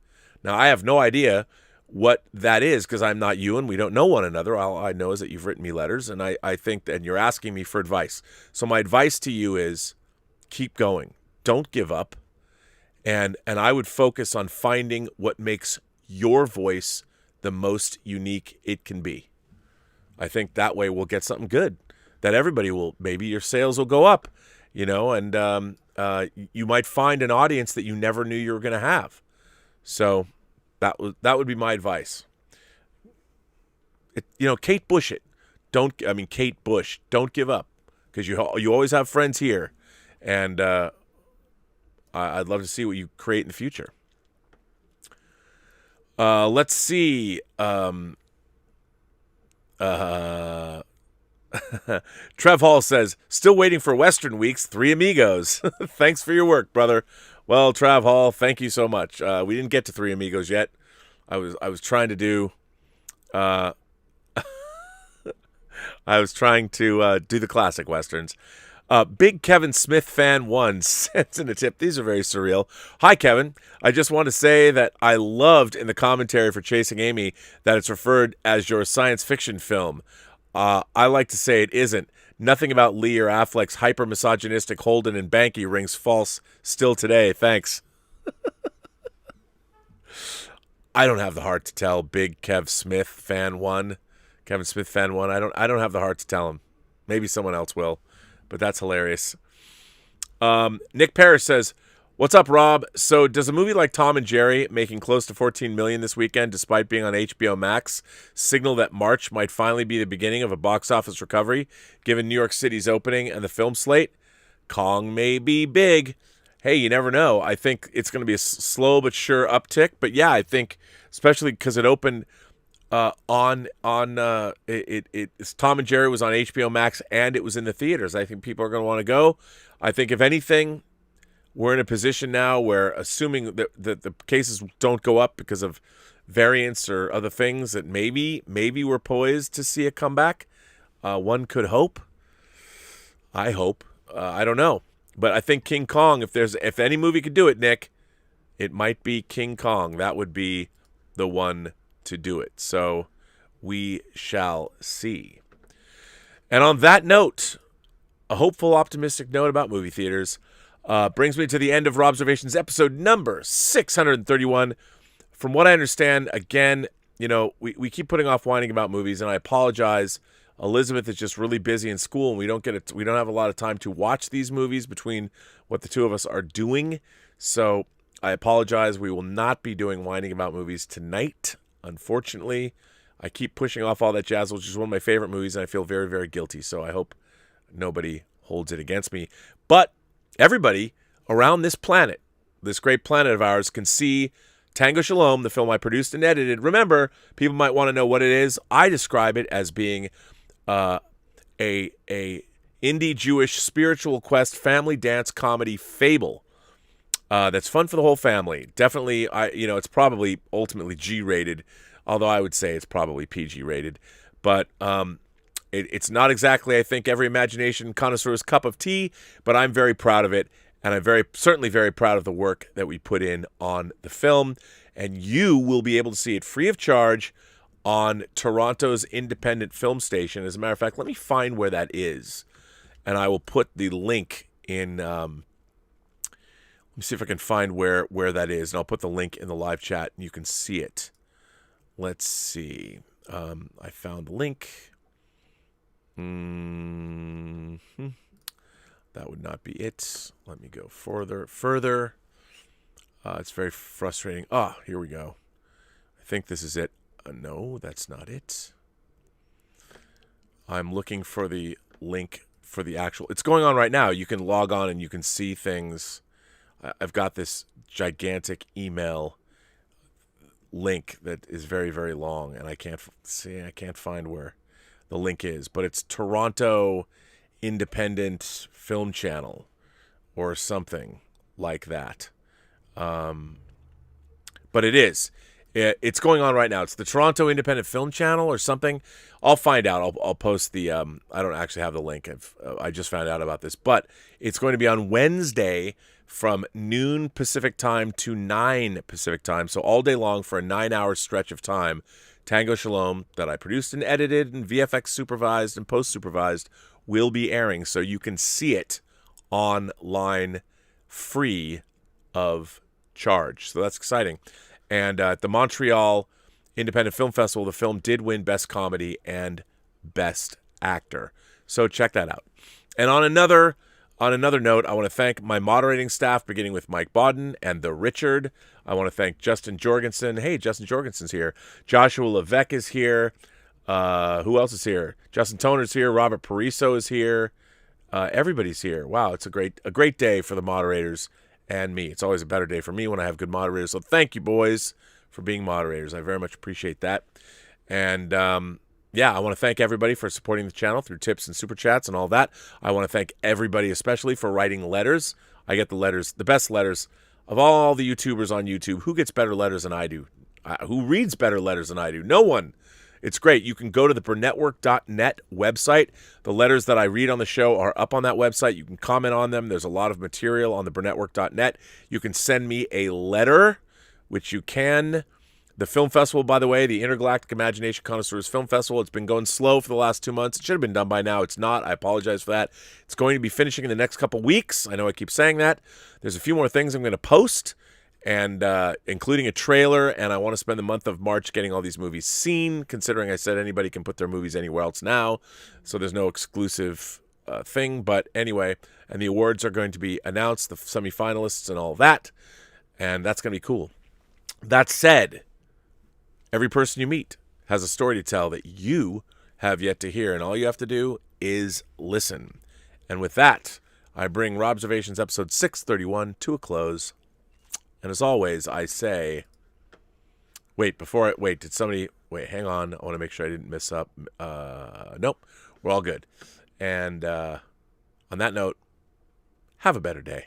Now, I have no idea what that is, because I'm not you and we don't know one another. All I know is that you've written me letters, and I think that you're asking me for advice. So my advice to you is keep going. Don't give up. And I would focus on finding what makes your voice the most unique it can be. I think that way we'll get something good, that everybody will, maybe your sales will go up, you know, and you might find an audience that you never knew you were going to have. So that would be my advice. Kate Bush Kate Bush, don't give up, because you always have friends here, and I'd love to see what you create in the future. Let's see. Trev Hall says, still waiting for Western Weeks, Three Amigos. Thanks for your work, brother. Well, Trev Hall, thank you so much. We didn't get to Three Amigos yet. I was trying to do I was trying to do the classic Westerns. Big Kevin Smith fan 1 sends in a tip. These are very surreal. Hi, Kevin. I just want to say that I loved in the commentary for Chasing Amy that it's referred as your science fiction film. I like to say it isn't. Nothing about Lee or Affleck's hyper-misogynistic Holden and Banky rings false still today. Thanks. I don't have the heart to tell Big Kev Smith fan 1. Kevin Smith fan 1. I don't have the heart to tell him. Maybe someone else will. But that's hilarious. Nick Parrish says, what's up, Rob? So does a movie like Tom and Jerry, making close to $14 million this weekend despite being on HBO Max, signal that March might finally be the beginning of a box office recovery, given New York City's opening and the film slate? Kong may be big. Hey, you never know. I think it's going to be a slow but sure uptick. But yeah, I think especially because it opened Tom and Jerry was on HBO Max and it was in the theaters. I think people are going to want to go. I think if anything, we're in a position now where, assuming that the cases don't go up because of variants or other things, that maybe we're poised to see a comeback. One could hope. I hope. I don't know, but I think King Kong. If any movie could do it, Nick, it might be King Kong. That would be the one to do it. So we shall see. And on that note, a hopeful, optimistic note about movie theaters brings me to the end of Robservations episode number 631. From what I understand, again, we keep putting off whining about movies, and I apologize. Elizabeth is just really busy in school, and we don't have a lot of time to watch these movies between what the two of us are doing. So I apologize. We will not be doing whining about movies tonight. Unfortunately, I keep pushing off All That Jazz, which is one of my favorite movies, and I feel very, very guilty. So I hope nobody holds it against me. But everybody around this planet, this great planet of ours, can see Tango Shalom, the film I produced and edited. Remember, people might want to know what it is. I describe it as being a indie Jewish spiritual quest family dance comedy fable. That's fun for the whole family. Definitely, it's probably ultimately G-rated, although I would say it's probably PG-rated. But it's not exactly, I think, every Imagination Connoisseur's cup of tea, but I'm very proud of it, and I'm certainly very proud of the work that we put in on the film. And you will be able to see it free of charge on Toronto's independent film station. As a matter of fact, let me find where that is, and I will put the link in. Let me see if I can find where that is, and I'll put the link in the live chat, and you can see it. Let's see. I found the link. That would not be it. Let me go further. It's very frustrating. Here we go. I think this is it. No, that's not it. I'm looking for the link for the actual. It's going on right now. You can log on and you can see things. I've got this gigantic email link that is very, very long, and I can't find where the link is, but it's Toronto Independent Film Channel or something like that. But it is. It's going on right now. It's the Toronto Independent Film Channel or something. I'll find out. I'll post the. I don't actually have the link. I just found out about this, but it's going to be on Wednesday from noon Pacific time to 9 Pacific time. So all day long for a 9-hour stretch of time. Tango Shalom, that I produced and edited and VFX supervised and post supervised, will be airing, so you can see it online free of charge. So that's exciting. And at the Montreal Independent Film Festival, the film did win Best Comedy and Best Actor. So check that out. And on another note, I want to thank my moderating staff, beginning with Mike Bodden and the Richard. I want to thank Justin Jorgensen. Hey, Justin Jorgensen's here. Joshua Levesque is here. Who else is here? Justin Toner's here. Robert Pariso is here. Everybody's here. Wow, it's a great day for the moderators and me. It's always a better day for me when I have good moderators. So thank you, boys, for being moderators. I very much appreciate that. And yeah, I want to thank everybody for supporting the channel through tips and super chats and all that. I want to thank everybody especially for writing letters. I get the letters, the best letters of all the YouTubers on YouTube. Who gets better letters than I do? Who reads better letters than I do? No one. It's great. You can go to the Burnettwork.net website. The letters that I read on the show are up on that website. You can comment on them. There's a lot of material on the Burnettwork.net. You can send me a letter, which you can. The film festival, by the way, the Intergalactic Imagination Connoisseurs Film Festival, it's been going slow for the last 2 months. It should have been done by now. It's not. I apologize for that. It's going to be finishing in the next couple weeks. I know I keep saying that. There's a few more things I'm going to post, and including a trailer, and I want to spend the month of March getting all these movies seen, considering I said anybody can put their movies anywhere else now, so there's no exclusive thing. But anyway, and the awards are going to be announced, the semifinalists and all that, and that's going to be cool. That said, every person you meet has a story to tell that you have yet to hear, and all you have to do is listen. And with that, I bring Robservations episode 631 to a close. And as always, I say, wait, did somebody, hang on. I want to make sure I didn't miss up. Nope, we're all good. And on that note, have a better day.